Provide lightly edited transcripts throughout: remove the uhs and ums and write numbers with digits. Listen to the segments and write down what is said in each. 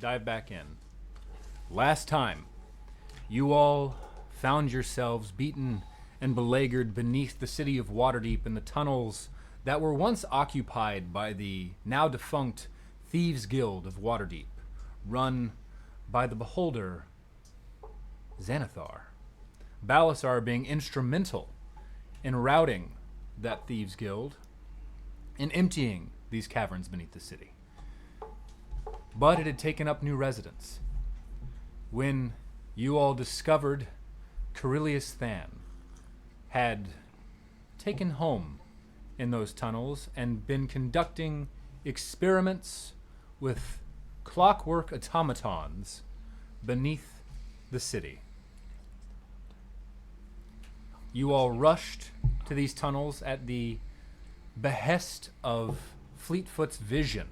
dive back in. Last time, you all found yourselves beaten and beleaguered beneath the city of Waterdeep in the tunnels that were once occupied by the now defunct Thieves' Guild of Waterdeep, run by the beholder Xanathar. Balasar being instrumental in routing that Thieves' Guild and emptying these caverns beneath the city. But it had taken up new residents. When you all discovered Coryllius Than had taken home in those tunnels and been conducting experiments with clockwork automatons beneath the city. You all rushed to these tunnels at the behest of Fleetfoot's vision.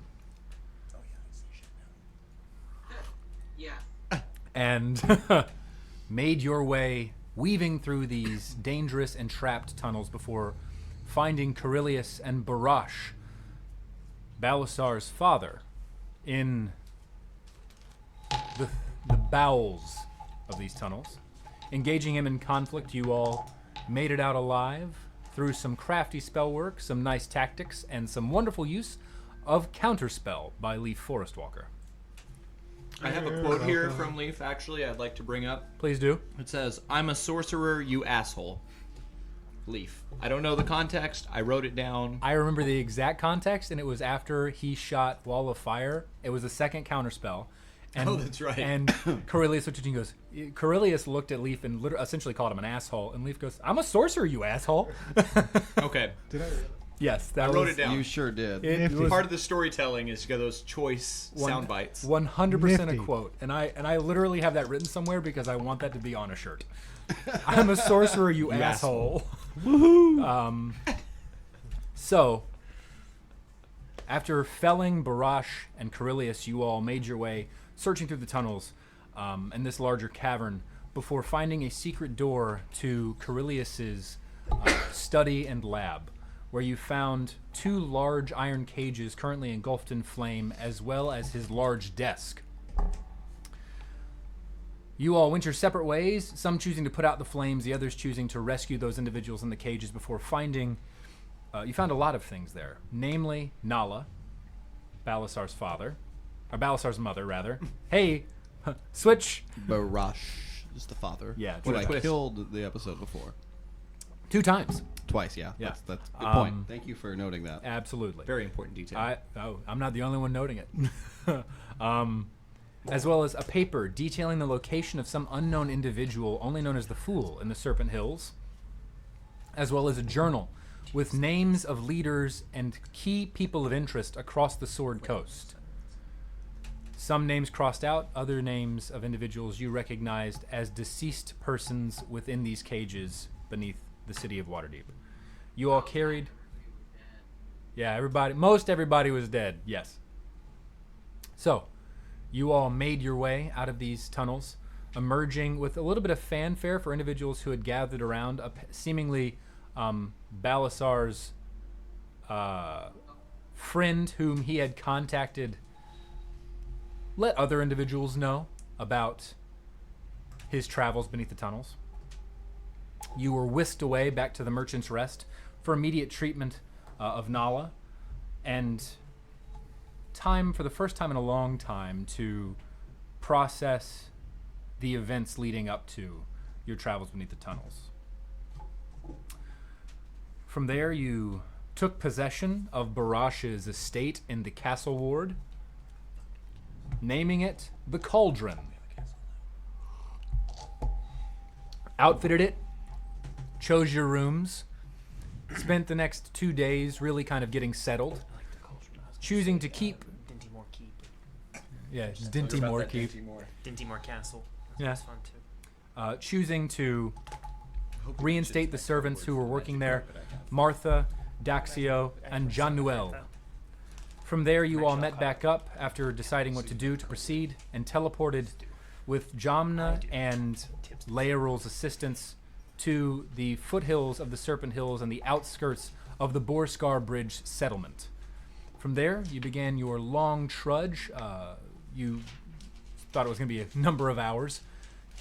Yeah. And made your way, weaving through these dangerous and trapped tunnels before finding Coryllius and Barash, Balasar's father, in the bowels of these tunnels. Engaging him in conflict, you all made it out alive through some crafty spell work, some nice tactics, and some wonderful use of Counterspell by Leaf Forestwalker. I have a quote here from Leaf, actually, I'd like to bring up. Please do. It says, "I'm a sorcerer, you asshole." Leaf. I don't know the context. I wrote it down. I remember the exact context, and it was after he shot Wall of Fire. It was the second counterspell. And, oh, that's right. And Coryllius looked at you and goes, Coryllius looked at Leaf and essentially called him an asshole. And Leaf goes, "I'm a sorcerer, you asshole." Okay. Did I? Yes, I wrote it down. You sure did. It was Part of the storytelling is to get those choice sound bites. 100% a Nifty. quote. And I literally have that written somewhere because I want that to be on a shirt. "I'm a sorcerer, you asshole." Woohoo! So, after felling Barash and Coryllius, you all made your way, searching through the tunnels in this larger cavern, before finding a secret door to Coryllius's study and lab, where you found 2 large iron cages currently engulfed in flame, as well as his large desk. You all went your separate ways, some choosing to put out the flames, the others choosing to rescue those individuals in the cages before finding... you found a lot of things there, namely Nala, Balasar's father, or Balasar's mother, rather. Hey, switch! Barash is the father. Yeah, Who I twist. killed the episode before. 2 times. Twice, yeah. Yeah. That's a good point. Thank you for noting that. Absolutely. Very important detail. I'm not the only one noting it. As well as a paper detailing the location of some unknown individual, only known as the Fool, in the Serpent Hills, as well as a journal with names of leaders and key people of interest across the Sword Coast. Some names crossed out, other names of individuals you recognized as deceased persons within these cages beneath the city of Waterdeep. You all carried... Yeah, most everybody was dead, yes. So, you all made your way out of these tunnels, emerging with a little bit of fanfare for individuals who had gathered around, seemingly Balasar's friend whom he had contacted let other individuals know about his travels beneath the tunnels. You were whisked away back to the Merchant's Rest for immediate treatment of Nala, and time, for the first time in a long time, to process the events leading up to your travels beneath the tunnels. From there, you took possession of Barash's estate in the Castle Ward, naming it the Cauldron. Outfitted it, chose your rooms, spent the next 2 days really kind of getting settled, choosing to keep... Dintymore Keep. Yeah, Dintymore Keep. Dintymore Castle. Yeah. That's fun too. Choosing to reinstate the servants who were working there, Martha, Daxio, and Jean-Noel. From there, you all met back up after deciding what to do to proceed, and teleported with Jamna and Laerul's assistance to the foothills of the Serpent Hills and the outskirts of the Borscar Bridge settlement. From there, you began your long trudge. You thought it was going to be a number of hours,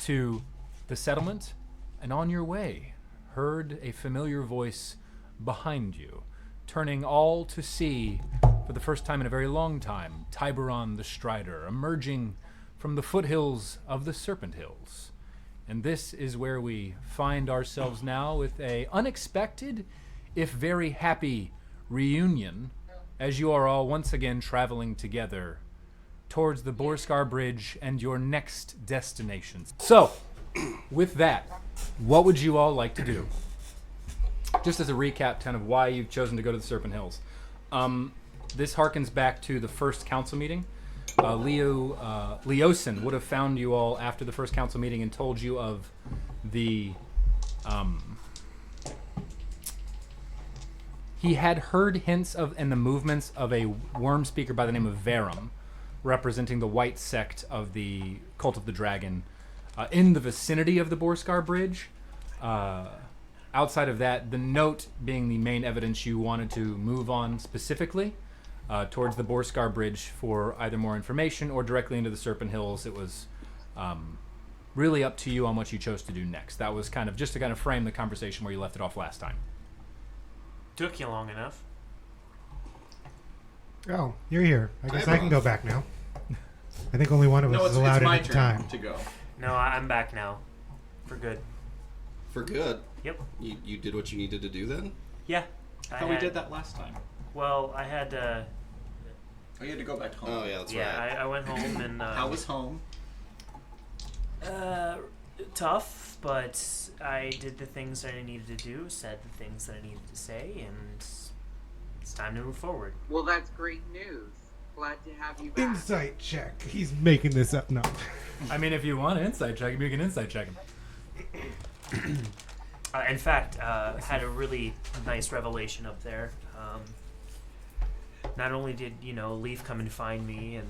to the settlement, and on your way, heard a familiar voice behind you, turning all to see, for the first time in a very long time, Tiberon the Strider, emerging from the foothills of the Serpent Hills. And this is where we find ourselves now with a unexpected, if very happy, reunion, as you are all once again traveling together towards the Borskar Bridge and your next destinations. So, with that, what would you all like to do? Just as a recap, kind of why you've chosen to go to the Serpent Hills. This harkens back to the first council meeting. Leosin would have found you all after the first council meeting and told you of the... he had heard hints of and the movements of a worm speaker by the name of Verum, representing the white sect of the Cult of the Dragon, in the vicinity of the Borskar Bridge. Outside of that, the note being the main evidence you wanted to move on specifically towards the Borskar Bridge for either more information or directly into the Serpent Hills. It was really up to you on what you chose to do next. That was kind of just to kind of frame the conversation where you left it off last time. Took you long enough. Oh, you're here. I guess I can go back now. I think only one of us is allowed in at the time. to go. No, I'm back now. For good. For good. Yep. You did what you needed to do then? Yeah. I thought we did that last time. Well, I had Oh, you had to go back home. Oh, yeah, that's yeah, right. I went home and How was home? tough, but I did the things that I needed to do, said the things that I needed to say, and it's time to move forward. Well, that's great news. Glad to have you back. Insight check. He's making this up. No. I mean, if you want an insight check, you can insight check him. In fact, had a really nice revelation up there. Not only did, Leaf come and find me and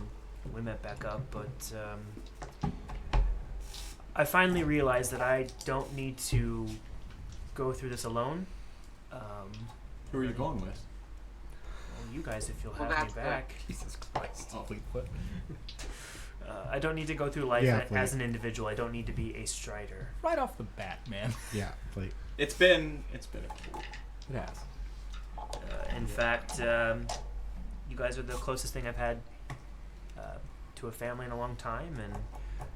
we met back up, but I finally realized that I don't need to go through this alone. Who are you going with? Well, you guys, if you'll Well, have me that's back. Jesus Christ. Oh, Fleetfoot. I don't need to go through life Yeah, as an individual. I don't need to be a strider. Right off the bat, man. Yeah, please. It's been a It has. In fact, you guys are the closest thing I've had to a family in a long time, and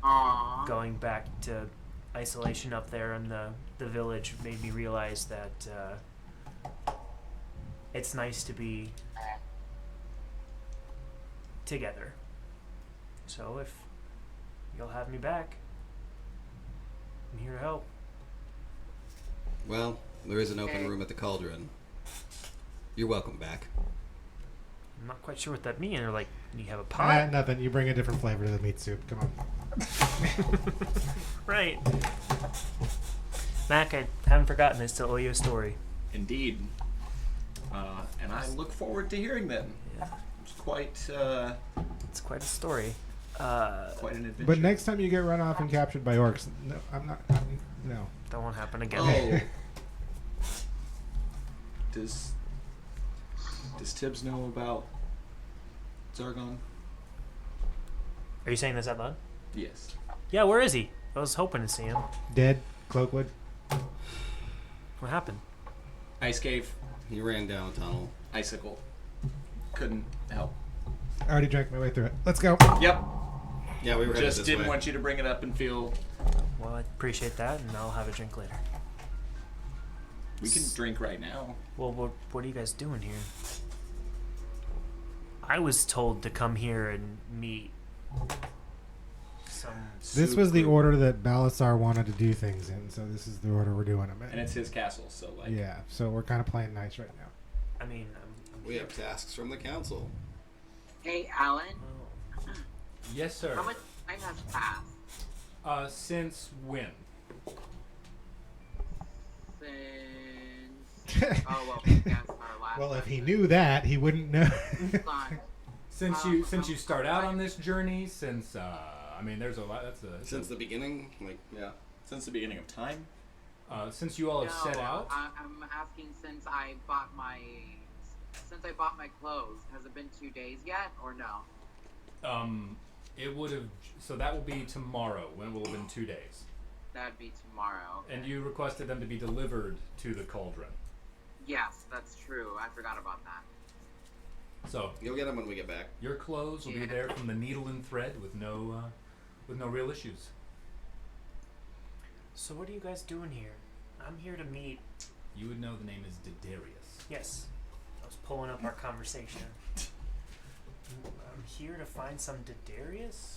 Aww. going back to isolation up there in the village made me realize that it's nice to be together. So if you'll have me back, I'm here to help. Well, there is an open room at the Cauldron. You're welcome back. I'm not quite sure what that means. Or like, you have a pot? Nothing. You bring a different flavor to the meat soup. Come on. Right. Mac, I haven't forgotten. I still owe you a story. Indeed. And I look forward to hearing them. Yeah. It's quite It's quite a story. an adventure. But next time you get run off and captured by orcs, no, no. That won't happen again. Oh. Does Tibbs know about Zargon? Are you saying this out loud? Yes. Yeah, where is he? I was hoping to see him. Dead, Cloakwood. What happened? Ice cave, He ran down a tunnel. icicle. Couldn't help. I already drank my way through it. Let's go. Yep. Yeah, we were headed Just this didn't way. want you to bring it up and feel Well, I appreciate that, and I'll have a drink later. we can drink right now. Well, what are you guys doing here? I was told to come here and meet some... This was the order that Balasar wanted to do things in, so this is the order we're doing them in. And it's his castle, so like Yeah, so we're kind of playing nice right now. I mean, I'm We have tasks from the council. Hey, Alan. Oh. Yes, sir. How much time has passed Since when? since... oh, well, we guessed our last Well, if he time. knew that, he wouldn't know. Fine. Since you start out on this journey, since I mean, there's a lot. Since the beginning, like, yeah. since the beginning of time. Since you all have set No, out. I'm asking since I bought my clothes. Has it been 2 days yet, or no? It would have. So that will be tomorrow, when it will have been 2 days. That'd be tomorrow. Okay. And you requested them to be delivered to the cauldron. Yes, that's true. I forgot about that. So You'll get them when we get back. your clothes will be there from the needle and thread with no real issues. So what are you guys doing here? I'm here to meet. You would know the name is Diderius. Yes, I was pulling up our conversation. I'm here to find some Diderius.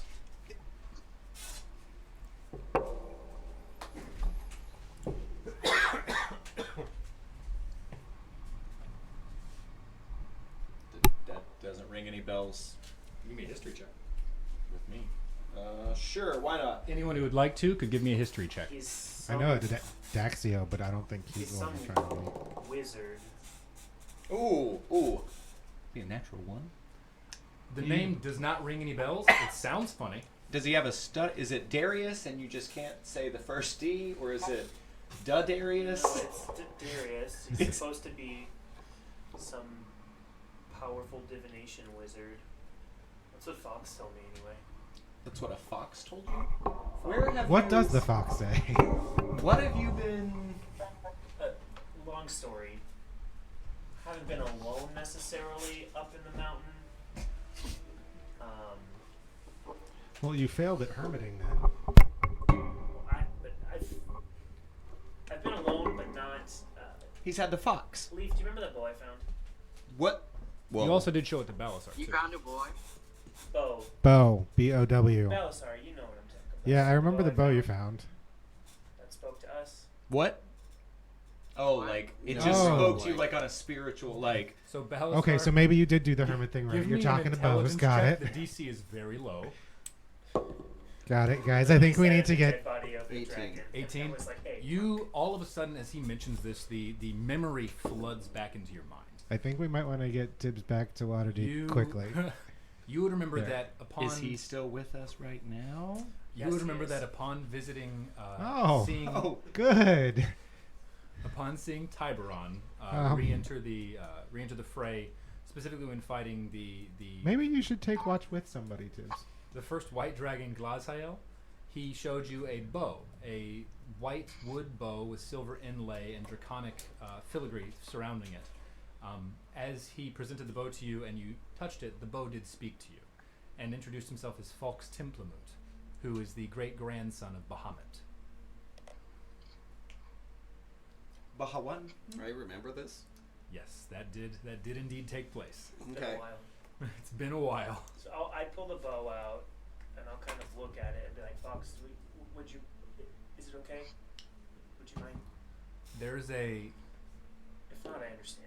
That doesn't ring any bells Give me a history check. with me. Sure, why not? Anyone who would like to could give me a history check. He's I know it's Daxio, but I don't think he's he's the some one you're trying to meet. wizard. Ooh. Be a natural one. The name does not ring any bells. It sounds funny. Does he have a stud? Is it Darius and you just can't say the first D? Or is it Darius? No, it's Diderius. He's supposed to be some powerful divination wizard. That's what Fox told me anyway. That's what a fox told you? Where have What you... does the fox say? What have you been... Long story. Haven't been alone necessarily up in the mountain. Well, you failed at hermiting then. I've been alone, but not. He's had the fox. Leaf, do you remember that bow I found? What? Whoa. You also did show it to Balasar, You too. found a boy? Bow. Bow. B-O-W. Balasar, you know what I'm talking about. Yeah, I remember the bow you found found. that spoke to us. What? Oh, What? like, it No. just Oh. spoke to you like on a spiritual, like... So Balasar... Okay, so maybe you did do the hermit thing right. Give You're me talking an to bows. intelligence Got check. it. The DC is very low. Got it, guys. I think we Said need to the get. dead body of the 18. dragon. 18. I was like, hey, You, all of a sudden, as he mentions this, the memory floods back into your mind. I think we might want to get Tibbs back to Waterdeep quickly. You would remember There. that upon... Is he still with us right now? You Yes, would he remember is. that upon visiting... Oh. Oh, Good. Upon seeing Tiberon Um. re-enter the fray, specifically when fighting the Maybe you should take watch with somebody, Tibbs. the first white dragon Glazhael, he showed you a bow, a white wood bow with silver inlay and draconic filigree surrounding it. As he presented the bow to you and you touched it, the bow did speak to you and introduced himself as Falx Templemut, who is the great-grandson of Bahamut. Bahawan? I remember this. Yes, that did indeed take place. it's been Okay. a while. It's been a while. So I pull the bow out, and I'll kind of look at it and be like, Fox, would you? Is it okay? Would you mind? There's a If not, I understand.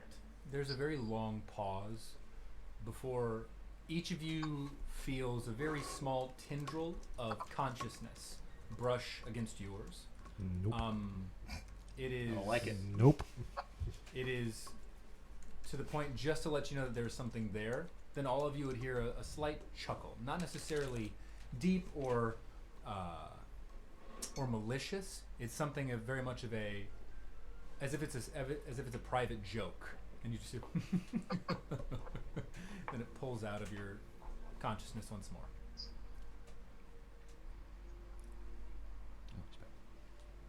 There's a very long pause before each of you feels a very small tendril of consciousness brush against yours. Nope. It is. I don't like it. Nope. It is to the point just to let you know that there's something there. Then all of you would hear a slight chuckle, not necessarily deep or malicious. It's something of very much of a, as if it's a private joke, and you just hear then it pulls out of your consciousness once more.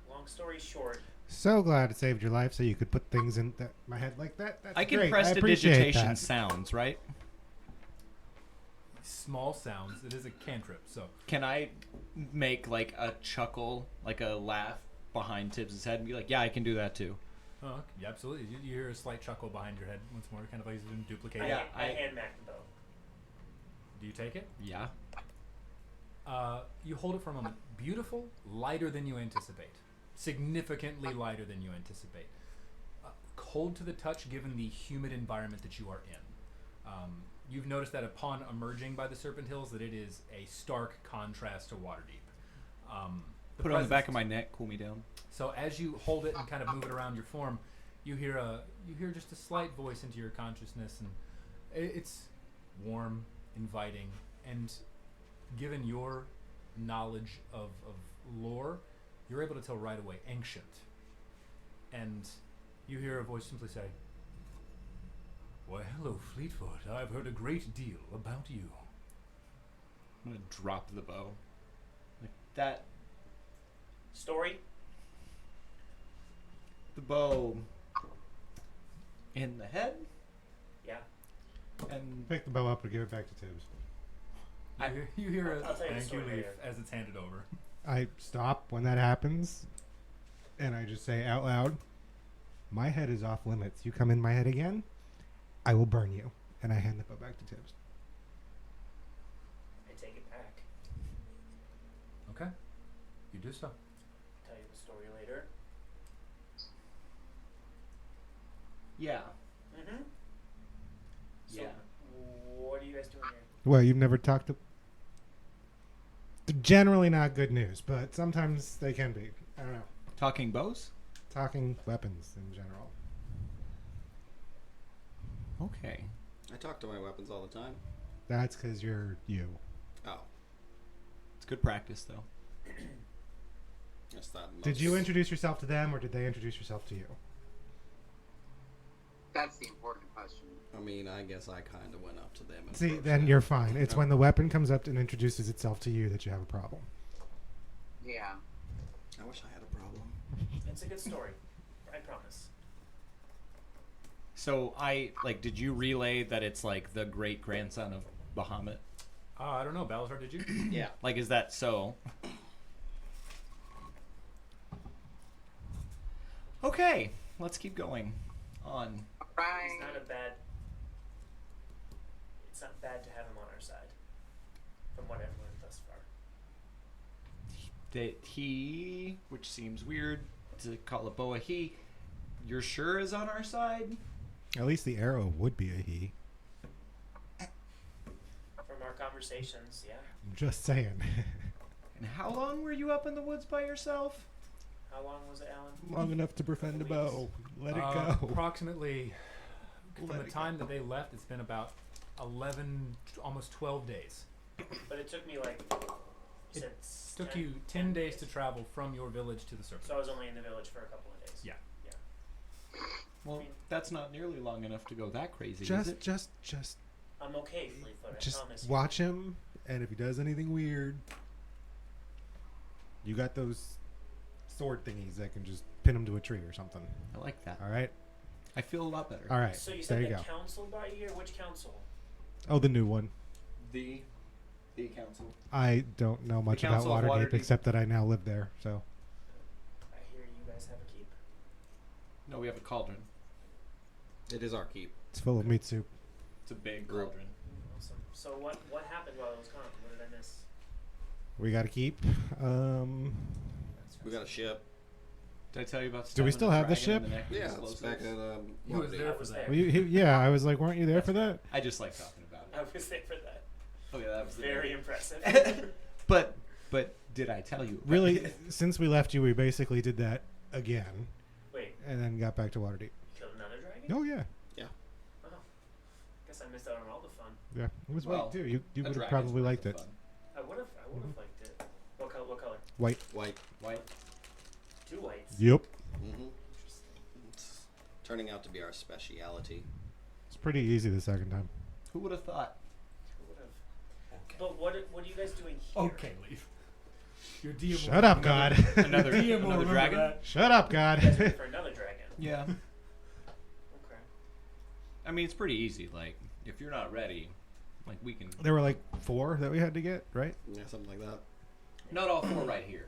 Long story short, So glad it saved your life, so you could put things in my head like that. That's I can great. press I the appreciate digitation that. sounds, right? Small sounds. It is a cantrip, so Can I make like a chuckle, like a laugh behind Tibbs' head and be like, yeah, I can do that too? yeah, absolutely. You hear a slight chuckle behind your head once more, kind of like it's been duplicated. Yeah, I I- hand Mac the bow. Do you take it? Yeah. You hold it for a moment. Beautiful, lighter than you anticipate. Significantly lighter than you anticipate. Cold to the touch given the humid environment that you are in. You've noticed that upon emerging by the Serpent Hills that it is a stark contrast to Waterdeep. Put it on the back of my neck, cool me down. So as you hold it and kind of move it around your form, you hear just a slight voice into your consciousness, and it's warm, inviting, and given your knowledge of lore, you're able to tell right away ancient. And you hear a voice simply say, "Why, hello, Fleetfoot. I've heard a great deal about you." I'm gonna drop the bow. Like that. Story? The bow in the head, Yeah. and Pick the bow up and give it back to Tibbs. You hear a I'll tell you the thank you, story Leaf, later. as it's handed over. I stop when that happens, and I just say out loud, "My head is off limits. You come in my head again, I will burn you." And I hand the bow back to Tibbs. I take it back. Okay. You do so. Tell you the story later. yeah, Mm-hmm. So, yeah. what are you guys doing here? Well, you've never talked to... They're generally not good news, but sometimes they can be. I don't know. Talking bows. Talking weapons in general. Okay. I talk to my weapons all the time. That's because you're you. Oh, It's good practice, though. that's that. Did you introduce yourself to them, or did they introduce yourself to you? That's the important question. I mean, I guess I kind of went up to them. And See, approached then them. you're fine. It's when the weapon comes up and introduces itself to you that you have a problem. Yeah. I wish I had a problem. It's a good story. I promise. So did you relay that it's like the great grandson of Bahamut? I don't know, Balazar, did you? Yeah. Like, is that so? Okay, let's keep going on. Right. It's not bad to have him on our side. From what I've learned thus far. That he, which seems weird to call a boa he, you're sure is on our side? At least the arrow would be a he. From our conversations, yeah. I'm just saying. And how long were you up in the woods by yourself? How long was it, Alan? Long enough to befriend a bow. Let it go. Approximately, from Let the it time that they left, it's been about 11, almost 12 days. But it took me It since took you 10 days to travel from your village to the Serpent. So I was only in the village for a couple of days. Yeah. Well, that's not nearly long enough to go that crazy, is it? Just I'm okay, Fleetfoot. I promise you. watch him, and if he does anything weird, you got those sword thingies that can just pin him to a tree or something. I like that. All right. I feel a lot better. All right. So you there said you the go. council brought you here? Which council? Oh, the new one. The council. I don't know much about Council of Waterdeep, Waterdeep. except that I now live there. So I hear you guys have a keep. No, we have a cauldron. It is our keep. it's full of meat soup. It's a big Group. cauldron. Awesome. So what happened while I was gone? What did I miss? We got to keep. We got a ship. Did I tell you about? Do we stabbing still a have the dragon in ship? neck with Yeah, his it's low back swords? at He was Waterdeep. there I for was that. there. Well, yeah, I was like, weren't you there for that? I just like talking about it. I was there for that. Oh yeah, that was the Very day. impressive. But did I tell you? Really, since we left you, we basically did that again, Wait, and then got back to Waterdeep. you killed another dragon? Oh yeah, Oh. Guess I missed out on all the fun. yeah. It was Well, white too. You A would have dragon's probably worth liked of it. fun. I would have liked it. What color? White. White. White. 2 whites. Yep. Mm-hmm. It's turning out to be our speciality. It's pretty easy the second time. Who would have thought? Who would have? But what are you guys doing here? Okay, Leaf. Your DM Shut up, God. Another DM will another remember dragon. that. Shut up, You guys looking God. for another dragon. Yeah. Okay. I mean, it's pretty easy. Like, if you're not ready, like we can. There were like 4 that we had to get, right? Yeah, something like that. Not all 4 right here.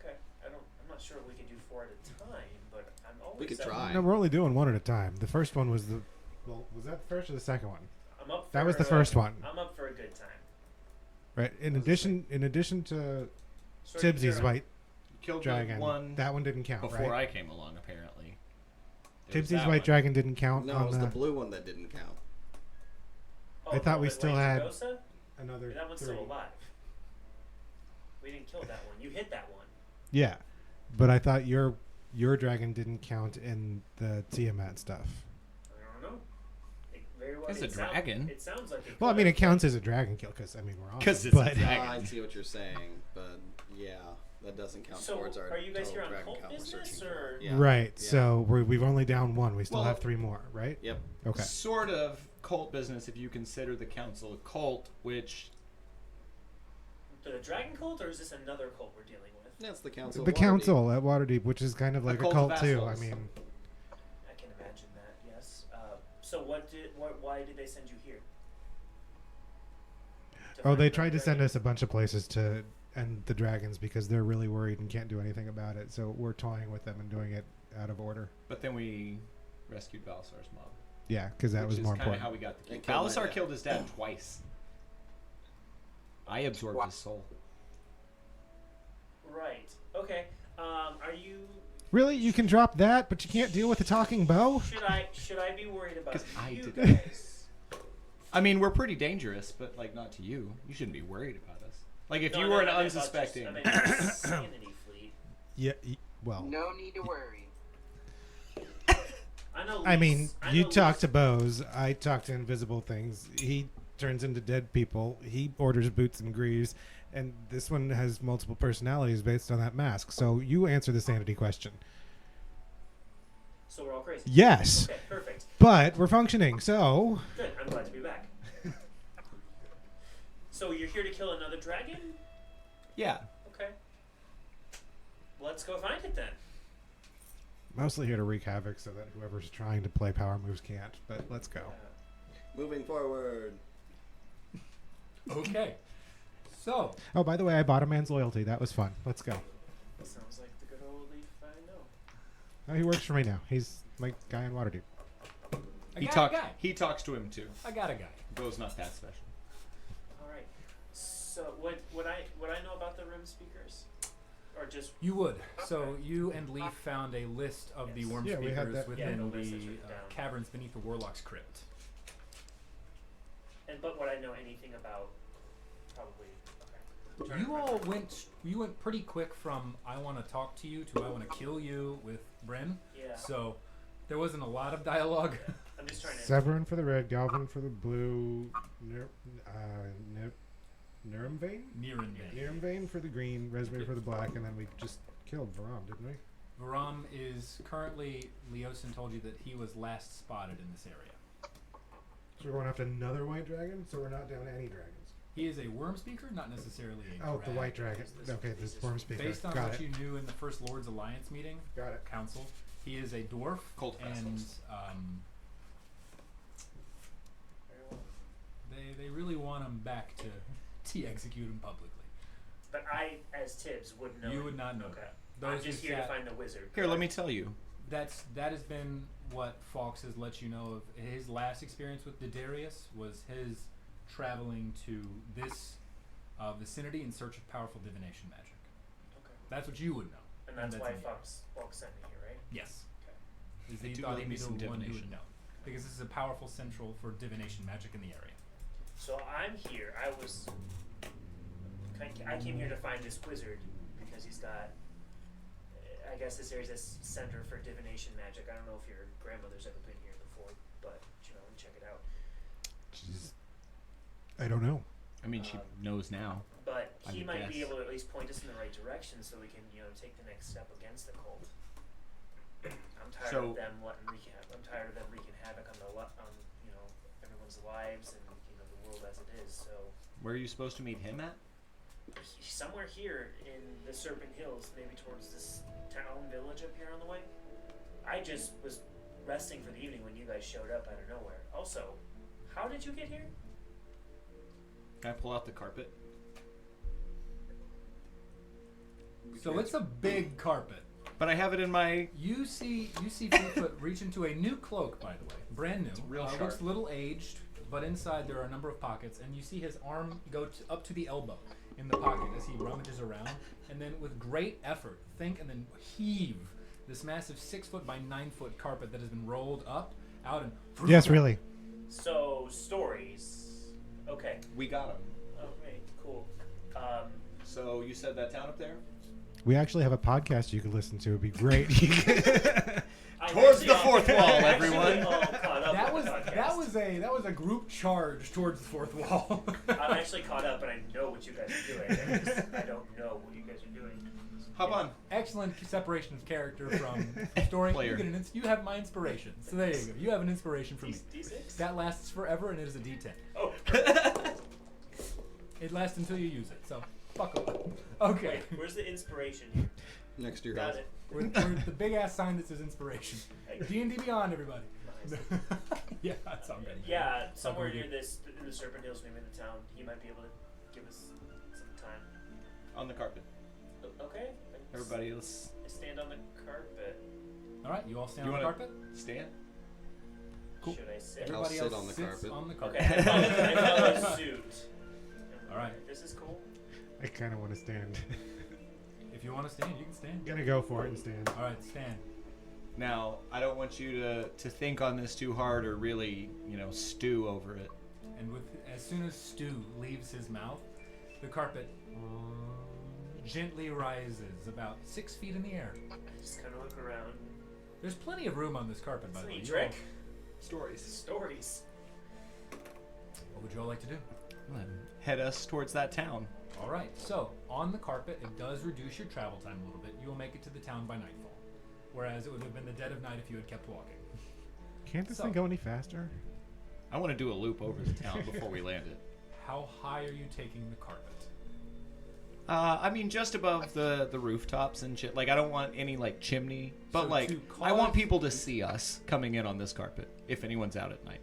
Okay. I'm not sure if we can do 4 at a time, but I'm always. We could up- try. No, we're only doing 1 at a time. The first one was the. Well, was that the first or the second one? I'm up. For, That was the first one, I'm up for a good time. right? In addition to So Tibbsy's you're- white Killed dragon, one that one didn't count, before right? I came along. Apparently. There was Tibbsy's that white one. dragon didn't count No, on it was the blue one that didn't count. Oh, I thought we the still White had Dragosa? another. That one's 3. still alive. We didn't kill that one. You hit that one. Yeah, but I thought your dragon didn't count in the Tiamat stuff. I don't know. It very well. It's a it sound- dragon. It sounds like. Well, I could mean, have. it counts as a dragon kill because I mean we're on. 'Cause it's a but dragon. I see what you're saying, but yeah, that doesn't count So, towards our are you guys total here on dragon cult count we're business, searching or- for. Yeah. right. Yeah. So we've only down 1. We still Well- have 3 more, right? Yep. Okay. Sort of cult business if you consider the council a cult, which The dragon cult, or is this another cult we're dealing with? That's the council. The of Waterdeep. council at Waterdeep, which is kind of like a cult cult of too. I assholes. mean, I can imagine that. Yes. So why did they send you here? To oh, find they the tried to send dragon? us a bunch of places to end the dragons because they're really worried and can't do anything about it. So we're toying with them and doing it out of order. But then we rescued Balasar's mom. Yeah, because that which was more is kind of important. how we got the key. And killed my Balasar dad. killed his dad twice. I absorbed his soul. Right. Okay. Are you? Really, you can drop that, but you can't deal with a talking bow. Should I be worried about 'Cause I you did guys? I mean, we're pretty dangerous, but like not to you. You shouldn't be worried about us. Like if No, you no, were an I meant about unsuspecting. I meant about sanity fleet. Yeah. Well, No need to worry. I know. I mean, Lise- I you know talk Lise- to bows. I talk to invisible things. He turns into dead people. He orders boots and greaves. And this one has multiple personalities based on that mask. So you answer the sanity question. So we're all crazy. Yes, Okay. Perfect. but we're functioning. So Good. I'm glad to be back. So you're here to kill another dragon? Yeah. Okay. Let's go find it then. mostly here to wreak havoc so that whoever's trying to play power moves can't. But let's go. Moving forward. Okay. So, Oh, by the way, I bought a man's loyalty. That was fun. Let's go. Sounds like the good old Leaf I know. Oh, he works for me now. He's my guy in Waterdeep. I He got a guy. He talks to him too. I got a guy. Bo's not that special. All right. So would I know about the room speakers, or just You would. So you and Leaf found a list of the Yes. worm Yeah, we had speakers that. within Yeah, the list the is written down. caverns beneath the Warlock's crypt. but would I know anything about probably? Okay. You went pretty quick from I want to talk to you to I want to kill you with Bryn. Yeah. So there wasn't a lot of dialogue. I'm just trying to. Severin for the red, Galvin for the blue, Nirmvain? Nirmvain for the green, Resmir for the black, and then we just killed Varam, didn't we? Varam is currently, Leosin told you that he was last spotted in this area. So we're going after another white dragon, so we're not down to any dragons. He is a worm speaker, not necessarily a Oh, the white dragon. This- Okay, this this is- worm speaker. Based on Got what it. you knew in the First Lord's Alliance meeting, Got it. council, he is a dwarf, Cult and vessels. Very well. they really want him back to execute him publicly. But I, as Tibbs, wouldn't know. You it. would not know Okay. that. I'm Those just who here to sat- find the wizard. Here, let me tell you. that has been what Fawkes has let you know of. His last experience with Diderius was his traveling to this vicinity in search of powerful divination magic. Okay. That's what you would know. And that's why in the area. Fox sent me here, right? Yes. Okay. Is I he do thought love he'd me be some the one who would divination. know. Because this is a powerful central for divination magic in the area. So I'm here. I came here to find this wizard because he's got. I guess this area's a center for divination magic. I don't know if your grandmother's ever been here before, but check it out. Jeez. I don't know. I mean, she knows now. But I he would might be guess. able to at least point us in the right direction so we can, take the next step against the cult. I'm tired So- of them I'm tired of them wreaking havoc on everyone's lives and the world as it is. So Where are you supposed to meet him at? somewhere here in the Serpent Hills, maybe towards this town village up here on the way. I just was resting for the evening when you guys showed up out of nowhere. Also, how did you get here? Can I pull out the carpet? So it's a big carpet. But I have it in my. You see Bigfoot reach into a new cloak, by the way, brand new. real Looks sharp. a little aged, but inside there are a number of pockets, and you see his arm go up to the elbow in the pocket as he rummages around, and then with great effort, think and then heave this massive 6 foot by 9 foot carpet that has been rolled up, out, and Yes, really. So stories. Okay. We got him. Okay. Cool. So you said that town up there? We actually have a podcast you could listen to. It'd be great. I'm Towards actually the fourth wall, I'm everyone. actually all caught up That with was the that podcast. was a group charge towards the fourth wall. I'm actually caught up, and I know what you guys are doing. I don't know what you guys are doing. Hop on. Excellent separation of character from story. Player. You have my inspiration. So there you go. You have an inspiration from me. D6? That lasts forever, and it is a D10. Oh. It lasts until you use it. So Buckle. Okay. Where's the inspiration here? Next to your Got house. it. We're the big ass sign that says inspiration. D&D Beyond, everybody. Nice. Yeah, that sounds good. Yeah, somewhere Buckle near this, in the Serpent Hills, maybe in the town, he might be able to give us some time. On the carpet. Okay. Everybody else I stand on the carpet. All right, you all stand You on the wanna- carpet. stand. Cool. Should I sit? I'll Everybody sit else on the sits carpet. on the carpet. Okay, I follow the suit. All right. This is cool. I kind of want to stand. If you want to stand, you can stand. Gonna go for it and stand. All right, stand. Now, I don't want you to think on this too hard or really, stew over it. And as soon as Stu leaves his mouth, the carpet gently rises about 6 feet in the air. I just kind of look around. There's plenty of room on this carpet, by It's the a way. neat You all- trick. Stories. Stories. What would you all like to do? Head us towards that town. All right, so on the carpet, it does reduce your travel time a little bit. You will make it to the town by nightfall, whereas it would have been the dead of night if you had kept walking. Can't this So- thing go any faster? I want to do a loop over the town before we land it. How high are you taking the carpet? I mean, just above the rooftops and shit. Like, I don't want any, chimney. But, So to I want cause- people to see us coming in on this carpet if anyone's out at night.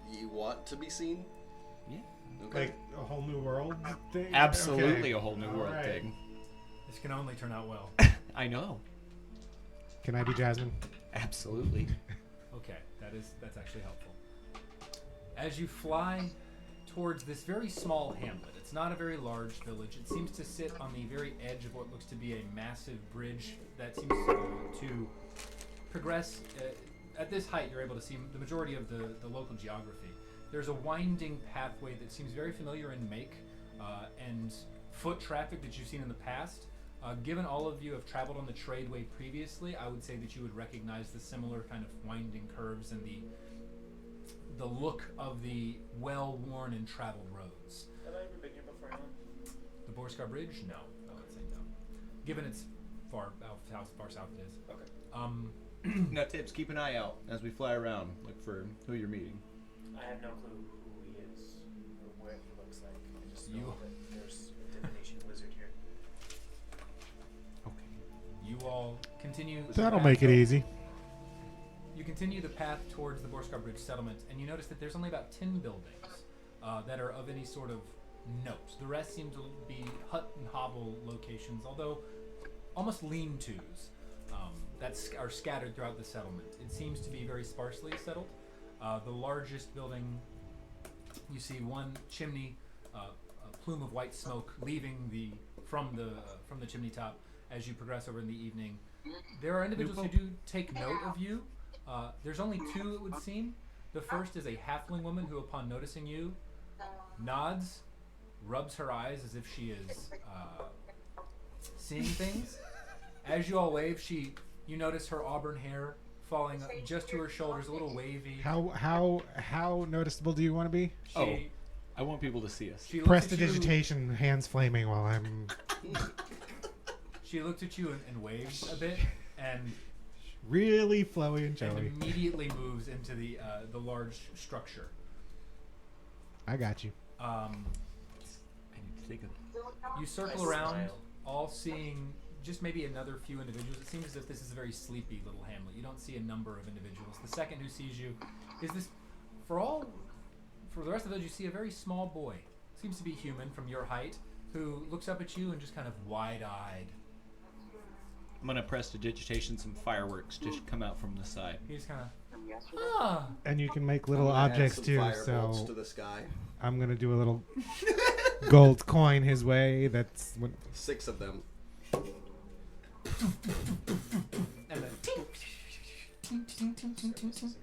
You want to be seen? Yeah. Okay. Like a whole new world thing? Absolutely Okay. a whole new All world right. thing. This can only turn out well. I know. Can I be Jasmine? Absolutely. Okay, that's actually helpful. As you fly towards this very small hamlet, it's not a very large village. It seems to sit on the very edge of what looks to be a massive bridge that seems to progress. At this height, you're able to see the majority of the local geography. There's a winding pathway that seems very familiar in make and foot traffic that you've seen in the past. Given all of you have traveled on the tradeway previously, I would say that you would recognize the similar kind of winding curves and the look of the well-worn and traveled roads. Have I ever been here before, Alan? The Borskar Bridge? No, I would say no. Given it's far south it is. Okay. Now, Tibbs, keep an eye out as we fly around. Look for who you're meeting. I have no clue who he is or what he looks like. I just know You- that there's a divination wizard here. Okay. You all continue. the That'll path- make it easy. You continue the path towards the Borskar Bridge settlement, and you notice that there's only about 10 buildings that are of any sort of note. The rest seem to be hut and hovel locations, although almost lean-tos that are scattered throughout the settlement. It seems to be very sparsely settled. The largest building, you see one chimney, a plume of white smoke leaving from the chimney top as you progress over in the evening. There are individuals who do take note of you. There's only two, it would seem. The first is a halfling woman who, upon noticing you, nods, rubs her eyes as if she is seeing things. As you all wave, you notice her auburn hair falling just to her shoulders, a little wavy. How noticeable do you want to be? She, I want people to see us. she looks at you- Prestidigitation, hands flaming while I'm She looked at you and waves a bit, and really flowy and showy. immediately moves into the large structure. I got you. I need to take a... You circle I around, smile. all seeing just maybe another few individuals. It seems as if this is a very sleepy little hamlet. You don't see a number of individuals. The second who sees you is this. For the rest of those, you see a very small boy. Seems to be human from your height, who looks up at you and just kind of wide-eyed. I'm going to prestidigitation some fireworks just come out from the side. He's kind of From yesterday? ah. And you can make little I'm gonna add objects some too. firebolts So to the sky. I'm gonna do a little gold coin his way. That's what. 6 of them. And then Services in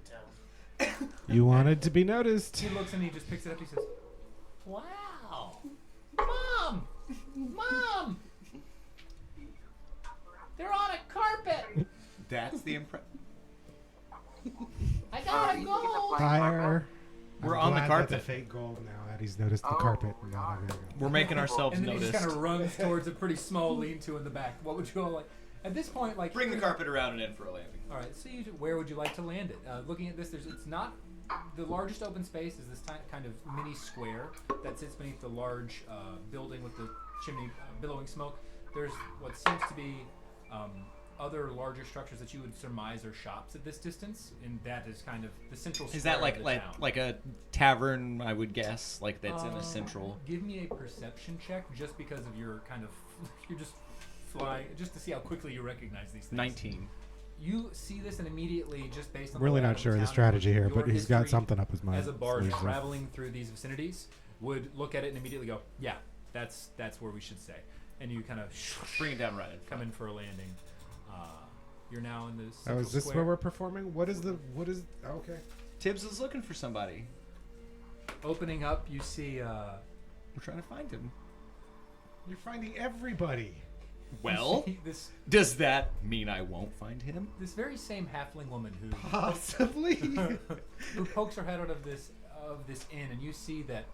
town. You wanted to be noticed. he looks and he just picks it up. He says, "Wow, Mom, Mom, they're on a carpet. That's the impression. I gotta you go." think it's a Fire. We're I'm on the glad carpet. That's a fake gold now that he's noticed the Oh. carpet. No, no, no, no. We're making ourselves And then he noticed. just kind of runs towards a pretty small lean-to in the back. What would you all like? At this point, like Bring the carpet around and in for a landing. All right. So, where would you like to land it? Looking at this, it's not the largest open space is this kind of mini square that sits beneath the large building with the chimney billowing smoke. There's what seems to be other larger structures that you would surmise are shops at this distance, and that is kind of the central square Is that of the town. like a tavern? I would guess like that's in a central. Give me a perception check, just because of your kind of you're just flying, just to see how quickly you recognize these things. 19. You see this, and immediately, just based on Really the layout not of sure the the town, strategy here, your but he's got history something up his mind. as a bard sleeves. traveling through these vicinities would look at it and immediately go, "Yeah, that's where we should stay." And you kind of Bring it down right. come in for a landing. You're now in this. Oh, is this where we're performing? What is? Okay. Tibbs is looking for somebody. Opening up? You see. We're trying to find him. You're finding everybody. Well, you see this does that mean I won't find him? very same halfling woman who Possibly. who pokes her head out of this inn, and you see that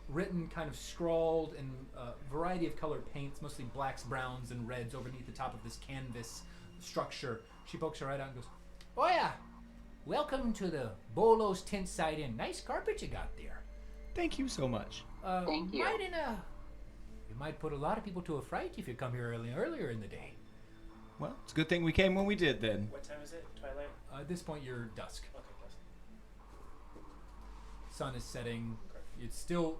written, kind of scrawled in a variety of colored paints, mostly blacks, browns, and reds, underneath the top of this canvas structure. She pokes her head out and goes, "Oh yeah, welcome to the Bolo's Tent Side Inn. Nice carpet you got there. Thank you so much. Thank you. You might put a lot of people to a fright if you come here earlier in the day. Well, it's a good thing we came when we did then. What time is it? Twilight? At this point, you're dusk. Okay, plus. Sun is setting. It's still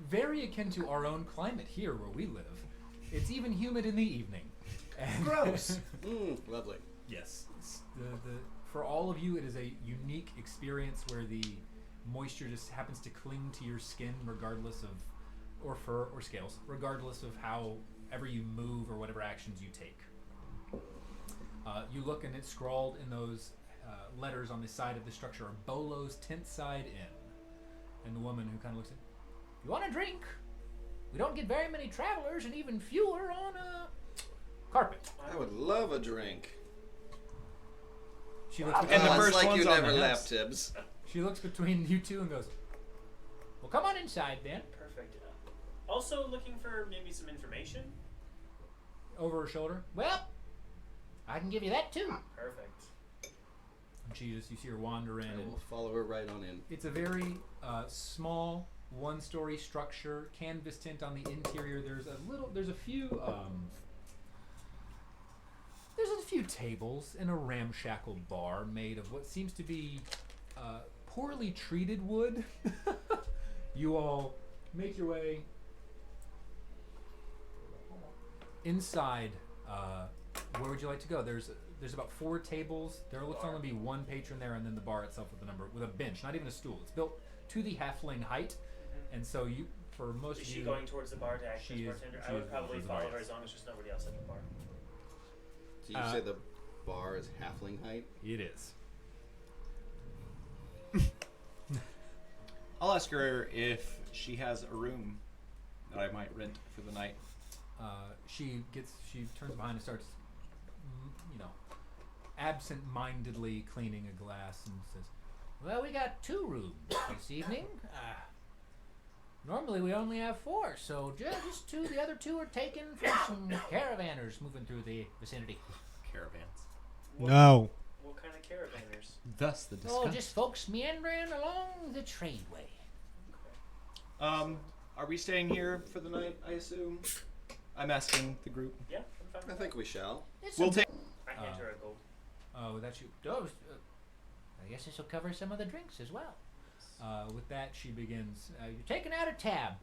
very akin to our own climate here where we live. It's even humid in the evening. And Gross. Lovely. Yes. For all of you, it is a unique experience where the moisture just happens to cling to your skin regardless of, or fur or scales, regardless of however you move or whatever actions you take. You look and it's scrawled in those letters on the side of the structure, Bolo's Tent Side Inn. And the woman who kind of looks at, "You want a drink? We don't get very many travelers and even fewer on carpet." I would love a drink. She looks And the Oh, first it's like one's you on never the left, house. Tibbs. She looks between you two and goes, "Well, come on inside then." Perfect. Also looking for maybe some information. Over her shoulder. "Well, I can give you that too." Perfect. And you see her wander in. I And will follow her right on in. it's a very small one-story structure, canvas tint on the interior. There's a few tables and a ramshackle bar made of what seems to be poorly treated wood. You all make your way inside. Where would you like to go? There's about 4 tables. There looks to only be one patron there, and then the bar itself with a bench, not even a stool. It's built to the halfling height, and so for most Is of she you, going towards the bar to act as She is- bartender? she I would is probably towards the bar, follow her yes. as long as there's nobody else at the bar. So you say the bar is halfling height? it is. I'll ask her if she has a room that I might rent for the night. She turns behind and starts, absent-mindedly cleaning a glass and says, "Well, we got 2 rooms this evening. Normally we only have 4, so just 2. The other 2 are taken from some caravanners moving through the vicinity." Caravans. No. What kind of caravanners? Thus the discussion. Oh, just folks meandering along the tradeway. Are we staying here for the night, I assume? I'm asking the group. Yeah, I'm fine with I that. think we shall. We'll take. I hand her a gold. Oh, that's you. Oh, I guess this will cover some of the drinks as well. With that, she begins. You're taking out a tab.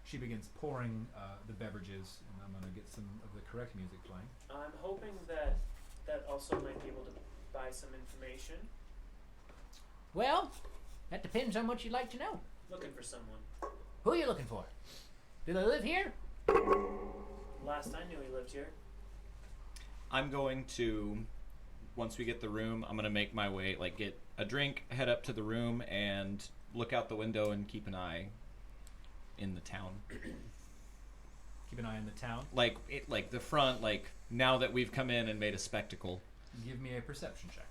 She begins pouring the beverages, and I'm going to get some of the correct music playing. I'm hoping that also might be able to buy some information. Well, that depends on what you'd like to know. Looking for someone. Who are you looking for? Do they live here? Last I knew he lived here. I'm going to, once we get the room, I'm going to make my way, get a drink, head up to the room, and look out the window and keep an eye in the town. Keep an eye on the town. Like the front, now that we've come in and made a spectacle. Give me a perception check.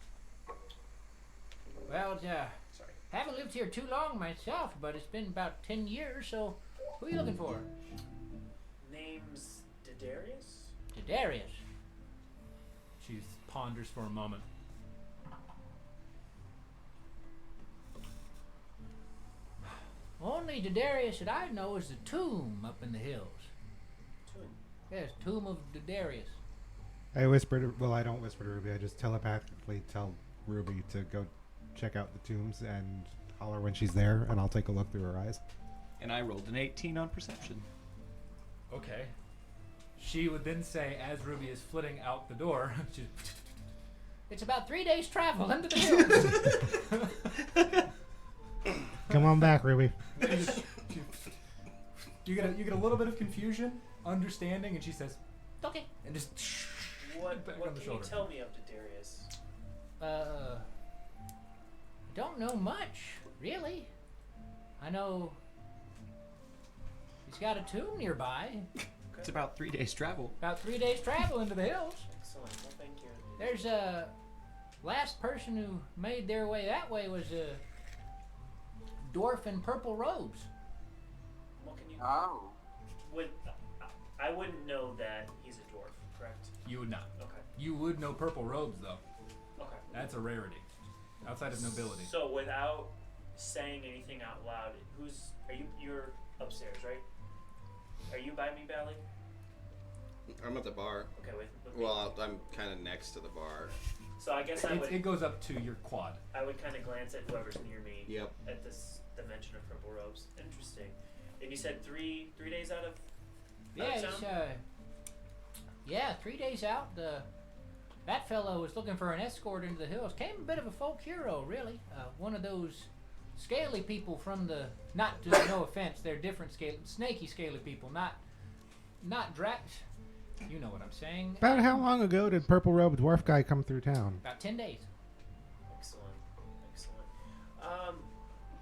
Well, Sorry. haven't lived here too long myself, but it's been about 10 years, so who are you looking for? Name's Diderius? Diderius. She ponders for a moment. Only Diderius that I know is the tomb up in the hills. Tomb. Yes, Tomb of Diderius. I whispered. Well, I don't whisper to Ruby. I just telepathically tell Ruby to go check out the tombs and holler when she's there, and I'll take a look through her eyes. And I rolled an 18 on perception. Okay. She would then say, as Ruby is flitting out the door, It's about 3 days' travel into the hills. Come on back, Ruby. you get a little bit of confusion, understanding, and she says, Okay. and just What back what on the can shoulder. you tell me of Diderius? I don't know much, really. I know he's got a tomb nearby. It's about 3 days travel. About 3 days' travel into the hills. Excellent. Well, thank you. There's a last person who made their way that way was a dwarf in purple robes. What can you? Oh. Would I wouldn't know that he's a dwarf, correct? You would not. Okay. You would know purple robes, though. Okay. That's a rarity. Outside of nobility. So without saying anything out loud, you're upstairs, right? Are you by me, Bally? I'm at the bar. Okay, with me. Well, I'm kind of next to the bar. So I guess I would It goes up to your quad. kind of glance at whoever's near me. Yep. At this dimension of purple robes. Interesting. And you said three days out of Yeah, town? he's 3 days out. That fellow was looking for an escort into the hills. Came a bit of a folk hero, really. One of those scaly people from the no offense, they're different snaky scaly people, not Drax. You know what I'm saying. About how long ago did Purple Robe Dwarf Guy come through town? About 10 days. Excellent.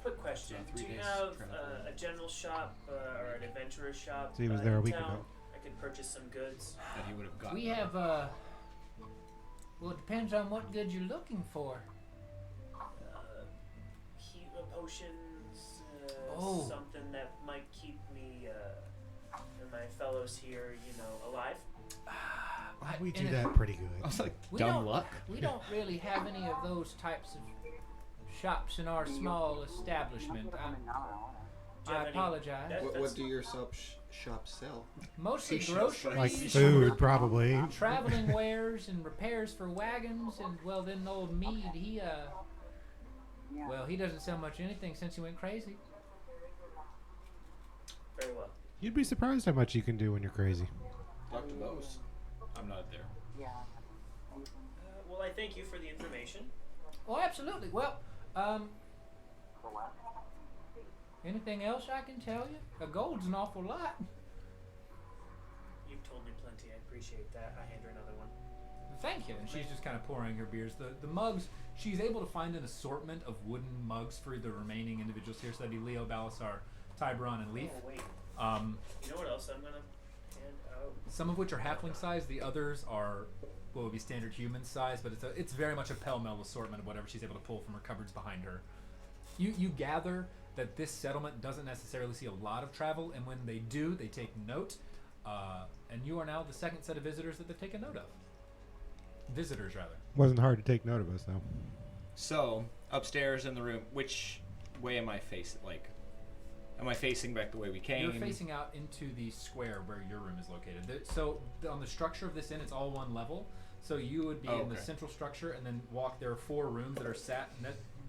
Quick question. Yeah, Do 3 you days have travel. a general shop or an adventurer's shop So he was there a in week town? ago. I could purchase some goods. That he would have gotten. We have well, it depends on what good you're looking for. Potions, Oh. something that might keep me and my fellows here, alive. We in do a- that pretty I good. was like, We dumb don't- luck. We don't really have any of those types of shops in our small establishment. Do you I have any- apologize. that- What that's- do your shops sell? Mostly T-shirts, groceries, Like Please. food, probably. traveling wares, and repairs for wagons. And well, then old Mead, he doesn't sell much of anything since he went crazy. Very well. You'd be surprised how much you can do when you're crazy. Dr. Bose. I'm not there. Well, I thank you for the information. Oh, absolutely. Well, anything else I can tell you? A gold's an awful lot. You've told me plenty. I appreciate that. I hand her another one. Thank you. And she's just kind of pouring her beers. The mugs, she's able to find an assortment of wooden mugs for the remaining individuals here. So that'd be Leo, Balasar, Tiburon, and Leaf. Oh, wait. You know what else I'm going to hand out? Some of which are halfling size. The others are what would be standard human size. But it's very much a pell-mell assortment of whatever she's able to pull from her cupboards behind her. You gather that this settlement doesn't necessarily see a lot of travel, and when they do, they take note. And you are now the second set of visitors that they've taken note of. Visitors, rather. Wasn't hard to take note of us, though. So, upstairs in the room, which way am I facing? Like, am I facing back the way we came? You're facing out into the square where your room is located. On the structure of this inn, it's all one level. So you would be in the okay. central structure and then walk. There are 4 rooms that are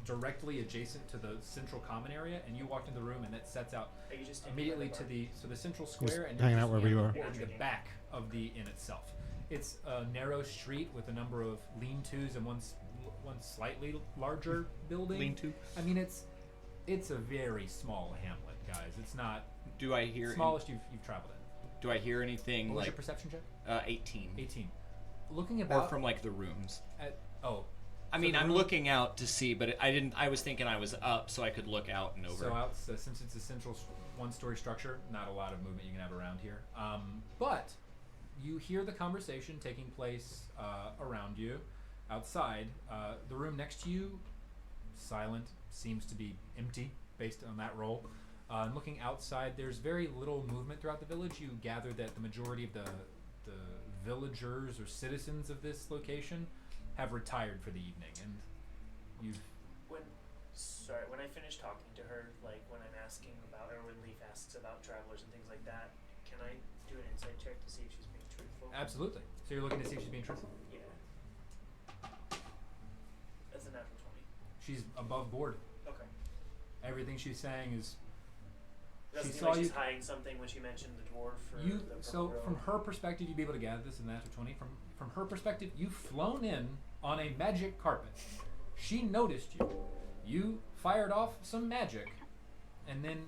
directly adjacent to the central common area, and you walked in the room, and that sets out Are you just immediately to the central square, and hanging you're out wherever you are. in the back of the inn itself. It's a narrow street with a number of lean-tos and one slightly larger building. Lean-to? I mean, it's a very small hamlet, guys. It's not Do I hear? smallest you've traveled in. Do I hear anything What was like your perception check? 18? 18. Looking Or about from like the rooms? at I So mean, the I'm room- looking out to see, but I didn't. I was thinking I was up, so I could look out and over. So since it's a central one-story structure, not a lot of movement you can have around here. But you hear the conversation taking place around you, outside. The room next to you, silent, seems to be empty based on that roll. And looking outside, there's very little movement throughout the village. You gather that the majority of the villagers or citizens of this location have retired for the evening, and you've When Sorry, when I finish talking to her, like when I'm asking about, or when Leaf asks about travelers and things like that, can I do an insight check to see if she's being truthful? Absolutely. So you're looking to see if she's being truthful? Yeah. That's a natural 20. She's above board. Okay. Everything she's saying is Doesn't She seem like saw she's you- hiding something when she mentioned the dwarf or you. the So purple from robe. her perspective, you'd be able to gather this in the natural 20. From her perspective, you've flown in on a magic carpet. She noticed you. You fired off some magic, and then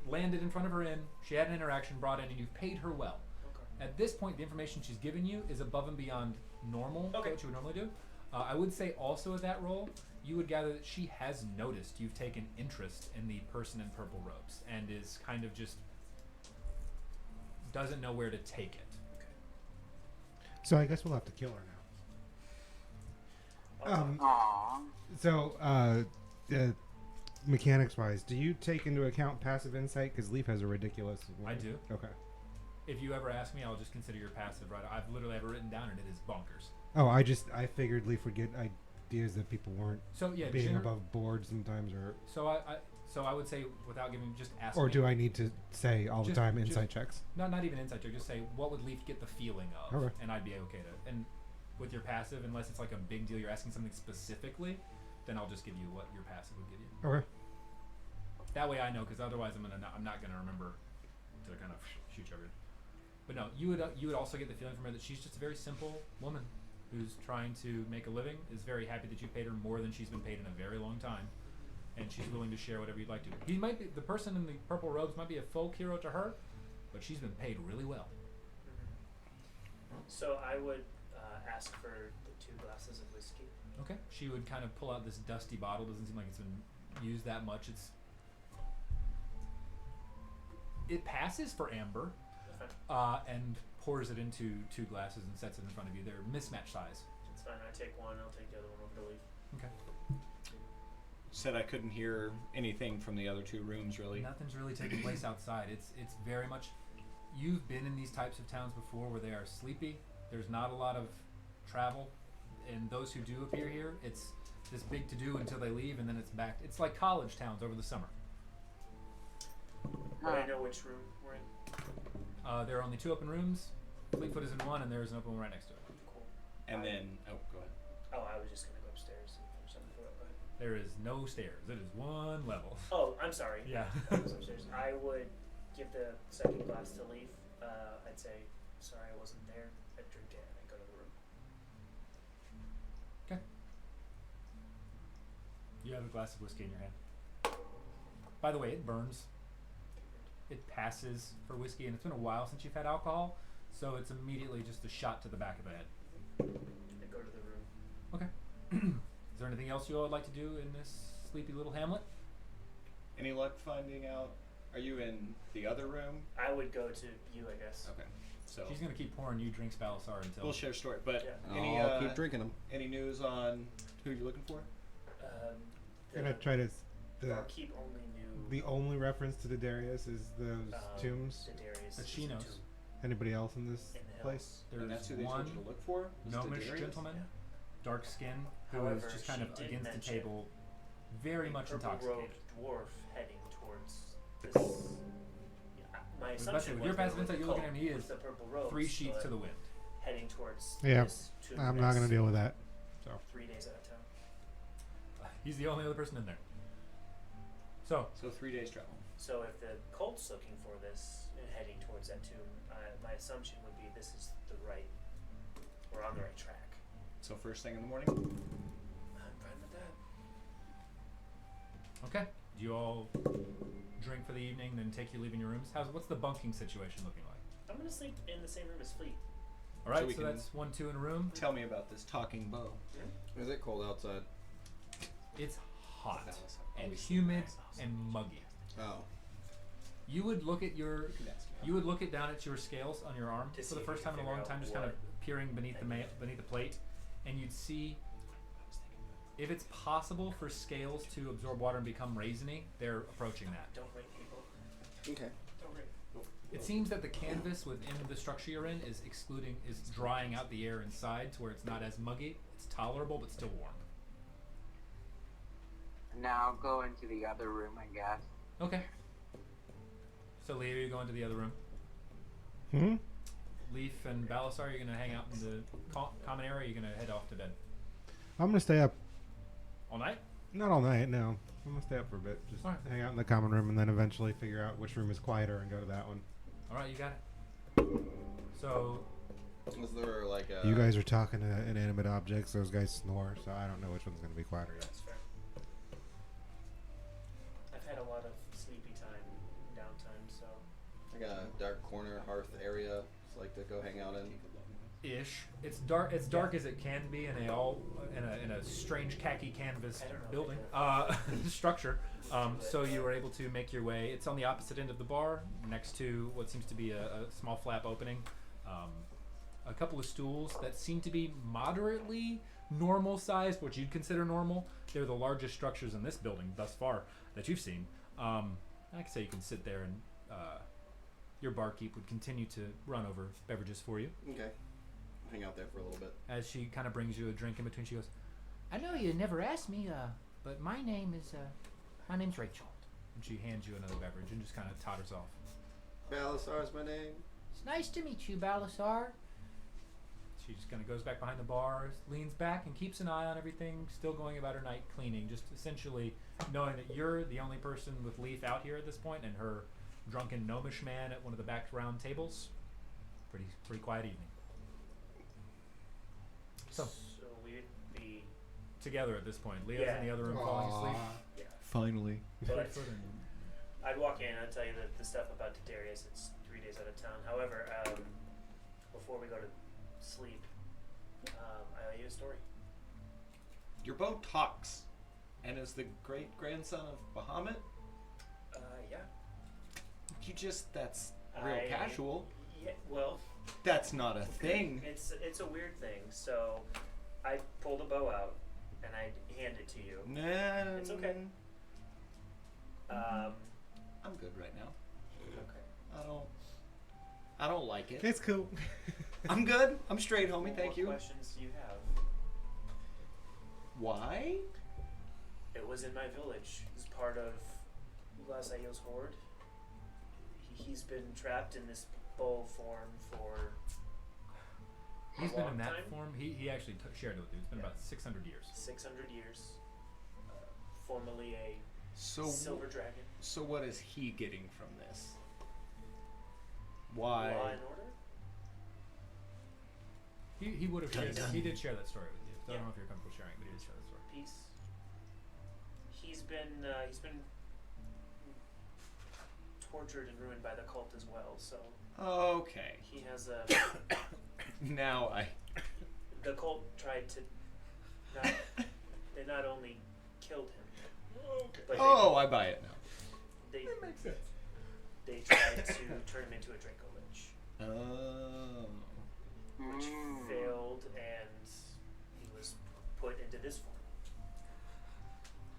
landed in front of her inn. She had an interaction, brought in, and you've paid her well. Okay. At this point, the information she's given you is above and beyond normal, Okay. what you would normally do. I would say also at that role, you would gather that she has noticed you've taken interest in the person in purple robes and is kind of just doesn't know where to take it. So I guess we'll have to kill her now. Aww. So, mechanics-wise, do you take into account passive insight? Because Leaf has a ridiculous. I do. Okay. If you ever ask me, I'll just consider your passive right. I've literally ever written down and it is bonkers. Oh, I figured Leaf would get ideas that people weren't So yeah, being above board sometimes, or so I would say without giving just ask or me. do I need to say all the Just- time just- insight checks? Not even insight check. Just say what would Leaf get the feeling of, Okay. and I'd be okay to. And with your passive, unless it's like a big deal, you're asking something specifically, then I'll just give you what your passive would give you. Okay. That way I know, because otherwise I'm not gonna remember to kind of shoot you over. But no, you would also get the feeling from her that she's just a very simple woman who's trying to make a living, is very happy that you paid her more than she's been paid in a very long time, and she's willing to share whatever you'd like to. He might be the person in the purple robes might be a folk hero to her, but she's been paid really well. So I would ask for the 2 glasses of whiskey. Okay. She would kind of pull out this dusty bottle. Doesn't seem like it's been used that much. It passes for amber, Okay. and pours it into 2 glasses and sets it in front of you. They're mismatched size. It's fine. I take one. I'll take the other one over to Leaf. Okay. Said I couldn't hear anything from the other 2 rooms, really. Nothing's really taking place outside. It's very much. You've been in these types of towns before where they are sleepy. There's not a lot of travel, and those who do appear here, it's this big to do until they leave, and then it's back. It's like college towns over the summer. Would I know which room we're in? There are only 2 open rooms. Fleetfoot is in one, and there is an open one right next to it. Cool. And then, oh, go ahead. Oh, I was just gonna go upstairs and finish something. Go ahead. There is no stairs. It is one level. Oh, I'm sorry. Yeah. I was upstairs. I would give the second glass to Leaf. I'd say, sorry, I wasn't there. I'd drink it and I'd go to the room. Okay. You have a glass of whiskey in your hand. By the way, it burns. It passes for whiskey, and it's been a while since you've had alcohol, so it's immediately just a shot to the back of the head. I'd go to the room. Okay. Is there anything else you all would like to do in this sleepy little hamlet? Any luck finding out? Are you in the other room? I would go to you, I guess. Okay. So She's gonna keep pouring you drinks, Balasar, until we'll share a story. But Yeah. any I'll keep drinking them. any news on who you're looking for? I'm gonna try to. The Barkeep only knew the only reference to Diderius is those tombs. Diderius that she is a knows. tomb Anybody else in this in the place? hills. There's And that's who they one told you to look for? Was gnomish Diderius? gentleman, Yeah. dark skin, who However, is just kind she of did against the mention table, very a much purple-robed intoxicated. dwarf heading towards this. Yeah, my was about to say, assumption with was your they passive were insight, you're cult looking at me with as the purple robes, 3 sheets but to the wind. heading towards Yeah, this tomb I'm not gonna that's deal with that. 3 days out of town. He's the only other person in there. So, So 3 days travel. So if the cult's looking for this and heading towards that tomb, my assumption would be this is we're on the right track. So first thing in the morning? I'm fine with that. okay. Do you all drink for the evening, then take your leave in your rooms? What's the bunking situation looking like? I'm gonna sleep in the same room as Fleet. All right, So we so can- that's 1, 2 in a room. Tell me about this talking bow. Is it cold outside? It's hot Balasar. and Obviously. humid and muggy. Oh. You would look at your You can ask me. You would look it down at your scales on your arm To for see the if first you time in a figure long out time, just kind of what peering beneath beneath the plate, and you'd see if it's possible for scales to absorb water and become raisiny. They're approaching that. Don't rate people. Okay. Don't rate. It seems that the canvas within the structure you're in is drying out the air inside to where it's not as muggy. It's tolerable but still warm. Now I'll go into the other room, I guess. Okay. So Leo, you go into the other room. Hmm? Leaf and Balasar, you're gonna hang out in the common area. You're gonna head off to bed I'm gonna stay up. all night. Not all night, no. I'm gonna stay up for a bit. Just Alright. hang out in the common room and then eventually figure out which room is quieter and go to that one. All right, you got it. So Was there like a? You guys are talking to inanimate objects. Those guys snore, so I don't know which one's gonna be quieter yet. That's fair. I've had a lot of sleepy time, downtime, so. Like a dark corner hearth area. Just like to go hang out in. ish. It's dark. It's dark as it can be in a strange khaki canvas I don't know if building I structure. So you were able to make your way. It's on the opposite end of the bar, next to what seems to be a small flap opening. A couple of stools that seem to be moderately normal sized, what you'd consider normal. They're the largest structures in this building thus far that you've seen. I can say you can sit there and your barkeep would continue to run over beverages for you. Okay. Hang out there for a little bit. As she kind of brings you a drink in between, she goes, I know you never asked me, but my name's Rachel. and she hands you another beverage and just kind of totters off. Balasar's my name. It's nice to meet you, Balasar. She just kind of goes back behind the bar, leans back, and keeps an eye on everything, still going about her night cleaning, just essentially knowing that you're the only person with Leaf out here at this point, and her drunken gnomish man at one of the back round tables. Pretty quiet evening. So we'd be. together at this point. Leo's Yeah. in the other room falling asleep. Yeah. Finally. But Fleetfoot and- I'd walk in, I'd tell you the stuff about Diderius. It's 3 days out of town. However, before we go to sleep, I owe you a story. Your bow talks, and is the great grandson of Bahamut. Yeah. That's real casual. Yeah. Well, That's not a thing. it's a weird thing. So, I pulled a bow out and I hand it to you. Nah. It's okay. I'm good right now. Okay. I don't like it. It's cool. I'm good. I'm straight, homie. Thank What you. questions do you have? Why? It was in my village. It was part of Glasayo's horde. He's been trapped in this bow form for He's a been long in that time. form. He actually shared it with you. It's been Yeah. about 600 years. 600 years. Formerly a So silver dragon. So what is he getting from this? Why? Law and order? He would have shared. He did share that story with you. So I Yeah. don't know if you're comfortable sharing, but he did share that story. Peace. He's been tortured and ruined by the cult as well, so Okay. he has a Now the cult tried to they not only killed him, but I buy it now. they makes sense. they tried to turn him into a Draco Lich, Oh. which Mm. failed, and he was put into this form.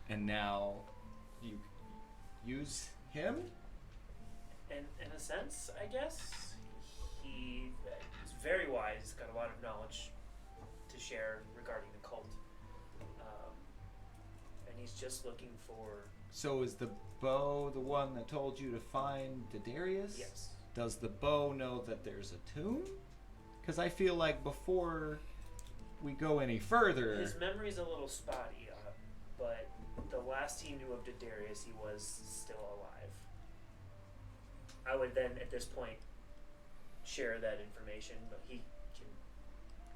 And now you use him? And in a sense, I guess, he is very wise, got a lot of knowledge to share regarding the cult. And he's just looking for, So is the bow the one that told you to find Diderius? yes. Does the bow know that there's a tomb? Because I feel like before we go any further, His memory's a little spotty, but the last he knew of Diderius, he was still alive. I would then, at this point, share that information, but he can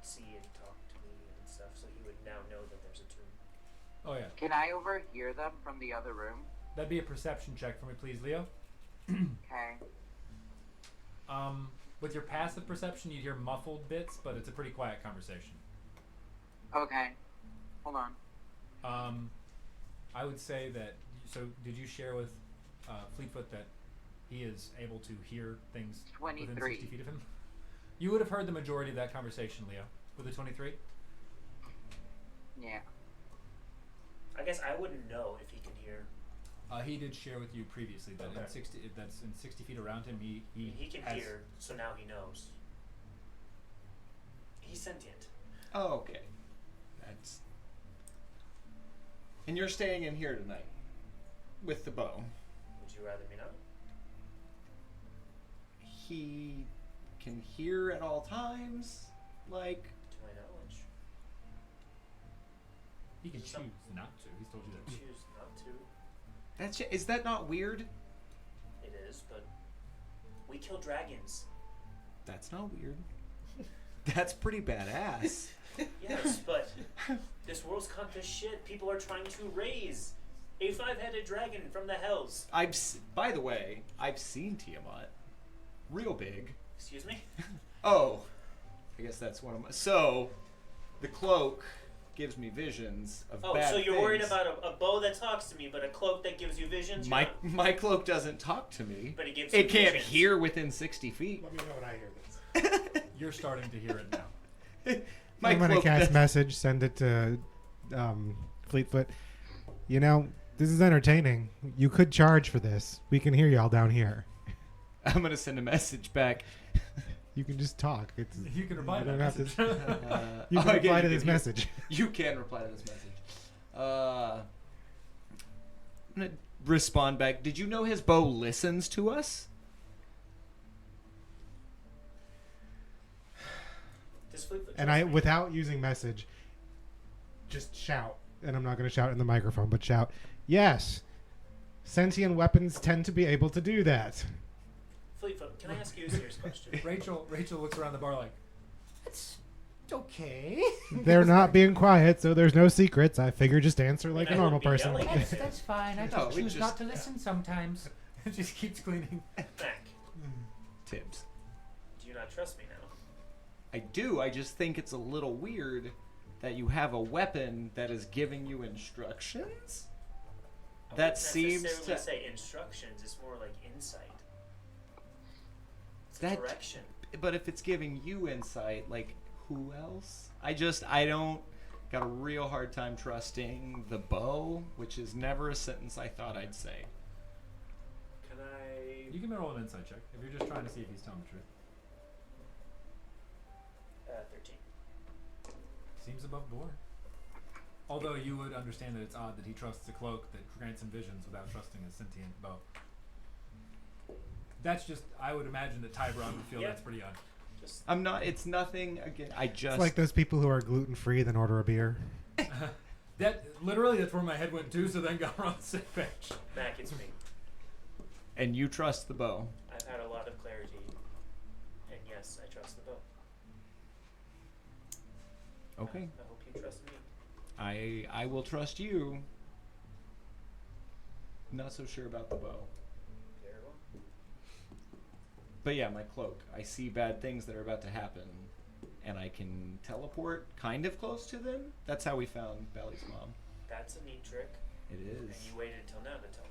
see and talk to me and stuff, so he would now know that there's a tomb. Oh yeah. Can I overhear them from the other room? That'd be a perception check for me, please, Leo. Okay. With your passive perception, you'd hear muffled bits, but it's a pretty quiet conversation. Okay. Hold on. I would say that. So, did you share with Fleetfoot that he is able to hear things within 23. 60 feet of him? You would have heard the majority of that conversation, Leo, with the 23. Yeah. I guess I wouldn't know if he can hear. He did share with you previously that Okay. in 60 feet around him, he He can has, hear, so now he knows. He's sentient. oh, okay, that's And you're staying in here tonight with the bow. Would you rather me not? He can hear at all times, like... To my knowledge. He can choose not to. He's told you that. Choose not to. Is that not weird? It is, but we kill dragons. That's not weird. That's pretty badass. Yes, but this world's come to shit. People are trying to raise a 5-headed dragon from the hells. By the way, I've seen Tiamat. Real big. Excuse me? Oh, I guess that's one of my... So, the cloak gives me visions of bad so you're worried things. about a bow that talks to me, but a cloak that gives you visions? My cloak doesn't talk to me. But it gives you It can't visions. hear within 60 feet. Let me know when I hear this. You're starting to hear it now. I'm gonna cloak cast does- message, send it to Fleetfoot. You know, this is entertaining. You could charge for this. We can hear y'all down here. I'm gonna send a message back. You can just talk. It's, You can reply you to don't that have to. message. You can I reply guess to you this can- message. You can reply to this message. I'm gonna respond back. Did you know his bow listens to us? Does Fleetfoot And trust I, me? without using message, just shout. And I'm not going to shout in the microphone, but shout, yes, sentient weapons tend to be able to do that. Fleetfoot, can I ask you a serious question? Rachel looks around the bar like, it's okay. They're not being quiet, so there's no secrets. I figure just answer like I a normal wouldn't be person. yelling. That's fine. I No, just we choose just- not to listen sometimes. It just keeps cleaning. Mac, Tibbs. do you not trust me now? I do. I just think it's a little weird that you have a weapon that is giving you instructions. I That wouldn't seems necessarily to- say instructions. It's more like insight. It's That- direction. But if it's giving you insight, like who else? I don't got a real hard time trusting the bow, which is never a sentence I thought I'd say. Can I? You can roll an insight check if you're just trying to see if he's telling the truth. 13. Seems above board. Although you would understand that it's odd that he trusts a cloak that grants him visions without trusting a sentient bow. That's just, I would imagine that Tyberon would feel Yeah. that's pretty odd. Just I'm not. It's nothing. Again, I just It's like those people who are gluten free then order a beer. That literally, that's where my head went to. So then got on the same page. Mac, it's me. And you trust the bow. I've had a lot of clarity, and yes, I trust the bow. Okay. I hope you trust me. I will trust you. Not so sure about the bow. Very well. But yeah, my cloak. I see bad things that are about to happen, and I can teleport kind of close to them. That's how we found Bally's mom. That's a neat trick. It And is. you waited until now to tell me.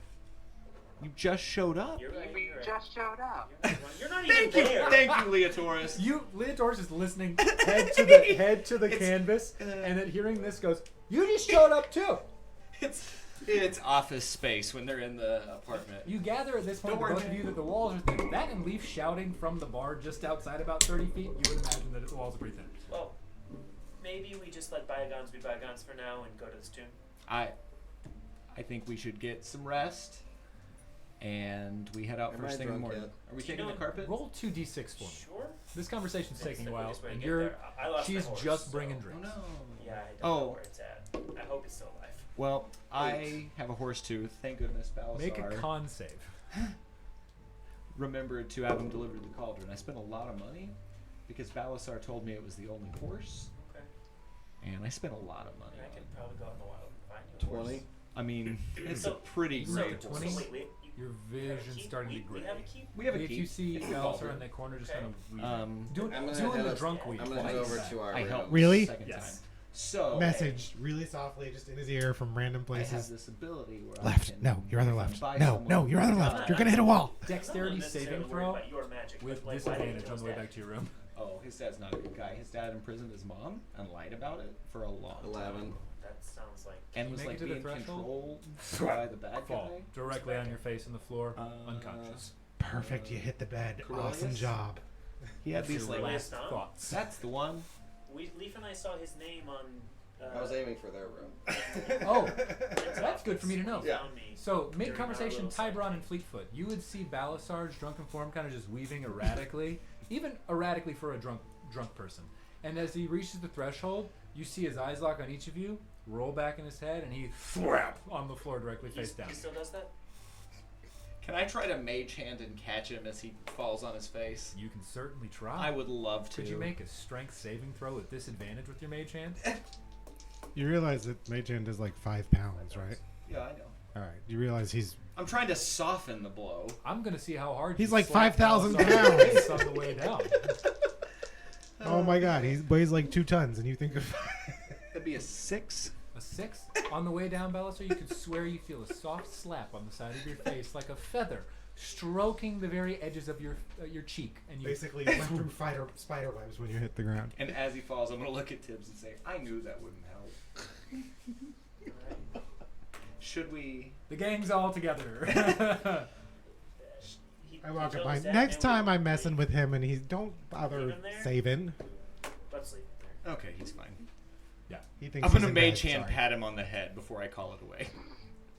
You just showed up. You're right. You You're right. just showed up. You're not even Thank you, there. thank you, Leotaurus. Leotaurus is listening head to the canvas, and then hearing this goes, "You just showed up too." It's office space when they're in the apartment. You gather at this point, Don't worry, both of you, that the walls are thin. That and Leaf shouting from the bar just outside about 30 feet, you would imagine that the walls are pretty thin. Well, maybe we just let bygones be bygones for now and go to this tomb. I think we should get some rest, and we head out Am first I thing in the drunk morning. yet? Are we Do you taking know- the carpet? Roll 2d6 for me. Sure. This conversation's taking a while, Quickest way to and get you're there. I lost my she's horse, just so- bringing Oh drinks. no. Yeah, I don't Oh. know where it's at. I hope it's still alive. Well, I have a horse tooth. Thank goodness, Balasar. Make a con save. Remembered to have him delivered to the cauldron. I spent a lot of money because Balasar told me it was the only horse, Okay. and I spent a lot of money I on can it. probably go out in the wild and find you a horse. 20. I mean, it's So- a pretty So, great so horse. 20? wait, Your we have a vision's keep? starting to We degrade. have a keep? We have a If key. you see It's a Balasar cauldron. in that corner, just Okay. kind of weed. Do I'm gonna doing head the up- drunk weed. I'm gonna twice. go over to our I room. helped Really? the second Yes. time. So Message really softly, just in his ear from random I have places. this ability where I Left. can No, your other if I'm left. by No, someone no, your other who's left. not- You're gonna hit a wall. Dexterity I'm not necessarily saving worried throw about your magic, with but, like, why didn't you disadvantage tell on us the way that? back to your room. Oh, his dad's not a good guy. His dad imprisoned his mom and lied about it for a long time. 11. That sounds like. And you was make like it to the being threshold? controlled by the bad Fall guy. directly on your face on the floor, Uh, unconscious. Perfect, you hit the bed. Awesome Corellius? job. He had That's these your like Corellius last Tom? thoughts. that's the one. Leaf and I saw his name on I was aiming for their room. Oh, that's good for me to know. Yeah. Found me So, during mid-conversation, our little Tybron and Fleetfoot, you would see Balasar's drunken form kind of just weaving erratically, even erratically for a drunk person. And as he reaches the threshold, you see his eyes lock on each of you, roll back in his head, and he thwap on the floor directly face down. He still does that? Can I try to mage hand and catch him as he falls on his face? You can certainly try. I would love to. Could you make a strength saving throw with disadvantage with your mage hand? You realize that Mage Hand is like 5 pounds, right? Yeah, I know. All right. You realize he's I'm trying to soften the blow. I'm gonna see how hard He's you like slap 5,000 Balasar in the pounds. face on the way down. oh my god, he weighs like 2 tons, and you think of That'd be a 6. A 6 on the way down, Balasar. You could swear you feel a soft slap on the side of your face, like a feather, stroking the very edges of your cheek, and you basically went through spider webs when you hit the ground. And as he falls, I'm gonna look at Tibbs and say, "I knew that wouldn't help." Should we? The gang's all together. I walk he up told us behind. that, Next and time we- I'm messing with him, and he's don't bother Leave him there? saving. Let's leave him there. Okay, he's fine. He thinks I'm he's gonna in mage bed, hand sorry. pat him on the head before I call it away.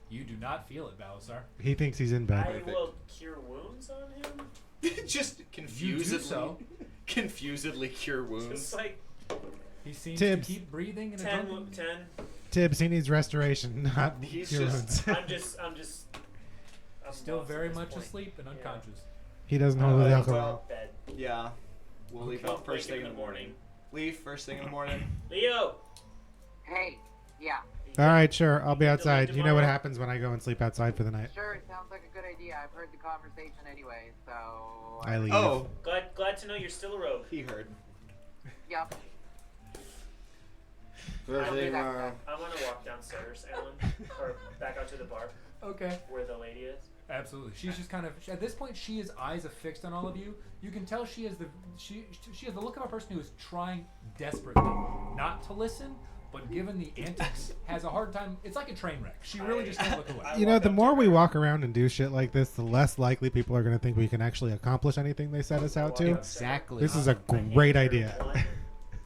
You do not feel it, Balasar. He thinks he's in bed. I will cure wounds on him. Just You do confusedly, so. confusedely cure wounds. Just like He seems Tibbs. to keep breathing in a 10, drunken... 10. Tibbs, he needs restoration, not He's cure just- wounds. I'm Still lost at very this much point. asleep and Yeah. unconscious. He doesn't hold his well, alcohol. Bed. Yeah, we'll leave Okay. out first Wake thing him in the morning. Leave first thing in the morning. Leo. Hey, yeah, All right, sure. I'll be You need to leave outside. You know what tomorrow? happens when I go and sleep outside for the night. sure, it sounds like a good idea. I've heard the conversation anyway, so... I leave. Oh, Glad to know you're still a rogue. he heard. Yep. First I'll do thing that tomorrow. I'm gonna walk downstairs, Alan, or back out to the bar Okay. where the lady is. Absolutely. She's just kind of at this point. She has eyes affixed on all of you. You can tell she has she has the look of a person who is trying desperately not to listen, but given the antics, has a hard time. It's like a train wreck. She really just can't look away. I You know, walk the up more to we her. walk around and do shit like this, the less likely people are going to think we can actually accomplish anything they set us out Walk to. up to her. This is a I hand great her idea. one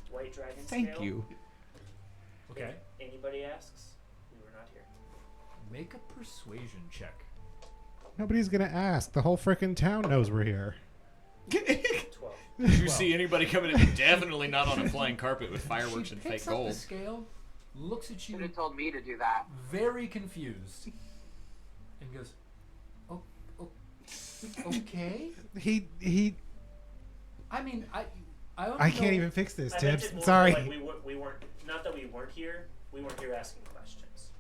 White dragon scale. Okay. If anybody asks, we were not here. Make a persuasion check. Nobody's going to ask. The whole frickin' town knows we're here. 12. Did you see anybody coming in? Definitely not on a flying carpet with fireworks She and picks fake up the gold. scale, looks at Should you have told me to do that. very confused, and goes, "Oh, okay." He. I mean, I only I can't know- even fix this, I meant Tibbs. it more Sorry. Like we weren't. Not that we weren't here. We weren't here asking questions.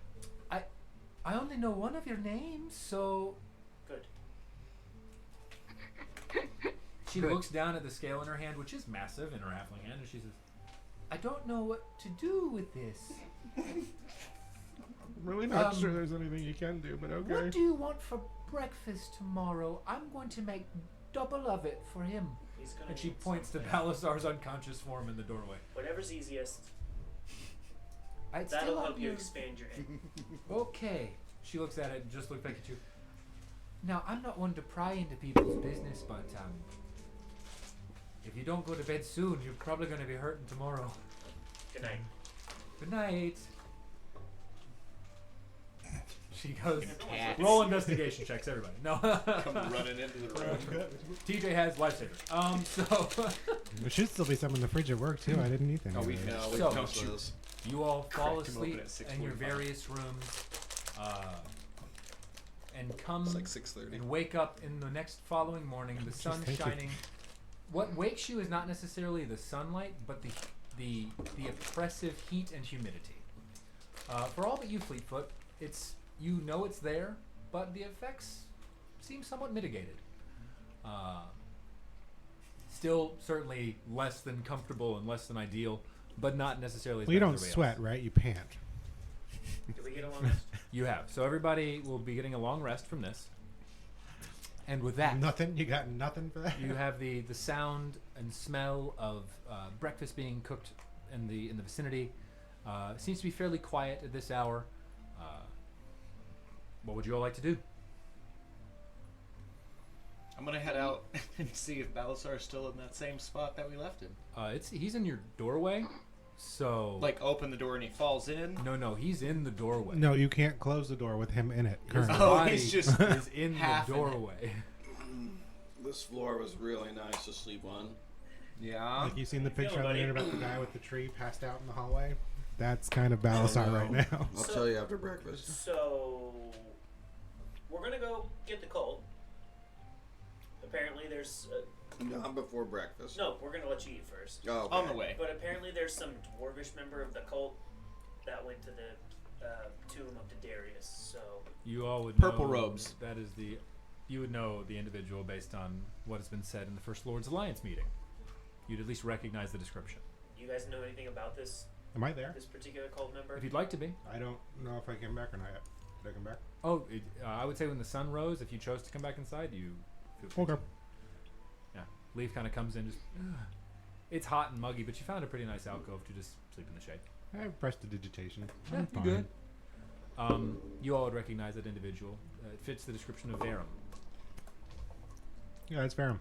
I only know one of your names, so Good. she Good. looks down at the scale in her hand, which is massive in her halfling hand, and she says, "I don't know what to do with this. I'm really not Um, sure there's anything you can do, but okay. What do you want for breakfast tomorrow? I'm going to make double of it for him." He's gonna And she need points to something. Balasar's unconscious form in the doorway. Whatever's easiest. I'd still That'll like help you expand your aim. Okay. She looks at it and just looks back at you. Now, I'm not one to pry into people's business, but if you don't go to bed soon, you're probably going to be hurting tomorrow. Good night. Good night. She goes, Cats. roll investigation checks, everybody. No. Come running into the room. TJ has lifesavers. So, There should still be some in the fridge at work, too. I didn't eat them. Oh, we yet. know. We So- toast those. you all fall Cracked him open asleep at in your 6:45. various rooms and come It's like 6:30. and wake up in the next following morning, the sun thinking. shining. What wakes you is not necessarily the sunlight, but the oppressive heat and humidity. For all but you, Fleetfoot, it's you know it's there, but the effects seem somewhat mitigated. Still, certainly less than comfortable and less than ideal, but not necessarily. As Well, you bad don't as everybody sweat, else. right? You pant. Did we get along? This? You have. So everybody will be getting a long rest from this. And with that, Nothing? You got nothing for that? you have the sound and smell of breakfast being cooked in the vicinity. Seems to be fairly quiet at this hour. What would you all like to do? I'm gonna head out and see if Balasar is still in that same spot that we left him. He's in your doorway, So Like open the door and he falls in. no, he's in the doorway. No, you can't close the door with him in it. His Currently. Oh, body he's just is in the half in it. doorway. This floor was really nice to sleep on. Yeah. Like you seen the How you picture feeling, I made buddy? about the guy with the tree passed out in the hallway? That's kind of Balasar right now. I'll So- tell you after breakfast. So we're gonna go get the cult. Apparently, there's Not before breakfast. no. We're gonna let you eat first. Oh, okay. On the way. But apparently, there's some dwarvish member of the cult that went to the Tomb of Diderius. So You all would Purple know robes. That is the. You would know the individual based on what has been said in the First Lord's Alliance meeting. You'd at least recognize the description. you guys know anything about this Am I there? particular cult member? If you'd like to be. I don't know if I came back or not yet. Did I come back? Oh, I would say when the sun rose, if you chose to come back inside, you feel free Okay. to. Yeah. Leaf kind of comes in, just. It's hot and muggy, but you found a pretty nice alcove to just sleep in the shade. I have prestidigitation. Yeah, I'm you're fine. good. You all would recognize that individual. It fits the description of Verum. Yeah, it's Verum.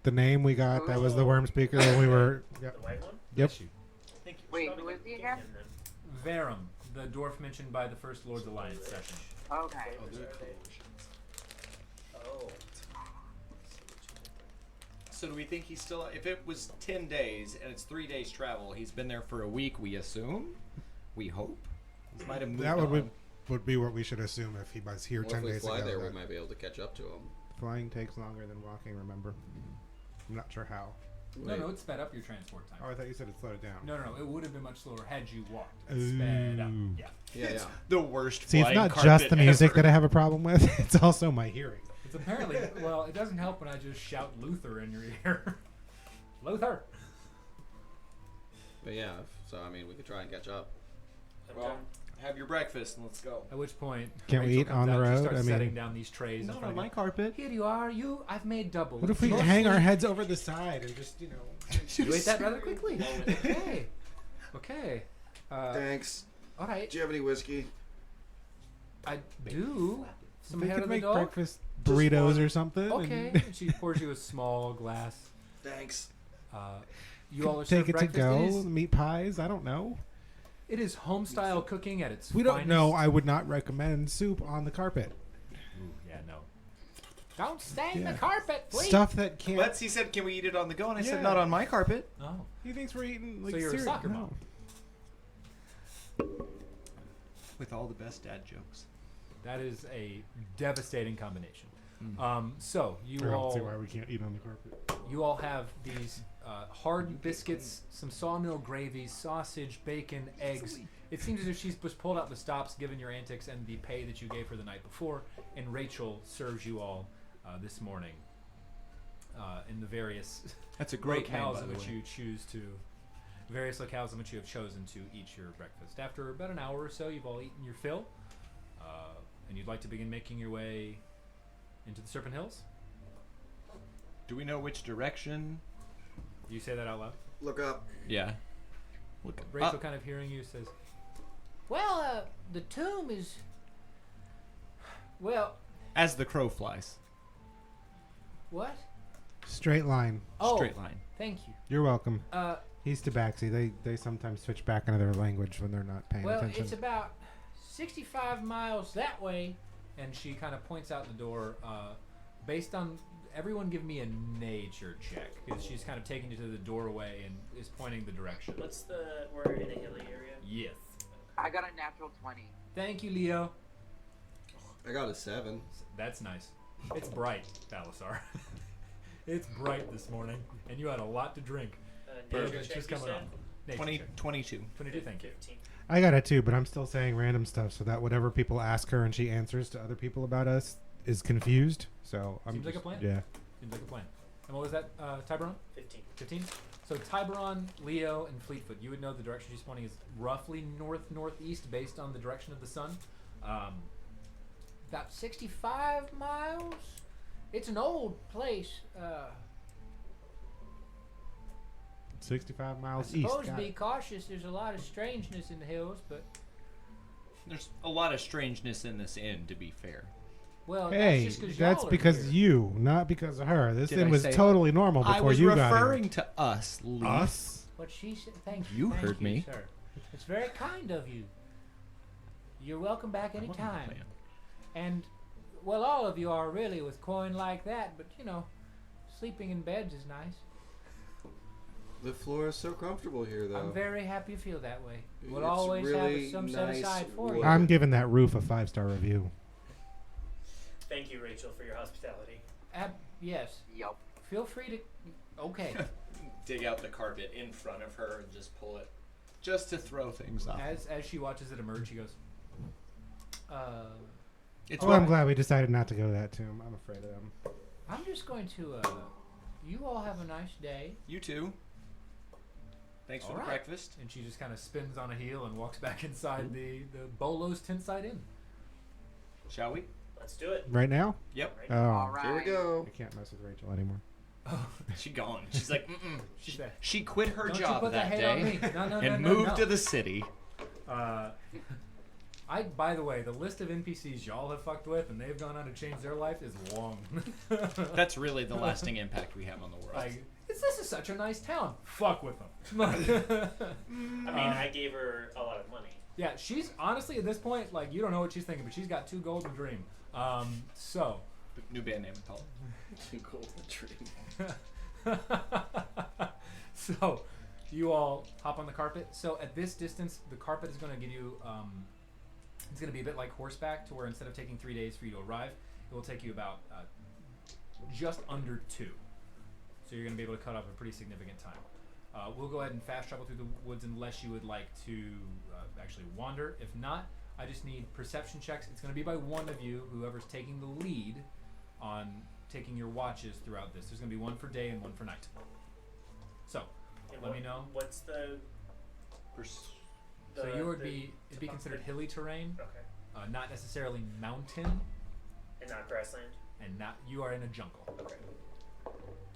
The name we got, that was the worm speaker when we were. Yep. The white one? Yep. Bless you. Thank you. Wait, Probably who is gonna he get again? him then. Verum, the dwarf mentioned by the First Lord's Alliance session. Okay. Oh. So do we think he's still? If it was 10 days and it's 3 days travel, he's been there for a week. We assume. We hope. He might have moved That on. would be what we should assume if he was here Well, 10 if we days fly ago. there, we that might be able to catch up to him. Flying takes longer than walking, remember? I'm not sure how. No, it sped up your transport time. Oh, I thought you said it slowed it down. No, it would have been much slower had you walked. It sped up. Ooh. Yeah. Yeah, It's yeah. the worst. See, it's flying not carpet just the music ever. that I have a problem with, it's also my hearing. It's apparently, well, it doesn't help when I just shout Luther in your ear. Luther! But yeah, so I mean, we could try and catch up. I'm Well, done. have your breakfast and let's go. At which point, Can't we Rachel eat comes on the out, road? She starts I mean- setting down these trays. in Not front on of my you. carpet. Here you are. I've made double. What if we Your hang our sweet- heads over the side and just, You ate that rather quickly. Okay. Okay. Thanks. All right. Do you have any whiskey? I do. Some we hair could of the make dog. breakfast Just burritos one. or something. Okay. and And she pours you a small glass. Thanks. You all are take served it to breakfast. go. Meat pies. I don't know. It is home style cooking at its We don't finest. know. I would not recommend soup on the carpet. Ooh, yeah, no. Don't stain Yeah. the carpet, please. Stuff that can't. Let's. He said, "Can we eat it on the go?" And I Yeah. said, "Not on my carpet." Oh. He thinks we're eating like So you're a cereal. soccer No. mom. With all the best dad jokes. That is a devastating combination. So I you don't see why all we can't eat on the carpet. have these hard biscuits, some sawmill gravies, sausage, bacon, eggs. It seems as if she's just pulled out the stops given your antics and the pay that you gave her the night before, and Rachel serves you all this morning in the various That's a great name, locales by in the which way. you choose to various locales in which you have chosen to eat your breakfast. After about an hour or so, you've all eaten your fill, and you'd like to begin making your way into the Serpent Hills. Do we know which direction? Do you say that out loud? Look up. Yeah. Look. Rachel, kind of hearing you, says, Well, the tomb is. Well, As the crow flies. what? Straight line. Oh, Straight line. thank you. You're welcome. Uh, He's Tabaxi. They sometimes switch back into their language when they're not paying well, attention. it's about 65 miles that way. and she kind of points out the door. Based on everyone, give me a nature check because she's kind of taking you to the doorway and is pointing the direction. What's the? We're in a hilly area. Yes. I got a natural 20. Thank you, Leo. I got a 7. That's nice. It's bright, Balasar. It's bright this morning, and you had a lot to drink. Nature It's check, just you coming said? up. Nature 20, check. 22. 22, thank you. 15. I got it too, but I'm still saying random stuff so that whatever people ask her and she answers to other people about us is confused. So I'm Seems like a just- plan. Yeah. Seems like a plan. And what was that, Tiberon? 15. 15? So Tiberon, Leo, and Fleetfoot, you would know the direction she's pointing is roughly north-northeast based on the direction of the sun. About 65 miles. It's an old place. 65 I miles east. suppose Got be it. cautious. There's a lot of strangeness in the hills, but There's a lot of strangeness in this inn, to be fair. well, Hey, that's just 'cause that's y'all are because here. you, not because of her. This Did inn I was say- totally normal before I was you got referring here. to us, Lee. Us? what she said. Thank You thank heard me. sir. It's very kind of you. You're welcome back I'm on the anytime. plan. And, well, all of you are really with coin like that, but, you know, sleeping in beds is nice. The floor is so comfortable here, though. I'm very happy you feel that way. We'll It's always really have some nice set aside for you. wood. I'm giving that roof a 5-star review. Thank you, Rachel, for your hospitality. Yes. Yup. Feel free to. Okay. Dig out the carpet in front of her and just pull it, just to throw things up. As she watches it emerge, she goes, It's Oh, I'm glad we decided not to go to that tomb. I'm afraid of them. I'm just going to, you all have a nice day. You too. Thanks for All the right. breakfast. And she just kind of spins on a heel and walks back inside the Bolo's Tinside Inn. Shall we? Let's do it. Right now? Yep. Right. Oh, All right. Here we go. I can't mess with Rachel anymore. She gone. She's like, mm-mm. She said, She quit her Don't you job put that hate on day me. No, no, and no, no, moved no. to the city. by the way, the list of NPCs y'all have fucked with and they've gone on to change their life is long. That's really the lasting impact we have on the world. Like, this is such a nice town. Fuck with them. I mean, I gave her a lot of money. Yeah, she's honestly at this point, like, you don't know what she's thinking, but she's got 2 gold and a dream. So. New band name, call it. Golden dream. So, you all hop on the carpet. So, at this distance, the carpet is going to give you, it's going to be a bit like horseback, to where instead of taking 3 days for you to arrive, it will take you about just under 2. So, you're going to be able to cut off a pretty significant time. We'll go ahead and fast travel through the woods unless you would like to actually wander. If not, I just need perception checks. It's going to be by one of you, whoever's taking the lead on taking your watches throughout this. There's going to be one for day and one for night. So, And let me know. What's the So you would the be, it'd be considered hilly terrain, Okay. not necessarily mountain, And not grassland? and not, you are in a jungle. Okay.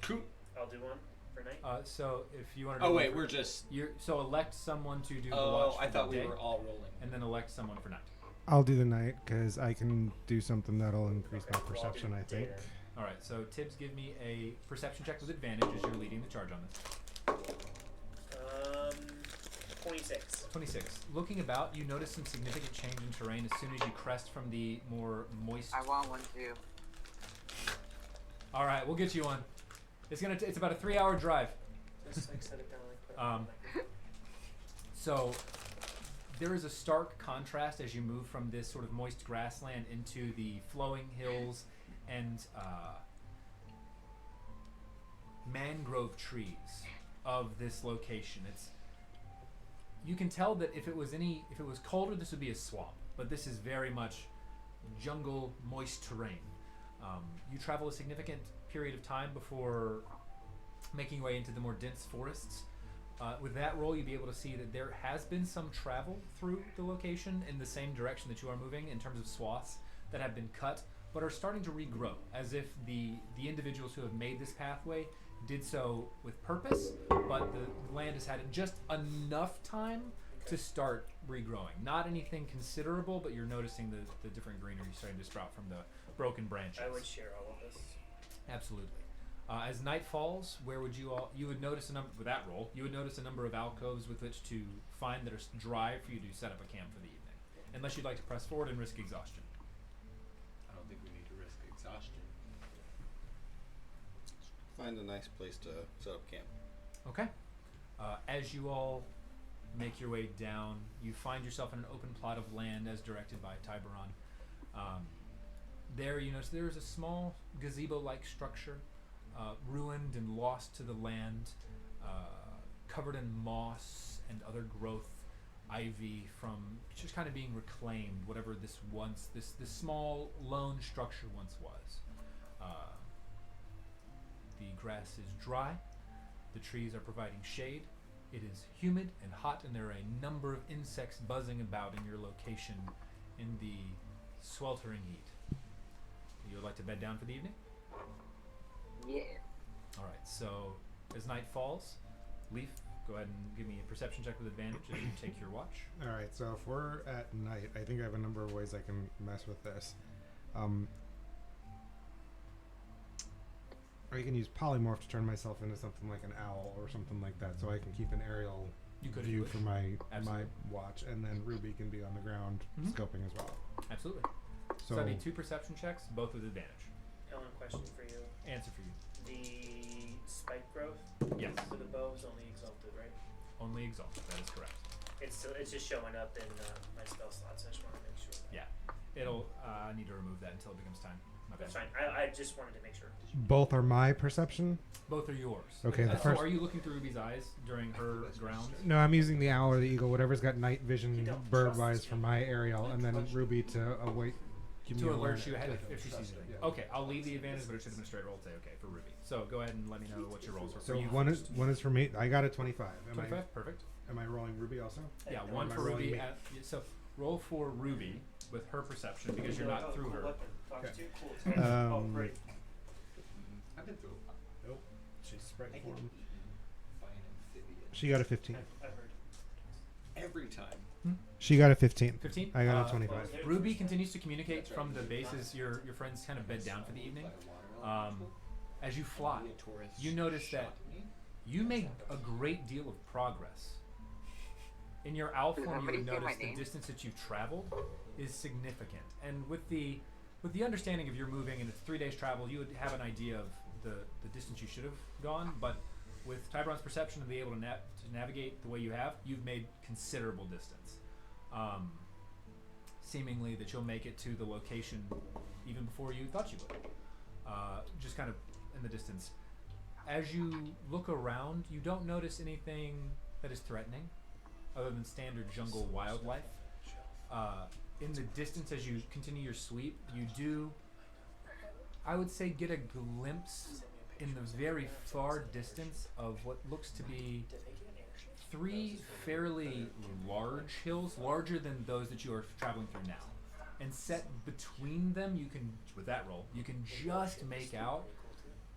Cool. I'll do one for night. So if you want to Oh wait, we're just. so elect someone to do the Oh, watch for I thought the we day, were all rolling. and then elect someone for night. I'll do the night because I can do something that'll increase Okay, my well, I'll perception, do I day think. then. All right, so Tibbs, give me a perception check with advantage as you're leading the charge on this. 26. 26. Looking about, you notice some significant change in terrain as soon as you crest from the more moist. I want one too. All right, we'll get you one. It's about a 3-hour drive. Just like set it down like put it on, like- So there is a stark contrast as you move from this sort of moist grassland into the flowing hills and mangrove trees of this location. You can tell that if it was colder, this would be a swamp, but this is very much jungle, moist terrain. You travel a significant period of time before making your way into the more dense forests. With that roll, you'll be able to see that there has been some travel through the location in the same direction that you are moving in terms of swaths that have been cut, but are starting to regrow, as if the individuals who have made this pathway did so with purpose, but the land has had just enough time to start regrowing. Not anything considerable, but you're noticing the different greenery starting to sprout from the broken branches. I would share all of this. Absolutely. As night falls, where would you would notice a number, with that roll, you would notice a number of alcoves with which to find that are dry for you to set up a camp for the evening. Unless you'd like to press forward and risk exhaustion. I don't think we need to risk exhaustion. Find a nice place to set up camp. Okay. As you all make your way down, you find yourself in an open plot of land as directed by Tiberon. There you notice there is a small gazebo-like structure, ruined and lost to the land, covered in moss and other growth, ivy from just kind of being reclaimed, whatever this small lone structure once was. The grass is dry, the trees are providing shade, it is humid and hot, and there are a number of insects buzzing about in your location in the sweltering heat. You would like to bed down for the evening? Yeah. Alright, so as night falls, Leaf, go ahead and give me a perception check with advantage as you take your watch. All right, so if we're at night, I think I have a number of ways I can mess with this. Or you can use polymorph to turn myself into something like an owl or something like that, so I can keep an aerial You could view if for you my Absolutely. watch, and then Ruby can be on the ground Mhm. scoping as well. Absolutely. So So that'd be 2 perception checks, both with advantage. Ellen, question for you. Answer for you. The spike growth Yes. for the bow is only exalted, right? Only exalted. That is correct. It's just showing up in my spell slots. I just want to make sure. Yeah. It'll. I need to remove that until it becomes time. My That's bad. fine. I just wanted to make sure. both are my perception. Both are yours. Okay, the So first- are you looking through Ruby's eyes during her ground? No, I'm using the owl or the eagle, whatever's got night You vision, don't bird trust wise this for game. my aerial, and then Ruby to await. Give me To alert awareness. you ahead if she sees it. Okay, I'll leave the advantage, but it should have been a straight roll today. Okay, for Ruby. So go ahead and let me know what your rolls are. So for you one first. is for me. I got a 25. 25, perfect. Am I rolling Ruby also? Yeah, Hey, one am I for rolling Ruby. me? So roll for Ruby with her perception because you're like, not oh, through cool her. weapon. Talks Okay. to you. Cool. It's oh, Um, great. I've been through a lot. Nope. She's sprite I get form. eaten by an amphibian. She got a 15. I've heard. Every time. She got a 15. 15? I got a 25. Ruby continues to communicate from the bases. Your friends kind of bed down for the evening. As you fly, you notice that you made a great deal of progress. In your owl Does form, you somebody would say my notice the name? distance that you've traveled is significant. And with the understanding of your moving and it's 3 days travel, you would have an idea of the distance you should have gone. But with Tyberon's perception and be able to navigate the way you have, you've made considerable distance. Seemingly that you'll make it to the location even before you thought you would. Just kind of in the distance. As you look around, you don't notice anything that is threatening other than standard jungle wildlife. In the distance as you continue your sweep, you do, I would say, get a glimpse in the very far distance of what looks to be 3 fairly large hills, larger than those that you are traveling through now. And set between them, you can, with that roll, you can just make out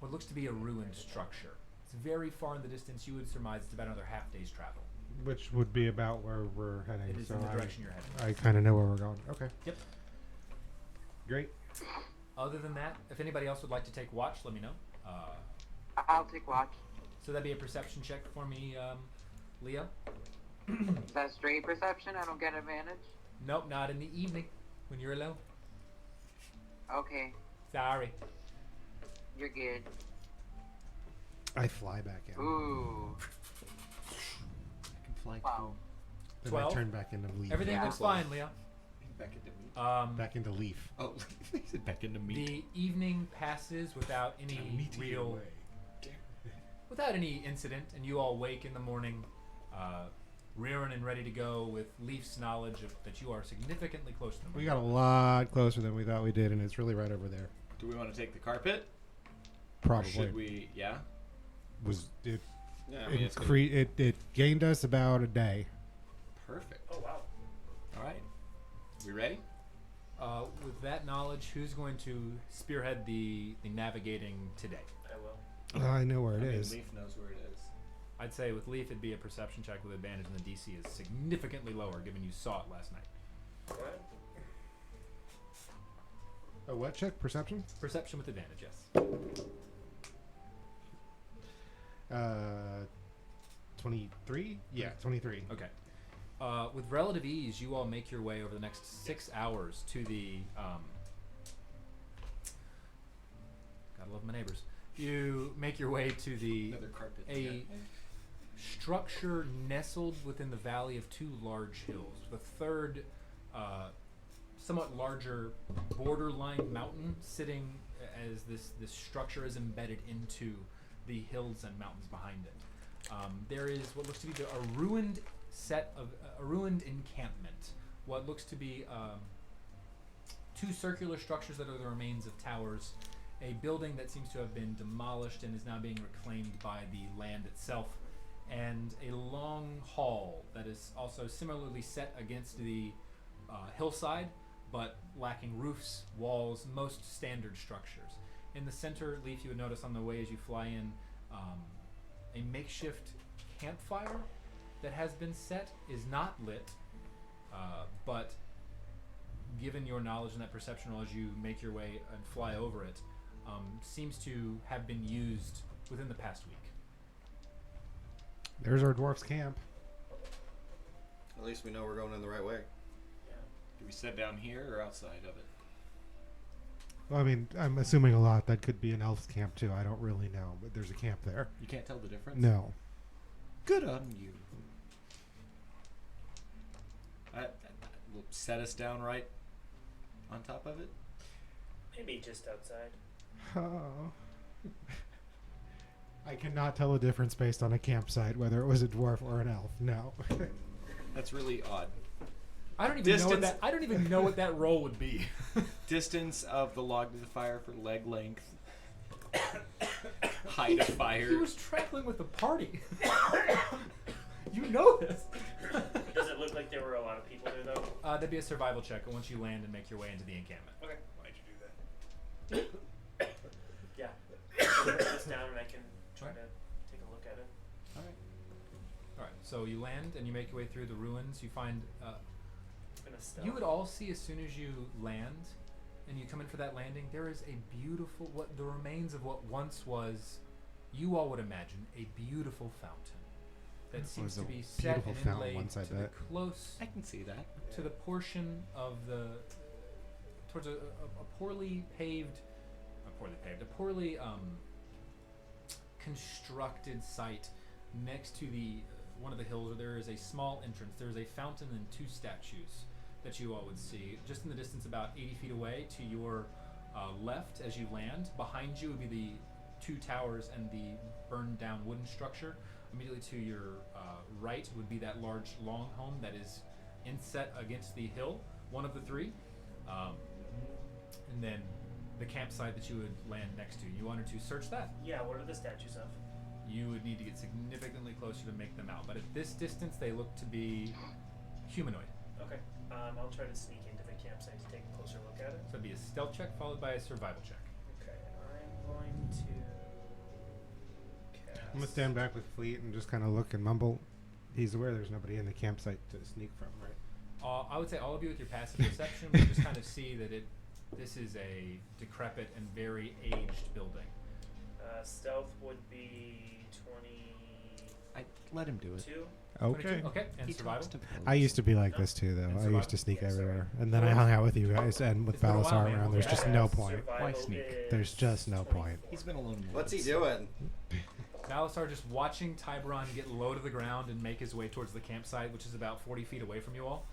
what looks to be a ruined structure. It's very far in the distance. You would surmise it's about another half day's travel. Which would be about where we're heading. It is so in the I- direction you're heading. I kind of know where we're going. Okay. Yep. Great. Other than that, if anybody else would like to take watch, let me know. I'll take watch. So that'd be a perception check for me, Leo. Is that straight perception? I don't get advantage? Nope, not in the evening when you're alone. Okay, Sorry. you're good. I fly back in. Ooh. I can fly Wow. Then 12. I turn back into leaf. Everything Yeah. looks fine, Leo. back into me. Back into leaf. Oh, he said back into meat. The evening passes without any real, without any incident, and you all wake in the morning, rearing and ready to go with Leaf's knowledge of that you are significantly closer than We got a lot closer than we thought we did, and it's really right over there. Do we want to take the carpet? Or Probably. should we? Yeah. Was it? Yeah. I mean, it's gonna- It gained us about a day. perfect. Oh wow. All right. We ready? With that knowledge, who's going to spearhead the navigating today? I will. I know where it I mean, is. Leaf knows where it is. I'd say with Leaf, it'd be a perception check with advantage, and the DC is significantly lower, given you saw it last night. Go ahead. A what check? Perception? Perception with advantage, yes. 23? Yeah, 23. Okay. With relative ease, you all make your way over the next 6 hours to the. Gotta love my neighbors. You make your way to the Another carpet. a structure nestled within the valley of 2 large hills. The third, somewhat larger borderline mountain sitting as this structure is embedded into the hills and mountains behind it. There is what looks to be a ruined set of a ruined encampment. What looks to be 2 circular structures that are the remains of towers. A building that seems to have been demolished and is now being reclaimed by the land itself, and a long hall that is also similarly set against the hillside, but lacking roofs, walls, most standard structures. In the center, Leaf, you would notice on the way as you fly in, a makeshift campfire that has been set is not lit, but given your knowledge and that perception roll as you make your way and fly over it, seems to have been used within the past week. There's our dwarf's camp. At least we know we're going in the right way. Do we sit down here or outside of it? Well, I mean, I'm assuming a lot. That could be an elf's camp too. I don't really know, but there's a camp there. You can't tell the difference? No. Good on you. Will set us down right on top of it? Maybe just outside. Oh. I cannot tell the difference based on a campsite, whether it was a dwarf or an elf. No. That's really odd. I don't even know what Distance. that. I don't even know what that roll would be. Distance of the log to the fire for leg length. Height of fire. He was traveling with the party. You know this. Does it look like there were a lot of people there, though? That'd be a survival check once you land and make your way into the encampment. Okay. Why'd you do that? Yeah. I'll write this down and I can try to take a look at it. All right. So you land and you make your way through the ruins. You find. I'm gonna stealth. You would all see as soon as you land, and you come in for that landing. There is a beautiful, what the remains of what once was, you all would imagine, a beautiful fountain that It seems was to a be set beautiful and fountain inlaid once, I to the bet. close I can see that. to the portion of the towards a poorly paved, a poorly constructed site next to the one of the hills where there is a small entrance. There is a fountain and two statues that you all would see just in the distance about 80 feet away to your left as you land. Behind you would be the two towers and the burned down wooden structure. Immediately to your right would be that large long home that is inset against the hill, one of the three. And then the campsite that you would land next to. You wanted to search that? Yeah, what are the statues of? You would need to get significantly closer to make them out. But at this distance, they look to be humanoid. Okay. I'll try to sneak into the campsite to take a closer look at it. So it'd be a stealth check followed by a survival check. Okay, I'm going to cast. I'm gonna stand back with Fleet and just kind of look and mumble. He's aware there's nobody in the campsite to sneak from, right? I would say all of you with your passive perception would just kind of see that this is a decrepit and very aged building. Stealth would be 22. I let him do it. Okay. 22? Okay, and He survival? talks to folks. I used to be like this too, though. And I survival? used to sneak Yeah, sorry. everywhere, and then I hung out with you guys, and with It's been a while, Balasar man. around. There's just no point. Why sneak? There's just no point. He's been alone. What's he once. doing? Balasar just watching Tiburon get low to the ground and make his way towards the campsite, which is about 40 feet away from you all.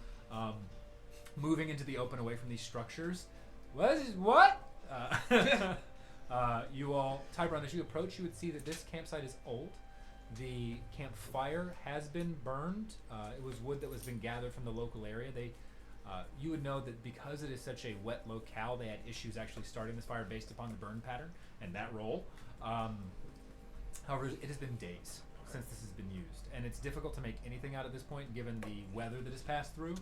Moving into the open away from these structures. What? You all, Tiburon, as you approach, you would see that this campsite is old. The campfire has been burned. It was wood that was been gathered from the local area. You would know that because it is such a wet locale, they had issues actually starting this fire based upon the burn pattern and that roll. However, it has been days since this has been used, and it's difficult to make anything out at this point given the weather that has passed through.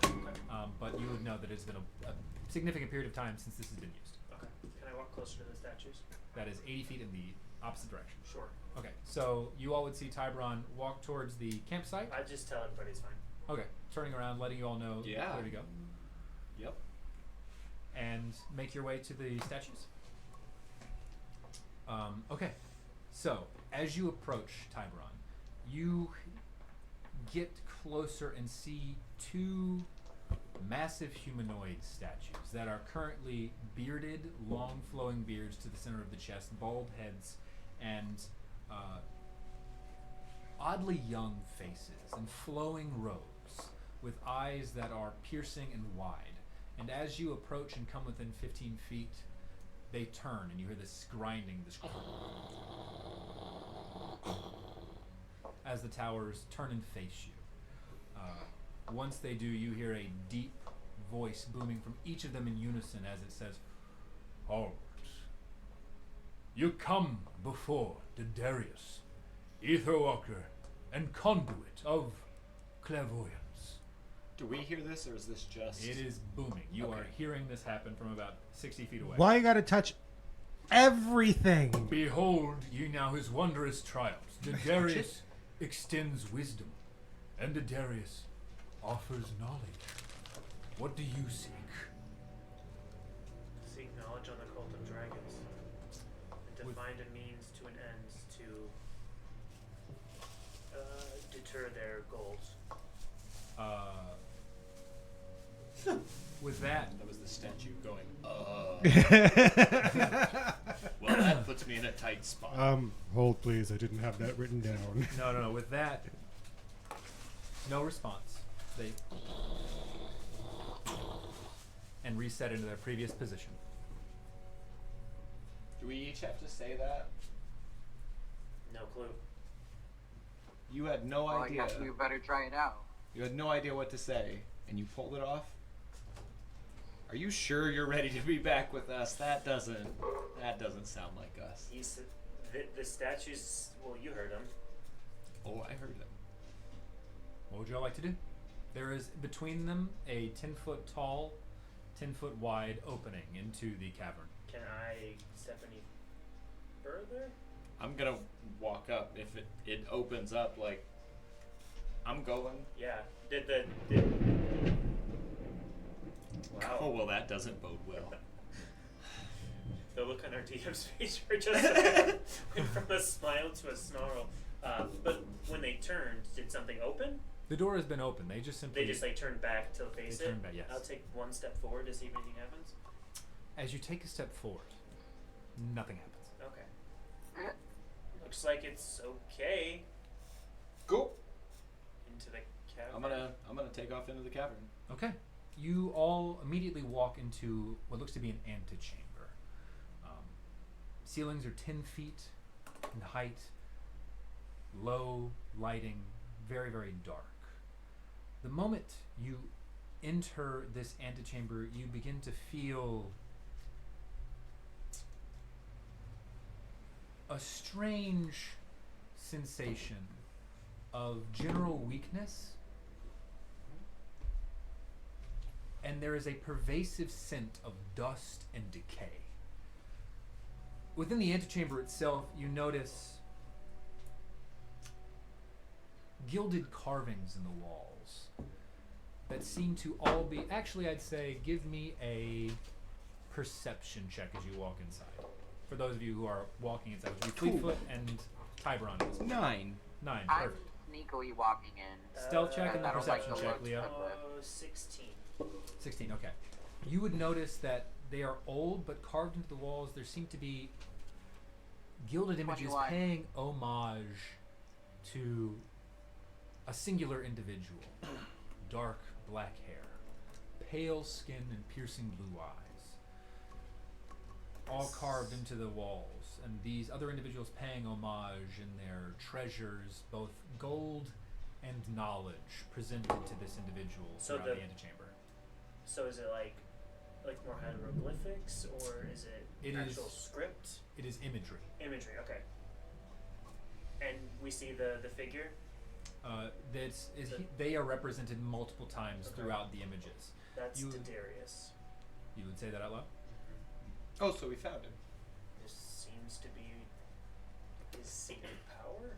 But you would know that it's been a significant period of time since this has been used. Okay. Can I walk closer to the statues? That is 80 feet in the opposite direction. Sure. Okay, so you all would see Tiburon walk towards the campsite. I just tell everybody it's fine. Okay, turning around, letting you all know Yeah. where to go, Yep. and make your way to the statues. Okay, so as you approach Tiburon, you get closer and see two massive humanoid statues that are currently bearded, long flowing beards to the center of the chest, bald heads, and oddly young faces and flowing robes with eyes that are piercing and wide. And as you approach and come within 15 feet, they turn and you hear this grinding, this as the towers turn and face you. Once they do, you hear a deep voice booming from each of them in unison as it says, "Halt. You come before Diderius, Etherwalker, and conduit of clairvoyance." Do we hear this, or is this just? It is booming. You Okay. are hearing this happen from about 60 feet away. Why you gotta touch everything? Behold ye now his wondrous triumphs. Diderius extends wisdom, and Diderius offers knowledge. What do you seek? Seek knowledge on the cult of dragons. With- find a means to an end to deter their goals. With that, That was the statue going, Well, that puts me in a tight spot. Hold please, I didn't have that written down. no. With that, no response. They and reset into their previous position. Do we each have to say that? No clue. You had no Well, I idea. guess we better try it out. You had no idea what to say, and you pulled it off? Are you sure you're ready to be back with us? That doesn't sound like us. He said the statues. Well, you heard him. Oh, I heard them. What would y'all like to do? There is between them a 10-foot tall, 10-foot wide opening into the cavern. Can I step any further? I'm gonna walk up. If it opens up, like, I'm going. Yeah. Wow. Oh, well, that doesn't bode well. The look on our DM's face were just went from a smile to a snarl. But when they turned, did something open? The door has been open. They just simply They just like turned back to face They it. turned back, yes. I'll take one step forward to see if anything happens. As you take a step forward, nothing happens. Okay. Looks like it's okay. Go. Into the cavern. I'm gonna take off into the cavern. Okay. You all immediately walk into what looks to be an antechamber. Ceilings are 10 feet in height, low lighting, very, very dark. The moment you enter this antechamber, you begin to feel a strange sensation of general weakness, and there is a pervasive scent of dust and decay. Within the antechamber itself, you notice gilded carvings in the walls that seem to all be... Actually, I'd say give me a perception check as you walk inside. For those of you who are walking inside, which would be Fleetfoot and Tiburon. 9. 9, I'm perfect. sneakily walking in. Stealth check and the I don't like perception the check, looks Leo. of 16. 16, okay. You would notice that they are old, but carved into the walls, there seem to be gilded images 21. paying homage to a singular individual. Dark black hair, pale skin, and piercing blue eyes. All carved into the walls. And these other individuals paying homage in their treasures, both gold and knowledge, presented to this individual So throughout the- the antechamber. So is it like more hieroglyphics, or is it, It actual is- script? It is imagery. Imagery, okay. And we see the figure. They are represented multiple times Okay. throughout the images. That's You- Diderius. You would say that out loud? Oh, so we found him. This seems to be his seat of power.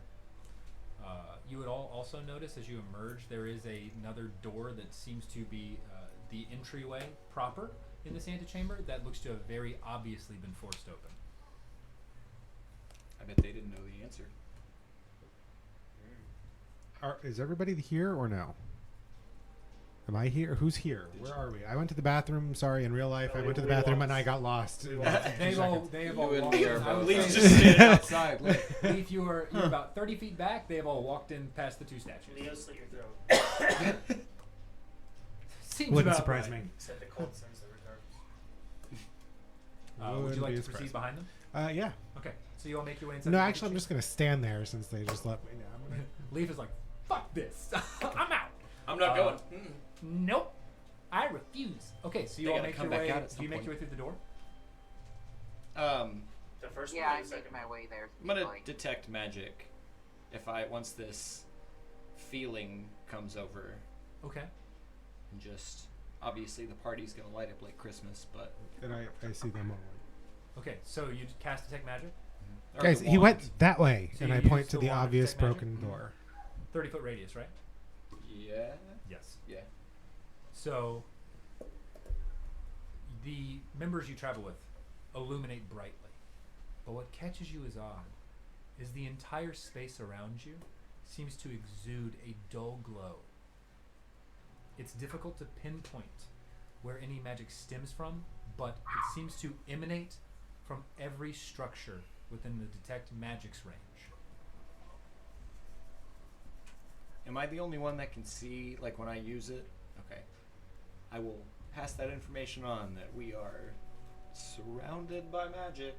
You would all also notice as you emerge there is another door that seems to be the entryway proper in this antechamber that looks to have very obviously been forced open. I bet they didn't know the answer. Is everybody here or no? Am I here? Who's here? Where are we? I went to the bathroom. Sorry, in real life, I went to the bathroom and I got lost. They have all You and walked me in. are I would both Leaf's say- just standing outside. Like, Leaf, you're about 30 feet back. They have all walked in past the two statues. Leo, slit your throat. Seems Wouldn't about surprise right. me. Except the cold sends the regards. Would you like to Wouldn't be proceed surprised. behind them? Yeah. Okay, so you all make your way inside. No, the actually, I'm antechamber. just gonna stand there since they just let me down. Leaf is like, fuck this. I'm out. I'm not going. Nope. I refuse. Okay, so you They all gotta make come your back way. out at Do some you make your way point. through the door? The first Yeah, one or I'm the second making my way there. I'm gonna sneakily. detect magic. Once this feeling comes over, Okay. and just obviously the party's gonna light up like Christmas, but And I see them all. Okay, so you cast detect magic. or Guys, the he wand. went that way, So and you I point used to the the wand to obvious detect magic? broken door. 30-foot radius, right? Yeah. Yes. Yeah. So the members you travel with illuminate brightly But what catches you as odd is the entire space around you seems to exude a dull glow. It's difficult to pinpoint where any magic stems from, but it seems to emanate from every structure within the detect magic's range. Am I the only one that can see, like, when I use it? Okay. I will pass that information on that we are surrounded by magic.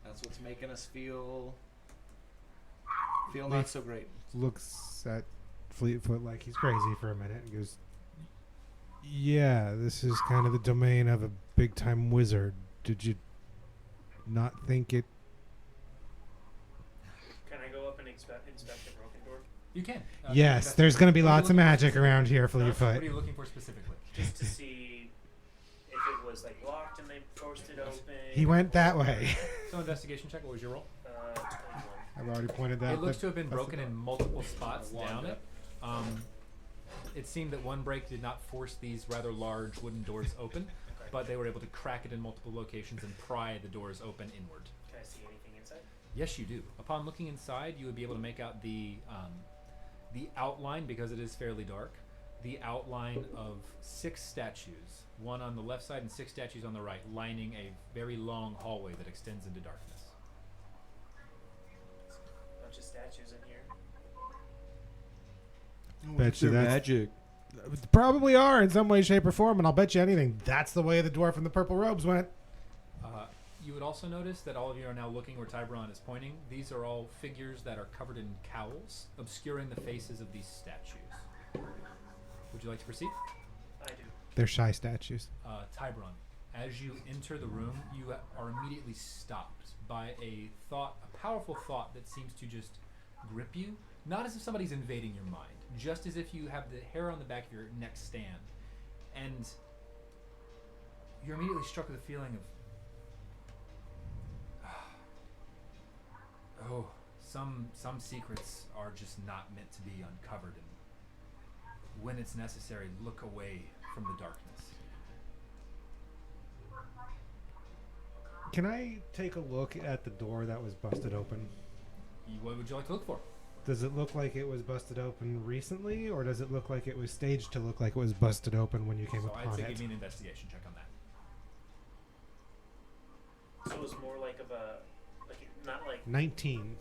That's what's making us feel not so great. Looks at Fleetfoot like he's crazy for a minute and goes, "Yeah, this is kind of the domain of a big-time wizard. Did you not think it?" Can I go up and inspect the broken door? You can. Yes, there's going to be what are you lots of looking for magic specifically? around here, What are Fleetfoot. you looking for specifically? Just to see if it was like locked and they forced it open. He went that way. So investigation check. What was your roll? 21. I've already pointed that. It looks to have been that's broken in multiple spots Wand down up. it. It seemed that one break did not force these rather large wooden doors open, but they were able to crack it in multiple locations and pry the doors open inward. Can I see anything inside? Yes, you do. Upon looking inside, you would be able to make out the outline, because it is fairly dark, the outline of 6 statues, one on the left side and 6 statues on the right, lining a very long hallway that extends into darkness. Bunch of statues in here. Bet you They're that's- magic. Probably are in some way, shape, or form, and I'll bet you anything that's the way the dwarf in the purple robes went. You would also notice that all of you are now looking where Tiburon is pointing. These are all figures that are covered in cowls, obscuring the faces of these statues. Would you like to proceed? I do. They're shy statues. Tiburon, as you enter the room, you are immediately stopped by a powerful thought that seems to just grip you. Not as if somebody's invading your mind, just as if you have the hair on the back of your neck stand. And you're immediately struck with a feeling of, oh, some secrets are just not meant to be uncovered, and when it's necessary, look away from the darkness. Can I take a look at the door that was busted open? What would you like to look for? Does it look like it was busted open recently, or does it look like it was staged to look like it was busted open when you came So I'd upon say it? give me an investigation check on that. So it was more like of a, not like 19.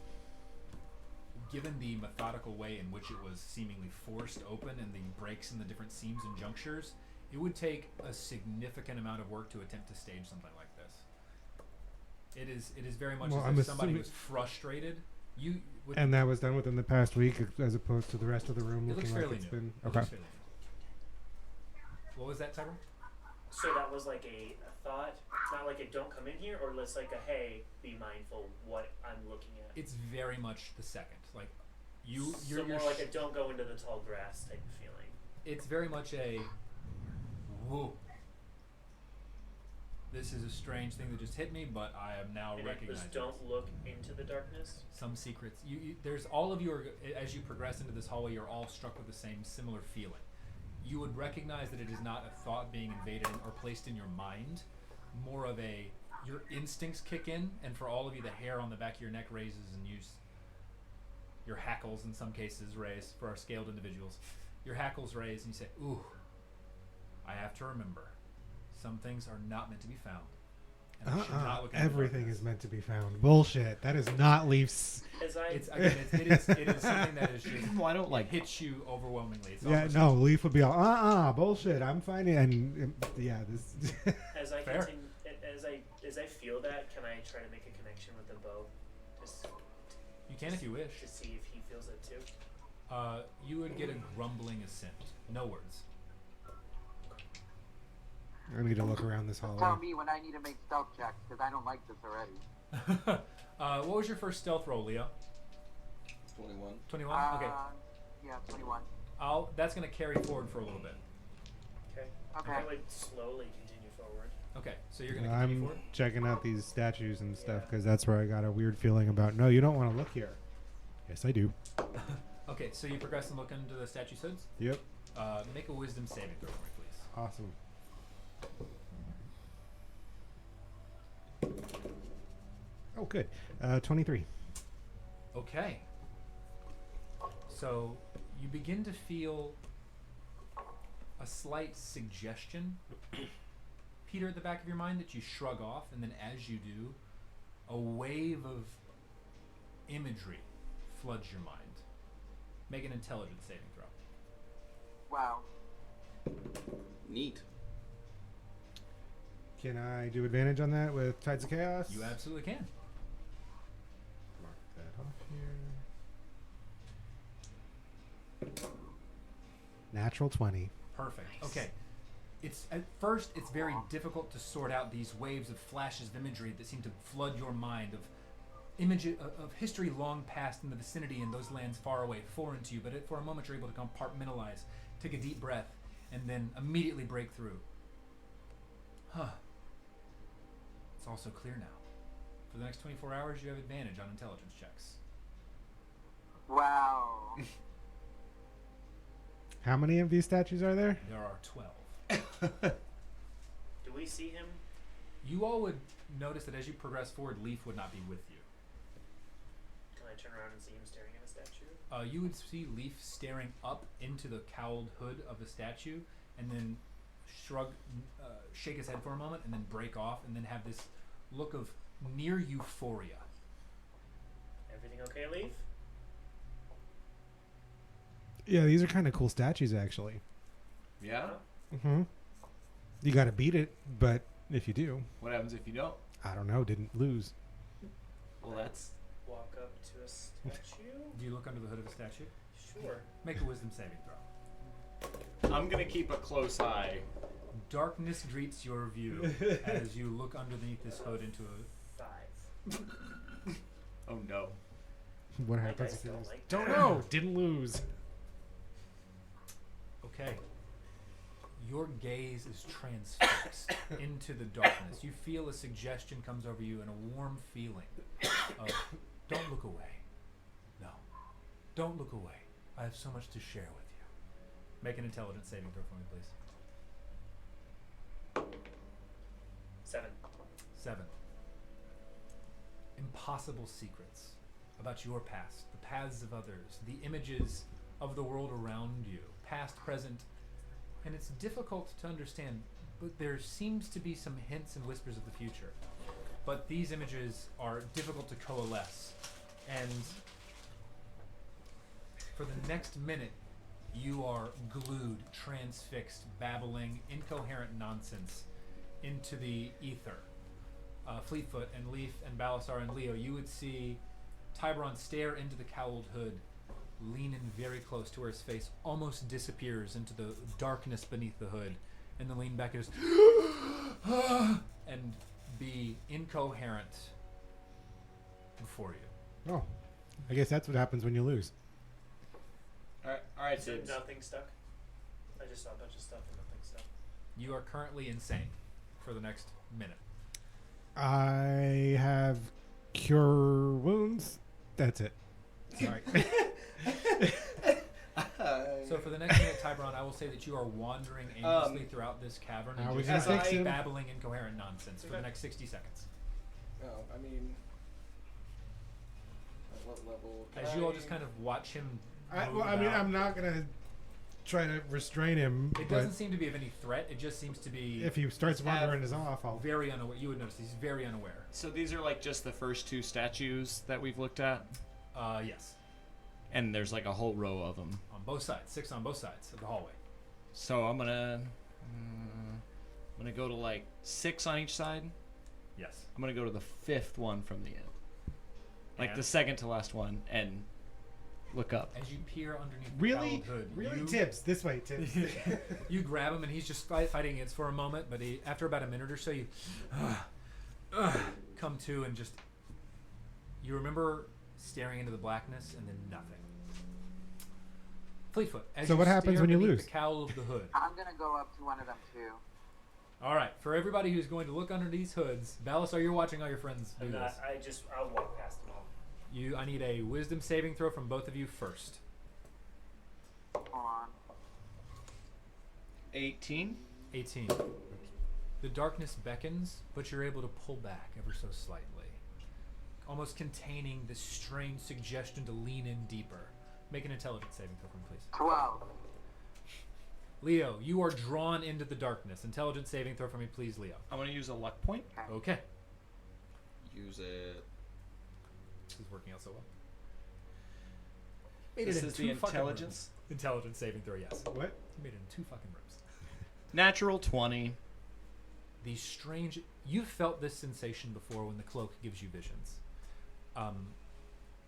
Given the methodical way in which it was seemingly forced open and the breaks in the different seams and junctures, it would take a significant amount of work to attempt to stage something like this. It is very much Well, as I'm if somebody assuming- was frustrated. You would, And that was done within the past week, as opposed to the rest of the room it looks looking like fairly it's new. been. It Okay. looks fairly new. What was that, Tyrone? so that was like a thought. It's not like a don't come in here, or it's like a hey, be mindful what I'm looking at. It's very much the second. Like you're So more like a don't go into the tall grass type of feeling. it's very much a whoa. This is a strange thing that just hit me, but I am now And it recognizing was don't look into the darkness. some secrets. There's all of you are, as you progress into this hallway, you're all struck with the same similar feeling. You would recognize that it is not a thought being invaded or placed in your mind, more of your instincts kick in, and for all of you, the hair on the back of your neck raises, and your hackles in some cases raise for our scaled individuals. Your hackles raise, and you say, "Ooh, I have to remember, some things are not meant to be found." And I should not look into the Everything darkness." is meant to be found. Bullshit. That is not Leaf's. As I It's again, it is something that is just Well, I don't like hits you overwhelmingly. It's Yeah, almost no, Leaf would be all, bullshit. I'm finding, and yeah, this. as I Fair. continue, as I feel that, can I try to make a connection with the bow, just You can if you wish. to see if he feels it too? You would get a grumbling assent. No words. I need to look around this Tell hallway. me when I need to make stealth checks, because I don't like this already. What was your first stealth roll, Leo? 21. 21? Okay. Yeah, 21. That's going to carry forward for a little bit. Okay. Okay. I would slowly continue forward. Okay, so you're going to continue I'm forward? checking out these statues and stuff Yeah. because that's where I got a weird feeling about. No, you don't want to look here. Yes, I do. Okay, so you progress and look into the statue's hoods. Yep. Make a wisdom saving throw for me, please. Awesome. Oh, good. 23. Okay. So you begin to feel a slight suggestion, Peter, at the back of your mind that you shrug off, and then as you do, a wave of imagery floods your mind. Make an intelligence saving throw. Wow. Neat. Can I do advantage on that with Tides of Chaos? You absolutely can. Mark that off here. Natural 20. Perfect. Okay. It's at first it's very difficult to sort out these waves of flashes of imagery that seem to flood your mind of of history long past in the vicinity and those lands far away, foreign to you. But for a moment you're able to compartmentalize, take a deep breath, and then immediately break through. Huh. It's also clear now. For the next 24 hours, you have advantage on intelligence checks. Wow. How many of these statues are there? There are 12. Do we see him? You all would notice that as you progress forward, Leaf would not be with you. Can I turn around and see him staring at a statue? You would see Leaf staring up into the cowled hood of the statue, and then shake his head for a moment, and then break off, and then have this look of near euphoria. Everything okay, Leaf? Yeah, these are kind of cool statues, actually. Yeah? Mm-hmm. You got to beat it, but if you do, What happens if you don't? I don't know, didn't lose. Well, that's... Walk up to a statue? Do you look under the hood of a statue? Sure. Make a wisdom saving throw. I'm going to keep a close eye. Darkness greets your view as you look underneath this hood into a... 5. Oh, no. What My happens dice if you don't lose? like Don't that. know, didn't lose. Okay. Your gaze is transfixed into the darkness. You feel a suggestion comes over you and a warm feeling of, don't look away. No. Don't look away. I have so much to share with you. Make an intelligence saving throw for me, please. 7. 7. Impossible secrets about your past, the paths of others, the images of the world around you, past, present, and it's difficult to understand, but there seems to be some hints and whispers of the future. But these images are difficult to coalesce, and for the next minute, you are glued, transfixed, babbling, incoherent nonsense into the ether. Fleetfoot and Leaf and Balasar and Leo, you would see Tiburon stare into the cowled hood, lean in very close to where his face almost disappears into the darkness beneath the hood, and then lean back and just and be incoherent before you. Oh, I guess that's what happens when you lose. All right, Is it dudes. nothing stuck? I just saw a bunch of stuff and nothing stuck. You are currently insane for the next minute. I have cure wounds. That's it. Sorry. So for the next minute, Tiburon, I will say that you are wandering aimlessly throughout this cavern How and we just gonna fix him? babbling incoherent nonsense for the next 60 seconds. Oh, I mean, at what level? As you all just kind of watch him move I mean, about. I'm not gonna try to restrain him. It but doesn't seem to be of any threat. It just seems to be if he starts wandering us off, I'll. very unaware. You would notice he's very unaware. So these are like just the first 2 statues that we've looked at? Yes. And there's like a whole row of them. On both sides. 6 on both sides of the hallway. So I'm gonna go to like 6 on each side. Yes. I'm gonna go to the 5th one from the end, like And the second to last one, and look up. as you peer underneath the Really, cowled hood, really you, tips this way, tips. you grab him and he's just fighting against for a moment, but after about a minute or so, you come to and just you remember staring into the blackness and then nothing. Fleetfoot. As So you what happens stare when you beneath lose? The cowl of the hood. I'm gonna go up to one of them too. All right, for everybody who's going to look under these hoods, Balasar, you're watching all your friends do And this. I'll walk past them all. I need a wisdom saving throw from both of you first. Hold on. 18. 18. The darkness beckons, but you're able to pull back ever so slightly. almost containing this strange suggestion to lean in deeper. Make an intelligence saving throw for me, please. 12. Leo, you are drawn into the darkness. Intelligence saving throw for me, please, Leo. I want to use a luck point. Okay. Use it. This is working out so well. This in is two the fucking intelligence. rooms. Intelligence saving throw, yes. What? You made it in 2 fucking rooms. Natural 20. These strange... You've felt this sensation before when the cloak gives you visions.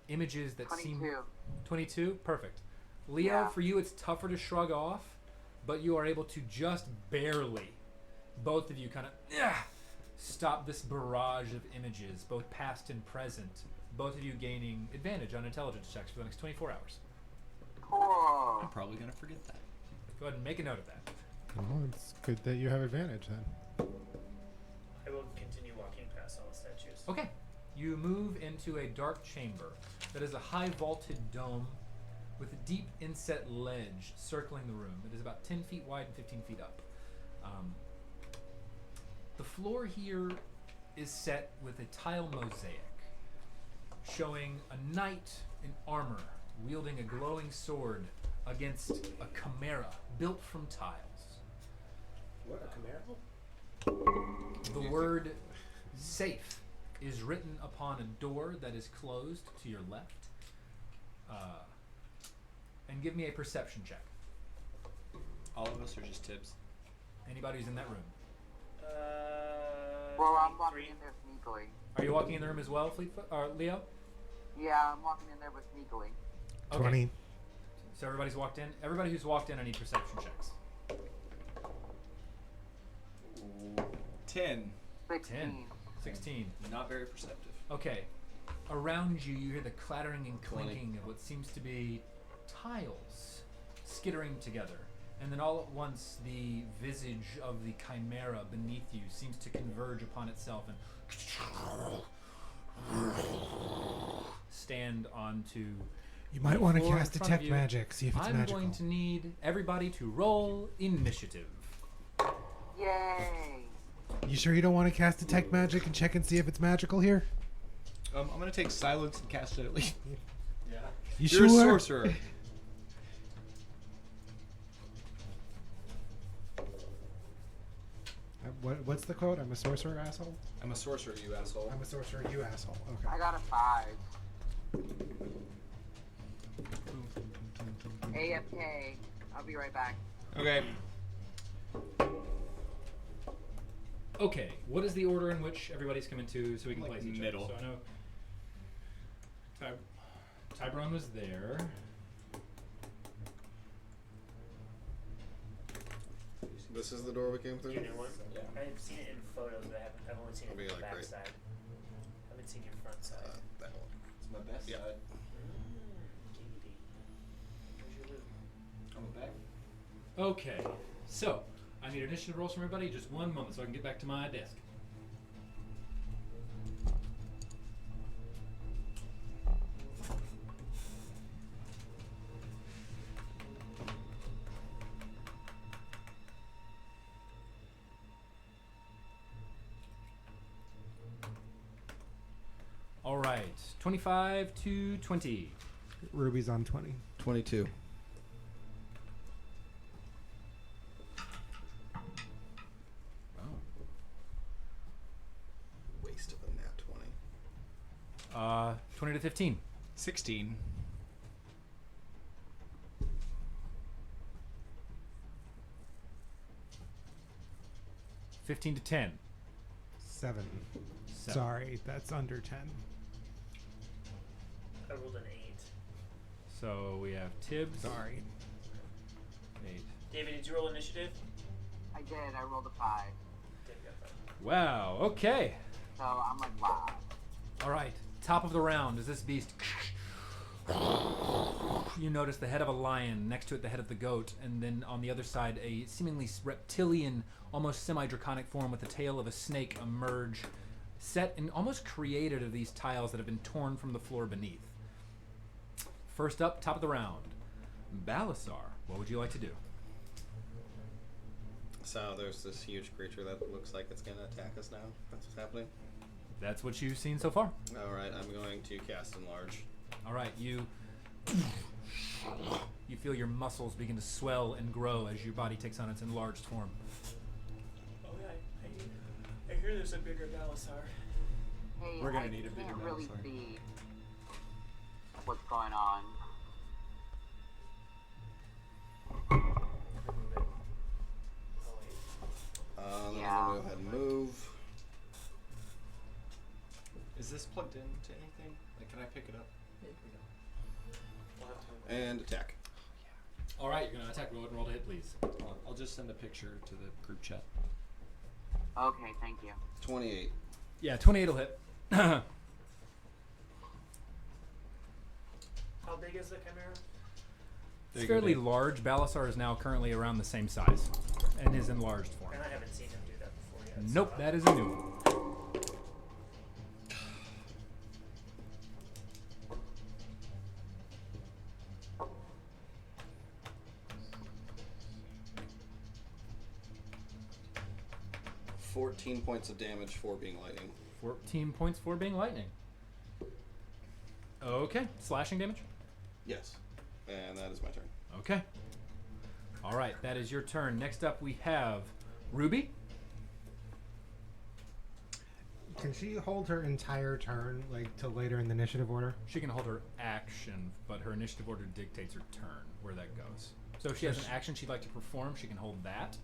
Images that 22. seem... 22? Perfect. Leo, Yeah. for you it's tougher to shrug off, but you are able to just barely, both of you kind of stop this barrage of images, both past and present, both of you gaining advantage on intelligence checks for the next 24 hours. Cool. I'm probably going to forget that. Go ahead and make a note of that. Oh, it's good that you have advantage then. I will continue walking past all the statues. Okay. You move into a dark chamber that is a high vaulted dome with a deep inset ledge circling the room. It is about 10 feet wide and 15 feet up. The floor here is set with a tile mosaic showing a knight in armor wielding a glowing sword against a chimera built from tiles. What, a Camaro? The word safe is written upon a door that is closed to your left. And give me a perception check. All of us are just Tibbs. Anybody who's in that room. Well, I'm 23. walking in there sneakily. Are you walking in the room as well, Fleetfoot? Or Leo? Yeah, I'm walking in there with sneakily. Okay. 20. So everybody's walked in? Everybody who's walked in, I need perception checks. 10. 16. 10. 16. Not very perceptive. Okay. Around you, you hear the clattering and 20. clinking of what seems to be tiles skittering together. And then all at once, the visage of the chimera beneath you seems to converge upon itself and stand onto... You might want to floor in cast front of Detect you. Magic, see if it's I'm magical. going to need everybody to roll initiative. Yay! You sure you don't want to cast Detect Magic and check and see if it's magical here? I'm going to take silence and cast it at least. Yeah. You You're sure? a sorcerer. What's the quote? I'm a sorcerer, asshole? I'm a sorcerer, you asshole. I'm a sorcerer, you asshole. I Okay. got a 5. AFK. I'll be right back. Okay. Okay, what is the order in which everybody's coming to so we can Like place each middle. other? So I know Tybron was there. This is the door we came through? You know one? Yeah. I've seen it in photos, but I've only seen it I'll be from the like back right- side. I haven't seen your front side. That one. It's my best Yeah. side. Giggity. Where's your loot? On the back. Okay, so I need initiative rolls from everybody. Just 1 moment so I can get back to my desk. All right, 25 to 20. Ruby's on 20. 22. Wow. Waste of a nat 20. 20 to 15. 16. Fifteen to 10. 7. Seven. Sorry, that's under 10. I rolled an 8. So we have Tibbs. Sorry. 8. David, did you roll initiative? I did. I rolled a 5. David got 5. Wow, okay. So I'm like, wow. All right, top of the round is this beast. You notice the head of a lion, next to it the head of the goat, and then on the other side a seemingly reptilian, almost semi-draconic form with the tail of a snake emerge, set and almost created of these tiles that have been torn from the floor beneath. First up, top of the round, Balasar. What would you like to do? So there's this huge creature that looks like it's going to attack us now. That's what's happening. That's what you've seen so far. All right, I'm going to cast Enlarge. All right, you feel your muscles begin to swell and grow as your body takes on its enlarged form. Oh yeah, I hear there's a bigger Balasar. Hey, We're gonna I need a bigger can't really Balasar. see what's going on. Remove it. Oh wait. Then Yeah. I'm going to go ahead and move. Is this plugged into anything? Like, can I pick it up? We'll have to. And attack. All right, you're going to attack. Roll and roll to hit, please. I'll just send a picture to the group chat. Okay, thank you. 28. Yeah, 28 will hit. How big is the Chimera? It's fairly large. Balasar is now currently around the same size in his enlarged form. And I haven't seen him do that before yet. Nope, so that is a new one. $14 points of damage for being lightning. 14 points for being lightning. Okay, slashing damage. Yes. And that is my turn. Okay. All right, that is your turn. Next up, we have Ruby. Can she hold her entire turn, like, till later in the initiative order? She can hold her action, but her initiative order dictates her turn, where that goes. So if she has an action she'd like to perform, she can hold that,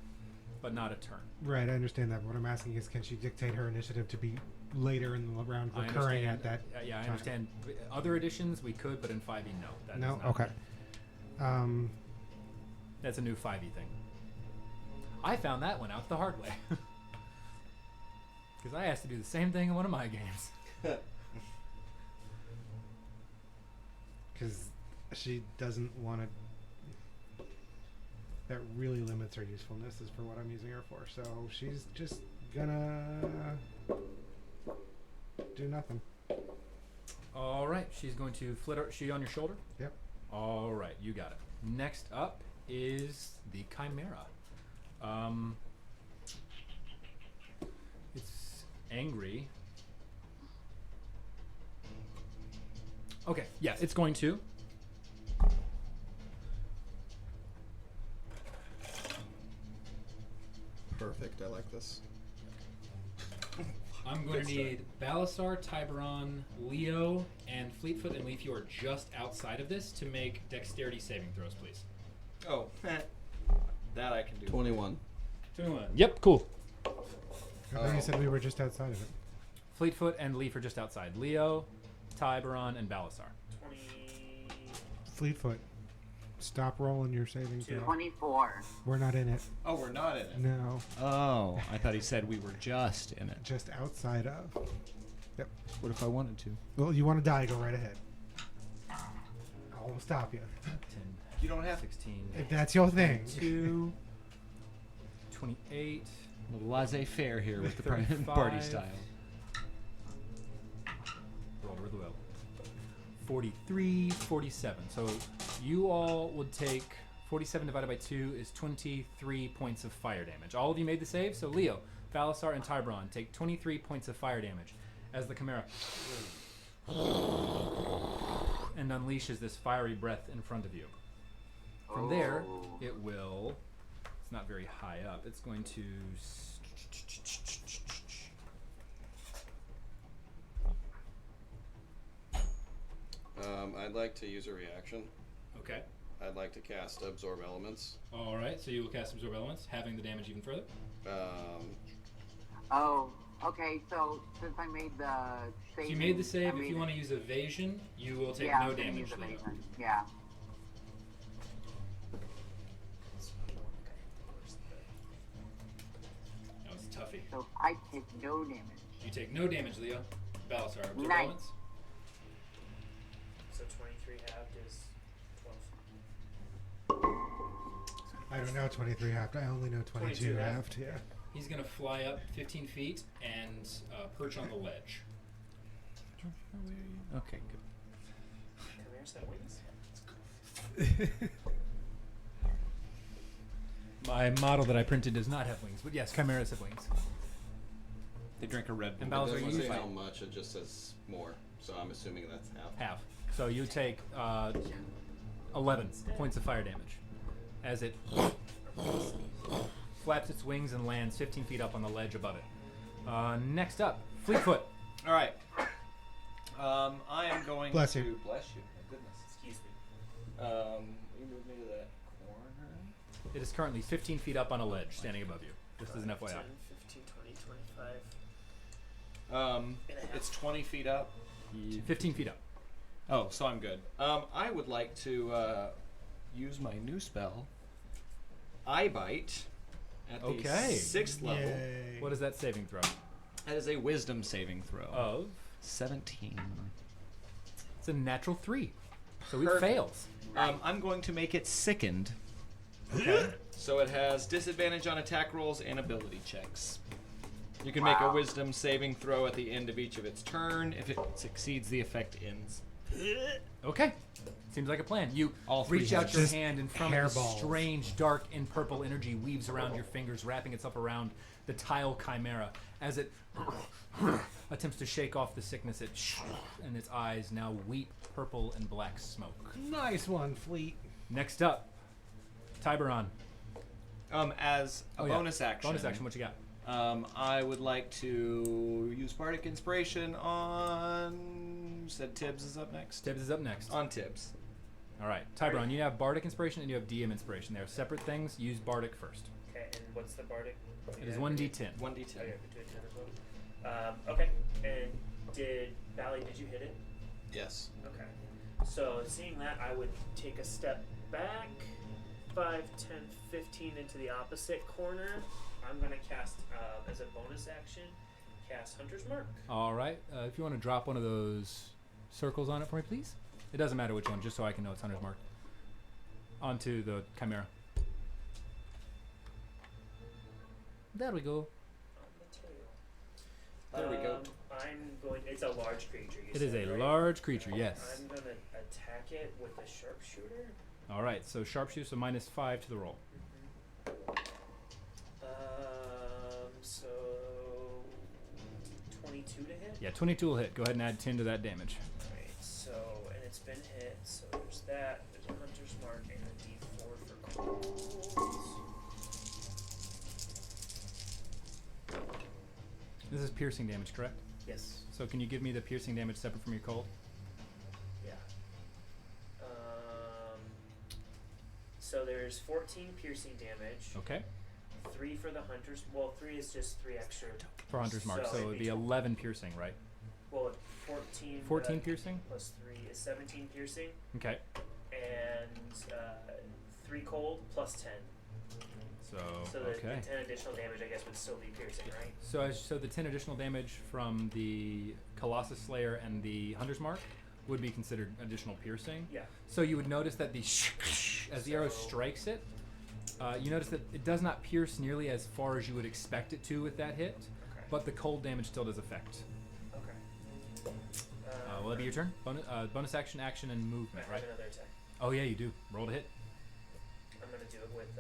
but not a turn. Right, I understand that. But what I'm asking is, can she dictate her initiative to be later in the round, I recurring at understand- that? Yeah, I time? understand. Other editions we could, but in 5e, no. That No? is not- Okay. That's a new 5e thing. I found that one out the hard way. Because I asked to do the same thing in one of my games. Because she doesn't want to. That really limits her usefulness, is for what I'm using her for. So she's just gonna do nothing. All right, she's going to flit her. She on your shoulder? Yep. All right, you got it. Next up is the Chimera. It's angry. Okay, yeah, it's going to. Perfect. I like this. I'm going to need Balasar, Tiburon, Leo, and Fleetfoot and Leaf. You are just outside of this to make dexterity saving throws, please. Oh, that I can do. 21. 21. Yep, cool. I thought you said we were just outside of it. Fleetfoot and Leaf are just outside. Leo, Tiburon, and Balasar. 20. Fleetfoot, stop rolling your saving throw. 24. We're not in it. Oh, we're not in it. No, Oh, I thought he said we were just in it. just outside of. Yep. What if I wanted to? Well, you want to die? Go right ahead. I won't stop you. 10, You don't have 16, If that's your thing. 22, 28, laissez-faire here with the 35. party style. roll over the will. 43, 47. So you all would take 47 divided by 2 is 23 points of fire damage. All of you made the save. So Leo, Balasar, and Tiburon take 23 points of fire damage as the Chimera and unleashes this fiery breath in front of you. From there, it will. It's not very high up. It's going to. I'd like to use a reaction. Okay. I'd like to cast Absorb Elements. All right. So you will cast Absorb Elements, having the damage even further. Oh, okay. So since I made the save, So you made the save. If you want to use Evasion, you will take yeah, no I'm gonna damage. use Leo. evasion. Yeah. That was a toughie. So I take no damage. You take no damage, Leo. Balasar, Absorb Nice. Elements. So 23 halved is 12. I don't know 23 halved. I only know 22 22 halved. Yeah. He's going to fly up 15 feet and perch on the ledge. Okay, good. Chimeras have wings? My model that I printed does not have wings, but yes, chimeras have wings. They drink a Red Bull. And It Balazar, doesn't you say fight. how much. It just says more. So I'm assuming that's half. Half. So you take 11 points of fire damage as it flaps its wings and lands 15 feet up on the ledge above it. Next up, Fleetfoot. All right. I am going Bless to you. bless you. My goodness. Excuse me. You move me to that corner. It is currently 15 feet up on a ledge, standing above you. Just as an 10, FYI. 15, 20, 25. It's 20 feet up. 15 feet up. Oh, so I'm good. I would like to use my new spell, Eye Bite, at the Okay. 6th level. Yay. What is that saving throw? That is a Wisdom saving throw. Of? 17. It's a natural 3. So it Perfect. fails. I'm going to make it sickened. Okay. So it has disadvantage on attack rolls and ability checks. You can make a Wisdom saving throw at the end of each of its turn. If it succeeds, the effect ends. Okay. Seems like a plan. You All three reach out heads. your Just hand and from it, this hairballs. strange, dark, and purple energy weaves around your fingers, wrapping itself around the tile chimera. As it attempts to shake off the sickness, and its eyes now weep purple and black smoke. Nice one, Fleet. Next up, Tiberon. As a bonus action. Bonus action, what you got? I would like to use Bardic Inspiration on... You said Tibbs is up next? Tibbs is up next. On Tibbs. All right, Tiberon, you have Bardic Inspiration and you have DM Inspiration. They are separate things. Use Bardic first. Okay, and what's the bardic? It is 1d10. 1d10. Oh, yeah, between 10 as well. Okay, and Valley, did you hit it? Yes. Okay. So, seeing that, I would take a step back, 5, 10, 15 into the opposite corner. I'm going to cast, as a bonus action, cast Hunter's Mark. All right, if you want to drop one of those circles on it for me, please. It doesn't matter which one, just so I can know it's Hunter's Mark. Onto the Chimera. There we go. On the tail. There we go. I'm going. It's a large creature. You It is said, a right? large creature, yes. I'm gonna attack it with a sharpshooter. All right, so sharpshooter, so -5 to the roll. So 22 to hit. Yeah, 22 will hit. Go ahead and add 10 to that damage. Right. So and it's been hit. So there's that. There's a Hunter's Mark and a D4 for cold. This is piercing damage, correct? Yes. So can you give me the piercing damage separate from your cold? Yeah. So there's 14 piercing damage. Okay. 3 for the hunters. Well, 3 is just 3 extra. For Hunter's Mark, so it would be 11 piercing, right? Well, 14. 14 piercing? Plus 3 is 17 piercing, Okay. and 3 cold plus 10. So, So the, okay. the 10 additional damage, I guess, would still be piercing, right? So the 10 additional damage from the Colossus Slayer and the Hunter's Mark would be considered additional piercing. Yeah. So you would notice that as the arrow strikes it, you notice that it does not pierce nearly as far as you would expect it to with that hit, Okay. but the cold damage still does affect. Okay. Will that be your turn? Bonus action, action, and I movement, have right? another attack. Oh yeah, you do. Roll to hit. I'm gonna do it with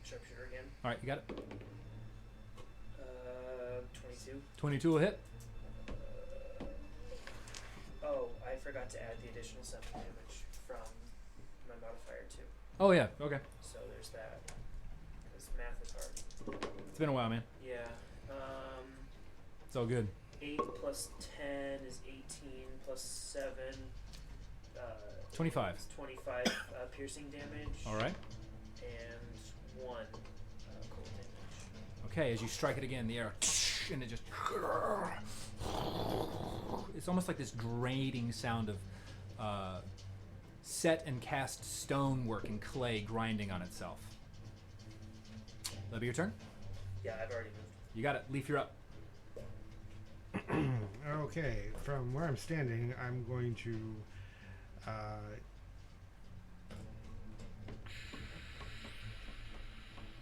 sharpshooter again. All right, you got it. 22. 22 will hit. Oh, I forgot to add the additional 7 damage from my modifier too. Oh yeah, okay. So there's that. Because math is hard. It's been a while, man. Yeah. It's all good. 8 plus 10 is 18 plus 7. 25. Is 25 piercing damage. All right. And 1 cold damage. Okay, as you strike it again, the arrow, and it just, it's almost like this grating sound of set and cast stonework and clay grinding on itself. That'll be your turn. Yeah, I've already moved. You got it. Leaf, you're up. Okay, from where I'm standing, I'm going to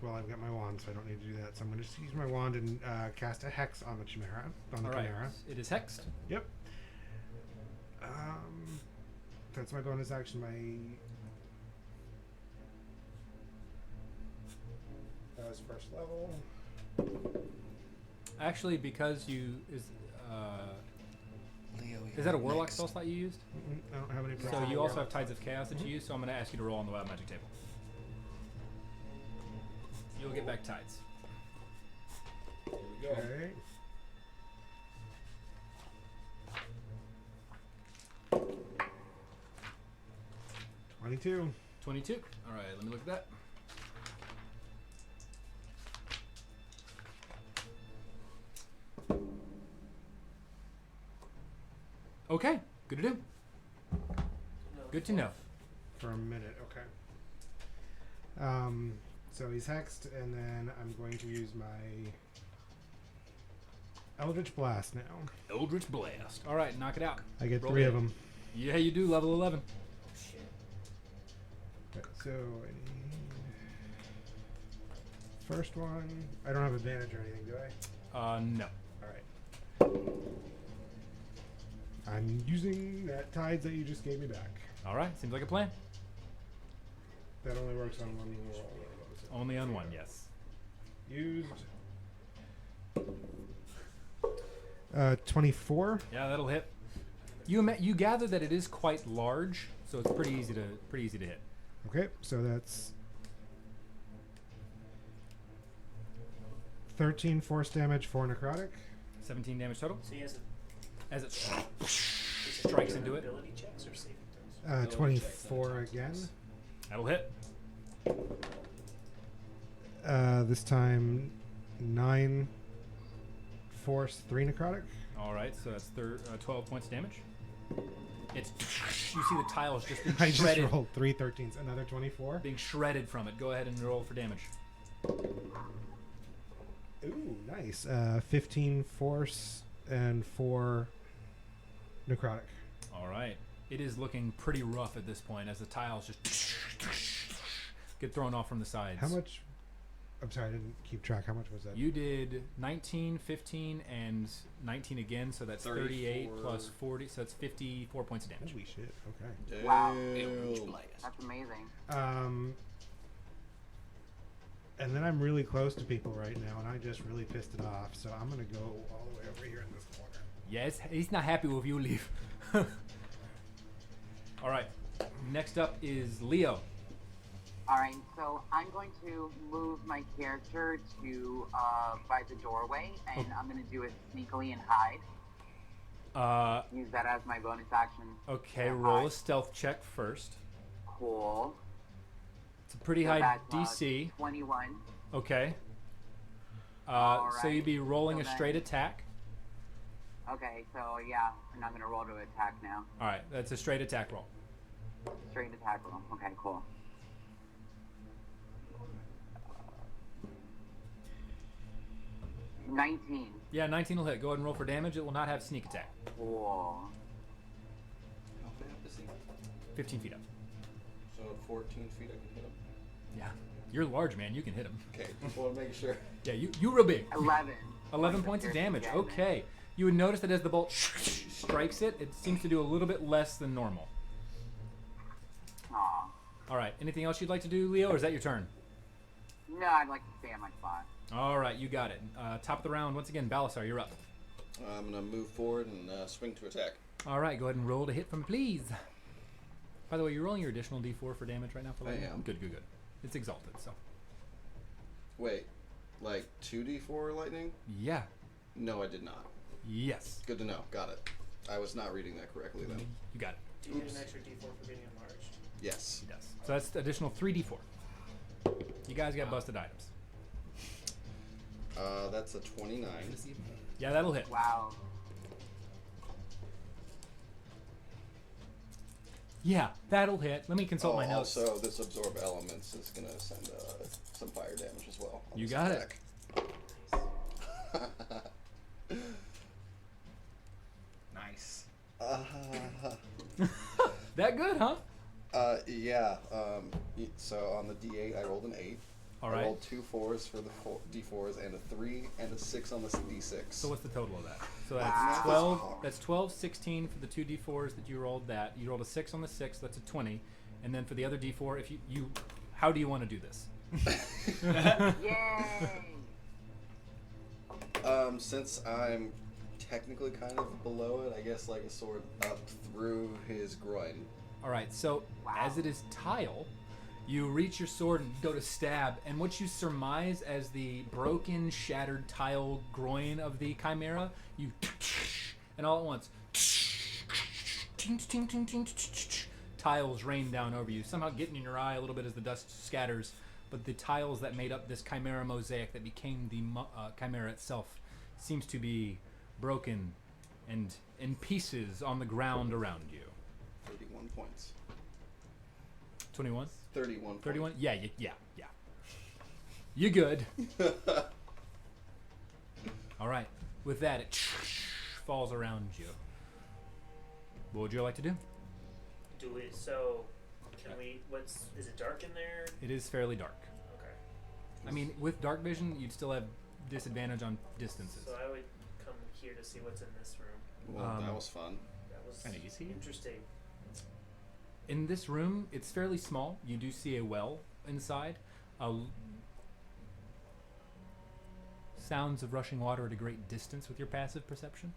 well, I've got my wand, so I don't need to do that. So I'm going to just use my wand and cast a hex on the chimera. On the All right. chimera. It is hexed. Yep. That's my bonus action. That was first level. actually, because you Leo, is that a warlock spell slot you used? I don't have any. So problems you with also have warlock. Tides of Chaos that you use. So I'm going to ask you to roll on the Wild Magic table. You'll get back Tides. Here we go. Okay. $22. 22. All right, let me look at that. Okay, good to do. Good to know. For a minute, okay. So he's hexed, and then I'm going to use my Eldritch Blast now. Eldritch Blast. All right, knock it out. I get Roll 3 it. of them. Yeah, you do. Level 11. Shit. Okay, so I need first one. I don't have advantage or anything, do I? No. All right. I'm using that tides that you just gave me back. All right, seems like a plan. That only works on one roll. Only on one, yes. Used. 24. Yeah, that'll hit. You gather that it is quite large, so it's pretty easy to hit. Okay, so that's 13 force damage, 4 necrotic. 17 damage total. So he has As it a strikes into it. ability checks or saving throws? 24 again. That'll hit. This time 9 force, 3 necrotic. All right, so that's 12 points damage. It's you see the tiles just being I just shredded, rolled 3 13s, another 24. being shredded from it. Go ahead and roll for damage. Ooh, nice. 15 force and 4 necrotic. All right, it is looking pretty rough at this point as the tiles just get thrown off from the sides. How much? I'm sorry, I didn't keep track. How much was that? You did 19, 15, and 19 again, so that's 38 plus 40, so that's 54 points of damage. Holy shit. Okay. Wow. Damn. That's amazing. And then I'm really close to people right now, and I just really pissed it off. So I'm gonna go all the way over here in this corner. Yes, he's not happy with you leave. All right, next up is Leo. Alright, so I'm going to move my character to by the doorway, and I'm going to do it sneakily and hide. Use that as my bonus action. Okay, to roll a hide. stealth check first. Cool. It's a pretty So high that's, DC. 21. Okay. So Alright, you'd be rolling so a straight then- attack. Okay, so yeah, I'm not going to roll to attack now. All right, that's a straight attack roll. Straight attack roll. Okay, cool. Uh, 19. Yeah, 19 will hit. Go ahead and roll for damage. It will not have sneak attack. Cool. How bad is he? 15 feet up. So 14 feet I can hit him. Yeah. You're large, man. You can hit him. Okay, just want to make sure. Yeah, you real big. 11. 11 points of damage. Okay. You would notice that as the bolt strikes it, it seems to do a little bit less than normal. Aw. All right. Anything else you'd like to do, Leo, or is that your turn? No, I'd like to stay on my spot. All right, you got it. Top of the round, once again, Balasar, you're up. I'm gonna move forward and swing to attack. All right, go ahead and roll to hit from, please. By the way, you're rolling your additional D4 for damage right now for I level? am. Good. It's exalted, so. Wait, like 2d4 lightning? Yeah. No, I did not. Yes. Good to know. Got it. I was not reading that correctly then. You got it. Do you get an extra D4 for being enlarged? Yes. He does. So that's additional 3d4. You guys got busted items. That's a 29. Yeah, that'll hit. Wow. Yeah, that'll hit. Let me consult my notes. Also, this absorb elements is gonna send some fire damage as well. on You this got attack. Nice. That good, huh? Yeah. So on the D8, I rolled an 8. All I right. rolled 2 4s for the D4s and a 3 and a 6 on the D6. So what's the total of that? So Wow. that's 12. That's 12, 16 for the two d4s that you rolled. That you rolled a 6 on the 6. That's a 20. And then for the other d4, if you how do you want to do this? Yay! Since I'm technically kind of below it, I guess like a sword up through his groin. All right, so as it is tile, you reach your sword and go to stab, and what you surmise as the broken, shattered tile groin of the chimera, you and all at once, tiles rain down over you, somehow getting in your eye a little bit as the dust scatters. But the tiles that made up this chimera mosaic that became the chimera itself seems to be broken and in pieces on the ground around you. 31 points. 21? 31 31? points. Yeah. You good. All right. With that, it falls around you. What would you like to do? Do it. So, can we? Is it dark in there? It is fairly dark. Okay. I mean, with dark vision, you'd still have disadvantage on distances. So I would come here to see what's in this room. Well, that was fun. That was Kinda easy. interesting. In this room, it's fairly small. You do see a well inside. Sounds of rushing water at a great distance with your passive perception.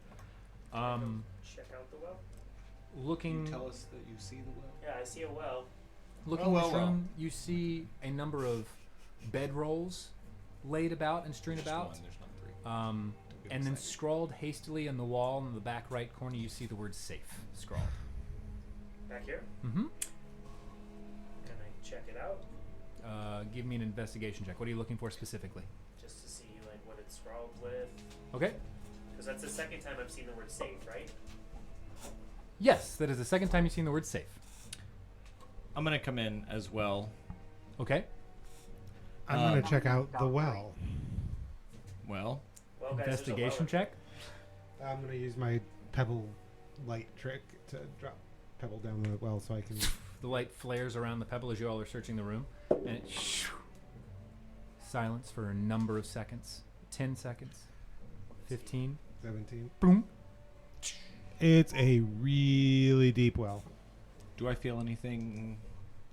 Check out the well. Looking, Tell us that you see the well. Yeah, I see a well. looking in this room, you see a number of bedrolls laid about and strewn Just about. one, there's not three. And then scrawled hastily on the wall in the back right corner, you see the word safe scrawled. Back here. Mm-hmm. Can I check it out? Give me an investigation check. What are you looking for specifically? Just to see like what it's scrawled with. Okay. Because that's the second time I've seen the word safe, right? Yes, that is the second time you've seen the word safe. I'm gonna come in as well. Okay. I'm going to check out the well. Well, Well, guys, there's a well Investigation in- check. I'm going to use my pebble light trick to drop pebble down the well so I can... The light flares around the pebble as you all are searching the room, and it silence for a number of seconds. 10 seconds. 15. 17. Boom. It's a really deep well. do I feel anything?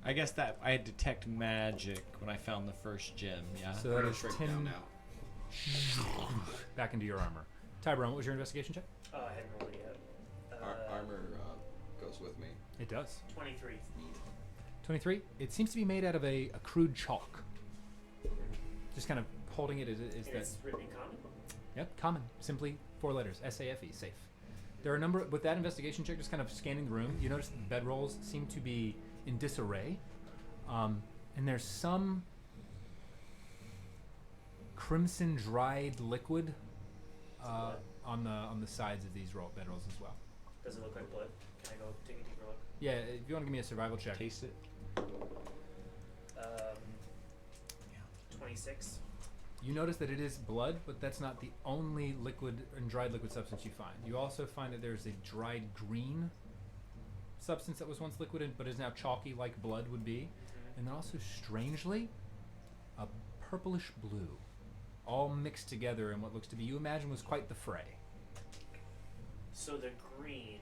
I guess that I detect magic when I found the first gem. Yeah. So We're that gonna is shrink 10 down now. back into your armor. Tyrone, what was your investigation check? I hadn't rolled it yet. Armor goes with me. It does. 23. 23. It seems to be made out of a crude chalk. Just kind of holding it is And that. it's written in common? Yep, common. Simply 4 letters. SAFE, safe. There are a number, with that investigation check, just kind of scanning the room, you notice that the bedrolls seem to be in disarray. And there's some crimson dried liquid on the sides of these bedrolls as well. Does it look like blood? Can I go take a deeper look? Yeah, if you want to give me a survival check. Taste it. 26. You notice that it is blood, but that's not the only liquid and dried liquid substance you find. You also find that there's a dried green substance that was once liquid but is now chalky like blood would be. And then also, strangely, a purplish blue. All mixed together in what looks to be, you imagine, was quite the fray. So the green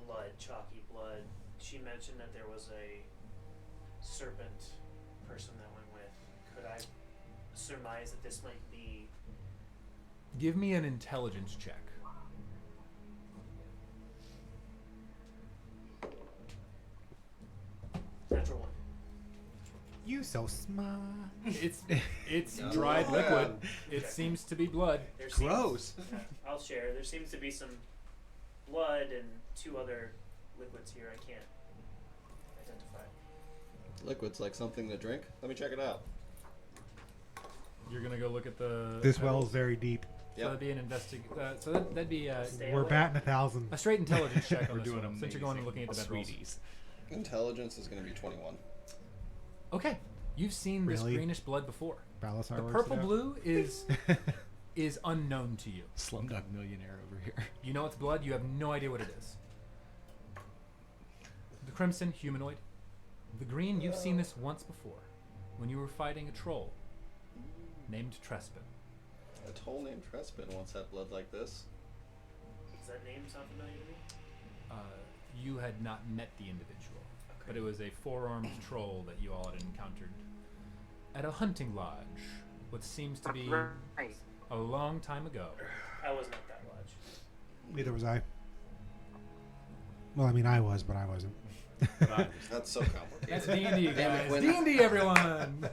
blood, chalky blood, she mentioned that there was a serpent person that went with. Could I surmise that this might be... Give me an intelligence check. Natural one. You so smart. It's Oh, dried man. liquid. It seems to be blood. There seems- Gross. I'll share. There seems to be some blood and 2 other liquids here I can't identify. Liquid's like something to drink. Let me check it out. You're gonna go look at the. This well petals. is very deep. So that'd be an so that'd be Stay We're away. batting 1,000. a straight intelligence check on We're this doing one, since you're going and looking at the bedrolls. sweeties. Intelligence is going to be 21. Okay, you've seen this Really? greenish blood before. Balasar The works purple it out. blue is unknown to you. Slumdog Millionaire over here. You know it's blood. You have no idea what it is. The crimson, humanoid. The green, you've seen this once before, when you were fighting a troll named Trespin. A troll named Trespin once had blood like this. Does that name sound familiar to me? You had not met the individual, but it was a 4-armed troll that you all had encountered at a hunting lodge. What seems to be Right. a long time ago. I was not that large. Neither was I. Well, I mean, I was, but I wasn't. That's so complicated. That's D&D, guys. When- D&D, everyone.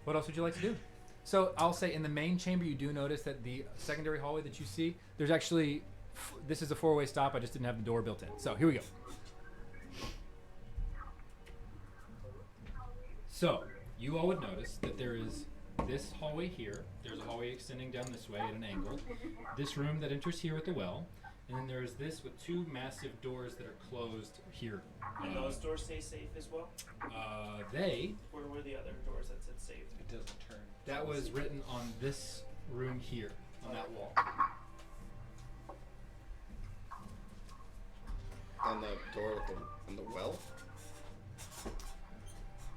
What else would you like to do? So I'll say in the main chamber, you do notice that the secondary hallway that you see, there's actually, this is a 4-way stop. I just didn't have the door built in. So here we go. So you all would notice that there is this hallway here. There's a hallway extending down this way at an angle. This room that enters here at the well. And then there's this with 2 massive doors that are closed here. And those doors stay safe as well? Where were the other doors that said safe? It doesn't turn. That was written on this room here, on that wall. On the door with on the well?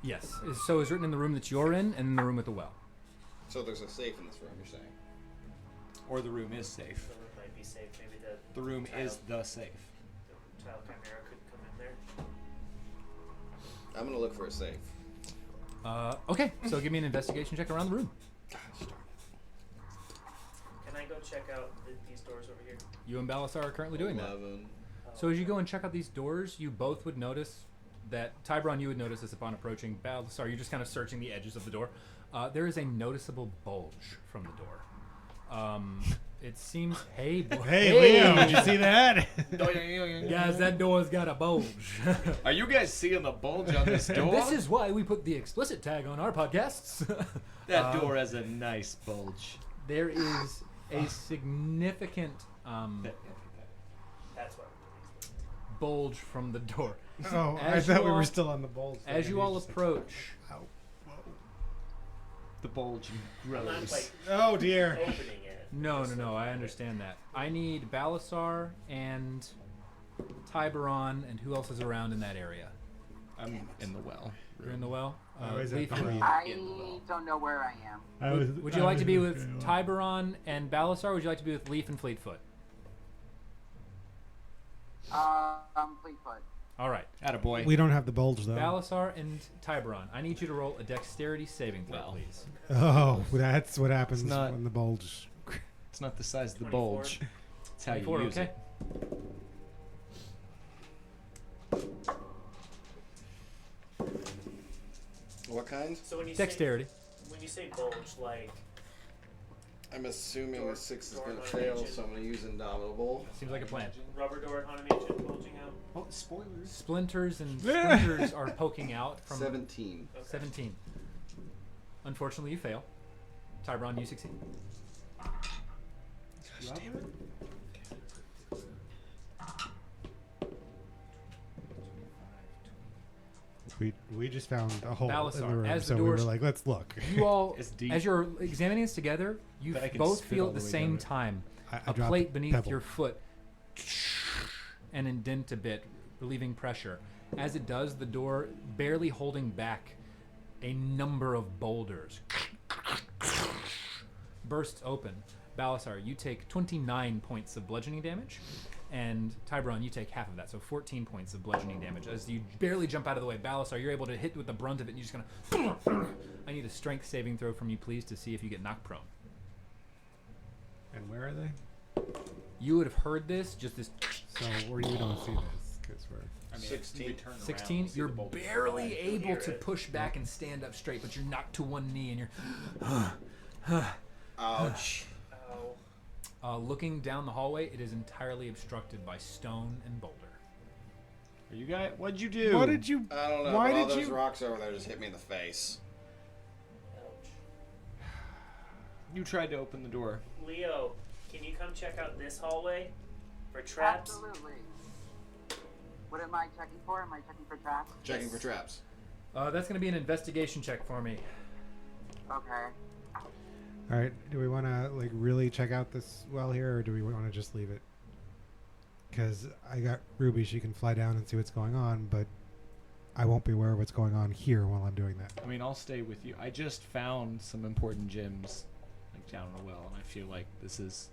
Yes. So it's written in the room that you're in and in the room with the well. So there's a safe in this room, you're saying? Or the room is safe. The room might be safe. Maybe The room is the safe. the child chimera could come in there. I'm gonna look for a safe. Okay, so give me an investigation check around the room. Gosh darn Can I go check out these doors over here? You and Balasar are currently doing that. 11. So as you go and check out these doors, you both would notice that, Tybron, you would notice this upon approaching. Balasar, you're just kind of searching the edges of the door. There is a noticeable bulge from the door. It seems, hey, Leo, did you see that? guys, that door's got a bulge. Are you guys seeing the bulge on this door? This is why we put the explicit tag on our podcasts. That door has a nice bulge. There is a significant That's what. bulge from the door. Oh, I As thought you we all- were still on the bulge. As you all Just like, approach, ow, The bulge I'm not grows. like whoa. Oh dear. opening it. no, I understand that. I need Balasar and Tiberon, and who else is around in that area? I'm in the well. You're in the well. Oh, is that Leaf, for you? I don't know where I am. would you like to be with Tiberon and Balasar, or would you like to be with Leaf and Fleetfoot? Fleetfoot. All right. Attaboy. We don't have the bulge though. Balasar and Tiberon, I need you to roll a dexterity saving throw, Well. please. Oh, that's what happens It's not- when the bulge. It's not the size of the 24. bulge. It's how you 24, use okay. it. What kind? So when you Dexterity. when you say bulge, like I'm assuming Door- a 6 is door gonna on fail, engine. so I'm gonna use Indomitable. Seems like a plan. rubber door at Hanamichi bulging out. Oh, spoilers. Splinters and splinters are poking out from 17. Okay. 17. Unfortunately, you fail. Tiberon, you succeed. Gosh, damn it. We just found a hole in Balasar, the room, as the so we were doors- like, let's look. You all, It's deep. as you're examining this together, you But I can both spit feel all at the the way same down it. time I a dropped plate a beneath pebble. your foot and indent a bit, relieving pressure. As it does, the door barely holding back a number of boulders bursts open. Balasar, you take 29 points of bludgeoning damage, and Tiberon, you take half of that, so 14 points of bludgeoning damage. As you barely jump out of the way, Balasar, you're able to hit with the brunt of it, and you just kind of... I need a strength saving throw from you, please, to see if you get knocked prone. And where are they? You would have heard this, just this... So we don't see this because we're. I mean, 16. we turn around 16, and see you're the bulge barely fly. able hear to it. push back and stand up straight, but you're knocked to one knee, and you're... Ouch. Oh, looking down the hallway, it is entirely obstructed by stone and boulder. Are you guys? What'd you do? What did you? I don't know, Why but all did those you? rocks over there just hit me in the face. ouch. You tried to open the door. Leo, can you come check out this hallway for traps? Absolutely. What am I checking for? Am I checking for traps? Checking Yes. for traps. That's going to be an investigation check for me. Okay. All right. Do we want to like really check out this well here, or do we want to just leave it? Because I got Ruby; she can fly down and see what's going on, but I won't be aware of what's going on here while I'm doing that. I mean, I'll stay with you. I just found some important gems, like down in the well, and I feel like this is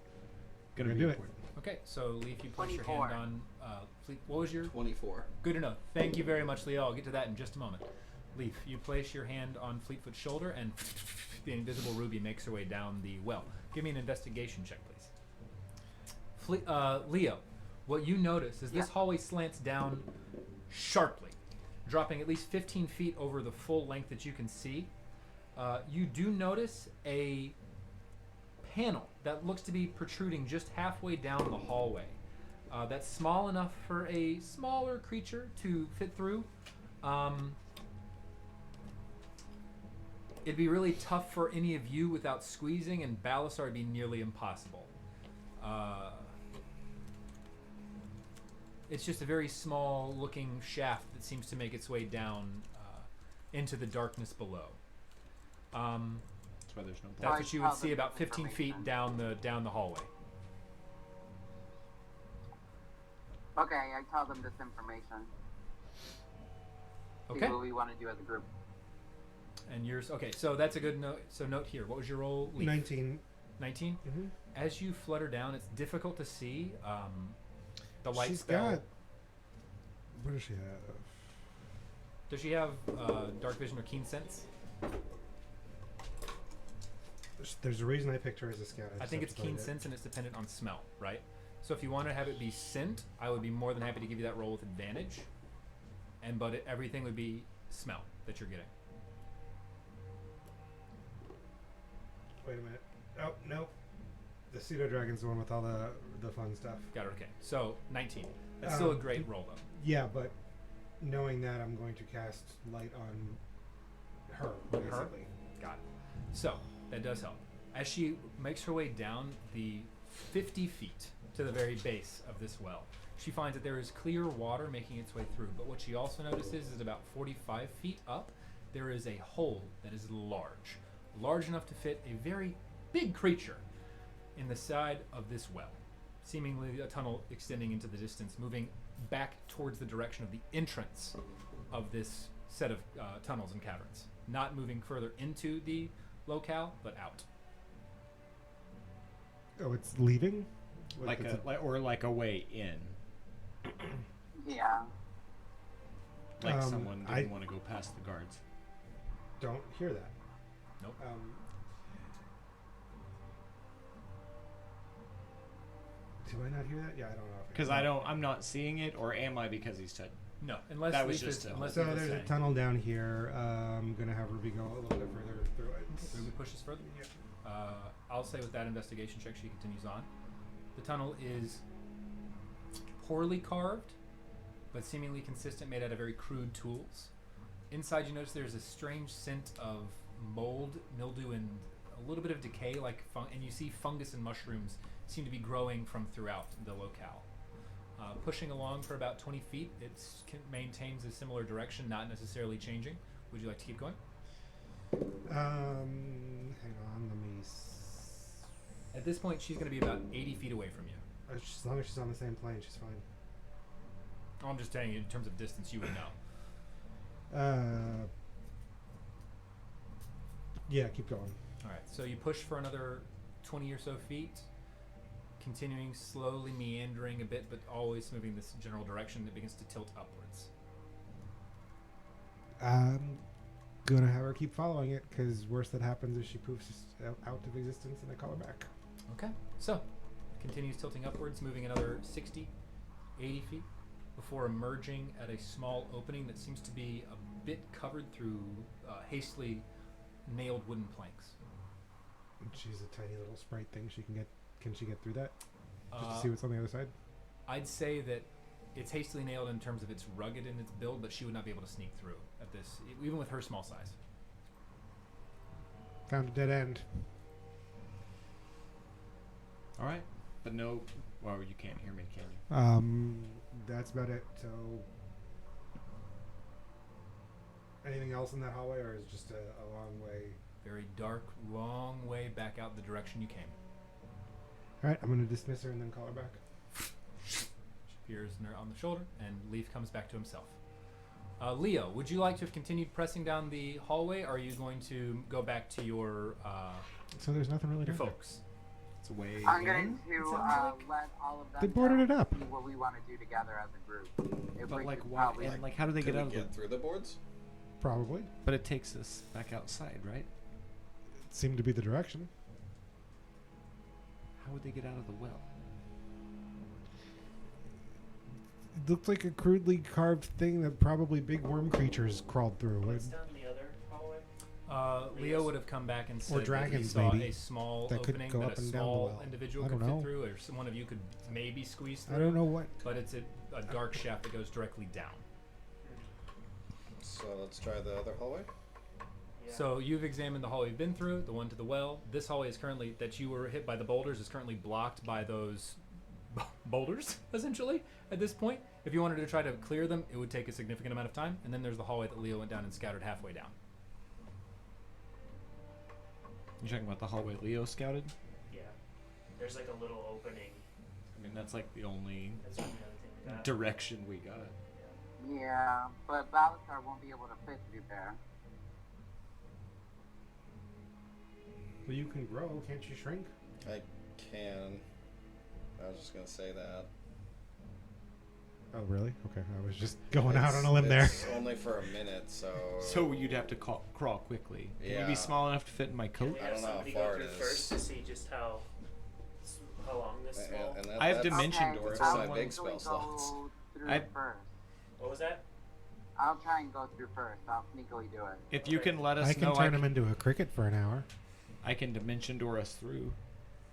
gonna We're be gonna do it. important. Okay, so Leaf, you place your 24. hand on Fleet. What was your... 24. Good enough. Thank you very much, Leo. I'll get to that in just a moment. Leaf, you place your hand on Fleetfoot's shoulder, and the invisible ruby makes her way down the well. Give me an investigation check, please. Leo, what you notice is this hallway slants down sharply, dropping at least 15 feet over the full length that you can see. You do notice a panel that looks to be protruding just halfway down the hallway. That's small enough for a smaller creature to fit through. It'd be really tough for any of you without squeezing, and Balasar would be nearly impossible. It's just a very small looking shaft that seems to make its way down into the darkness below. That's why there's no. That's what you would see about 15 feet down the hallway. Okay, I tell them this information. Okay. See what we want to do as a group. And yours. Okay, so that's a good note. So note here. What was your roll? Leaf? 19. 19. Mm-hmm. As you flutter down, it's difficult to see. The light She's spell. got. What does she have? Does she have dark vision or keen sense? There's a reason I picked her as a scout. I think it's keen sense, and it's dependent on smell, right? So if you want to have it be scent, I would be more than happy to give you that roll with advantage. But everything would be smell that you're getting. Wait a minute. Oh, no. The pseudo dragon's the one with all the fun stuff. Got it. Okay. So 19. That's still a great roll, though. Yeah, but knowing that, I'm going to cast light on her, basically. Her? Got it. So that does help. As she makes her way down the 50 feet to the very base of this well, she finds that there is clear water making its way through. But what she also notices is about 45 feet up, there is a hole that is large enough to fit a very big creature in the side of this well, seemingly a tunnel extending into the distance, moving back towards the direction of the entrance of this set of tunnels and caverns, not moving further into the locale, but out. Oh, it's leaving? Like a way in. Yeah. Like someone didn't want to go past the guards. Don't hear that. Nope. Do I not hear that? Yeah, I don't know. Because I'm not seeing it, or am I because he said No, unless that was Leaf just is, a- unless So Leaf is there's a saying. tunnel down here. I'm going to have Ruby go a little bit further through it. Ruby pushes further. Yeah. I'll say with that investigation check, she continues on. The tunnel is poorly carved, but seemingly consistent, made out of very crude tools. Inside, you notice there's a strange scent of mold, mildew, and a little bit of decay, and you see fungus and mushrooms seem to be growing from throughout the locale. Pushing along for about 20 feet, it maintains a similar direction, not necessarily changing. Would you like to keep going? Hang on, let me. At this point, she's going to be about 80 feet away from you. As long as she's on the same plane, she's fine. Oh, I'm just telling you, in terms of distance, you would know. Yeah, keep going. All right, so you push for another 20 or so feet, continuing slowly meandering a bit, but always moving this general direction that begins to tilt upwards. I'm gonna have her keep following it, because worst that happens is she poofs out of existence and I call her back. Okay, so continues tilting upwards, moving another 60, 80 feet, before emerging at a small opening that seems to be a bit covered through hastily nailed wooden planks. And she's a tiny little sprite thing. Can she get through that? Just to see Uh, what's on the other side? I'd say that it's hastily nailed in terms of its rugged in its build, but she would not be able to sneak through at this, even with her small size. Found a dead end. all right, but no. Well, you can't hear me, can you? That's about it. So, anything else in that hallway, or is it just a long way? Very dark, long way back out the direction you came. All right, I'm gonna dismiss her and then call her back. She appears on the shoulder, and Leaf comes back to himself. Leo, would you like to have continued pressing down the hallway, or are you going to go back to your So there's nothing really your down there. folks? It's a way I'm in. going to let all of them They boarded know it up. and see what we want to do together as a group. If But we like could why? probably- And like, how do they Could get we out of get the? through the boards? Probably. But it takes us back outside, right? It seemed to be the direction. How would they get out of the well? It looked like a crudely carved thing that probably big worm creatures crawled through. What's down the other hallway? Leo would have come back and said that he dragons, saw maybe, a small that could opening go that up a and down the small well. individual I could don't fit know. through, or one of you could maybe squeeze through. I don't know what. But it's a dark shaft that goes directly down. So let's try the other hallway. Yeah. So you've examined the hallway you've been through, the one to the well. This hallway is currently, that you were hit by the boulders, is currently blocked by those boulders, essentially, at this point. If you wanted to try to clear them, it would take a significant amount of time. And then there's the hallway that Leo went down and scattered halfway down. You're talking about the hallway Leo scouted? Yeah. There's like a little opening. I mean, that's like the only That's the other thing we got. direction we got. Yeah, but Balasar won't be able to fit through there. Well, you can grow, can't you shrink? I can. I was just gonna say that. Oh, really? Okay, I was just going out on a limb there. It's only for a minute, so. So you'd have to crawl quickly. Can you Yeah. be small enough to fit in my Can coat? we I have don't know how somebody far go it through is. first to see just how long this wall? And I have that's- dimension Okay, doors. That's I'll my Someone- big spell usually slots. go through I- first. What was that? I'll try and go through first. I'll sneakily do it. If you Okay. can let us I can know, turn him into a cricket for an hour. I can dimension door us through.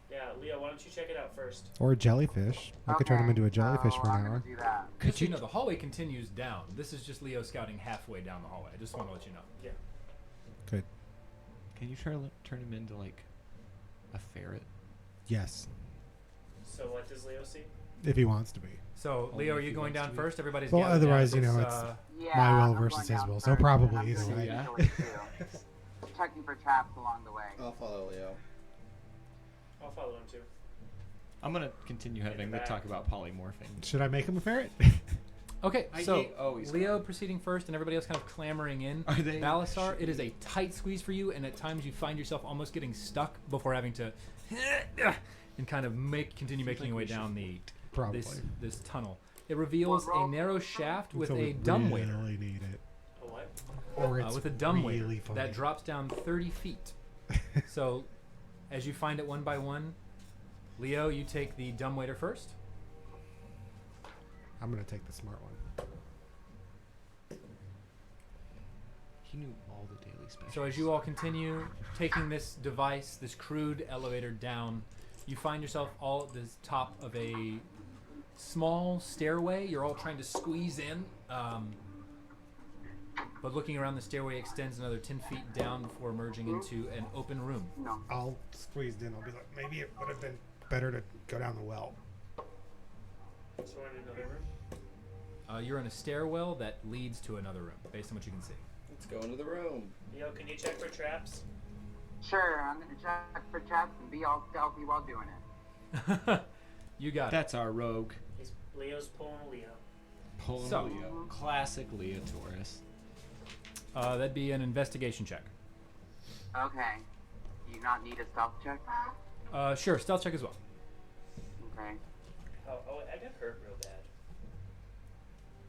Yeah, Leo, why don't you check it out first? Or a jellyfish. I could turn him into a jellyfish so for I'm an hour. gonna do that. Just so you know, the hallway continues down. This is just Leo scouting halfway down the hallway. I just want to let you know. Yeah. Good. Can you turn him into like a ferret? Yes. So what does Leo see? If he wants to be. So, Only Leo, are if you he going wants down to be. first? Everybody's Well, gathered down. otherwise, you know, Let's, it's- Yeah, My will I'm versus going his down will, so first, probably and I'm either doing way. Yeah. sneakily, too. Checking for traps along the way. I'll follow Leo. I'll follow him too. I'm gonna continue having the back. talk about polymorphing. Should I make him a ferret? Okay, I so hate- oh, he's Leo proceeding first and everybody else kind of clamoring in. Are they- Balasar, it is a tight squeeze for you, and at times you find yourself almost getting stuck before having to and kind of continue making your way down Probably. this tunnel. It reveals a narrow shaft with Until a we dumbwaiter. really need it. A what? Or it's With a dumbwaiter really funny. that drops down 30 feet. So, as you find it one by one, Leo, you take the dumbwaiter first. I'm going to take the smart one. He knew all the daily specials. So as you all continue taking this device, this crude elevator down, you find yourself all at the top of a small stairway. You're all trying to squeeze in, but looking around, the stairway extends another 10 feet down before emerging into an open room. No. I'll squeeze in. I'll be like, maybe it would have been better to go down the well. So we're in another room? You're in a stairwell that leads to another room, based on what you can see. Let's go into the room. Leo, can you check for traps? Sure, I'm gonna check for traps and be all stealthy while doing it. You got it. That's our rogue. Leo's pulling a Leo. Pulling So- Leo. Classic Leo Taurus. That'd be an investigation check. Okay. Do you not need a stealth check? Sure, stealth check as well. Okay. Oh, I got hurt real bad.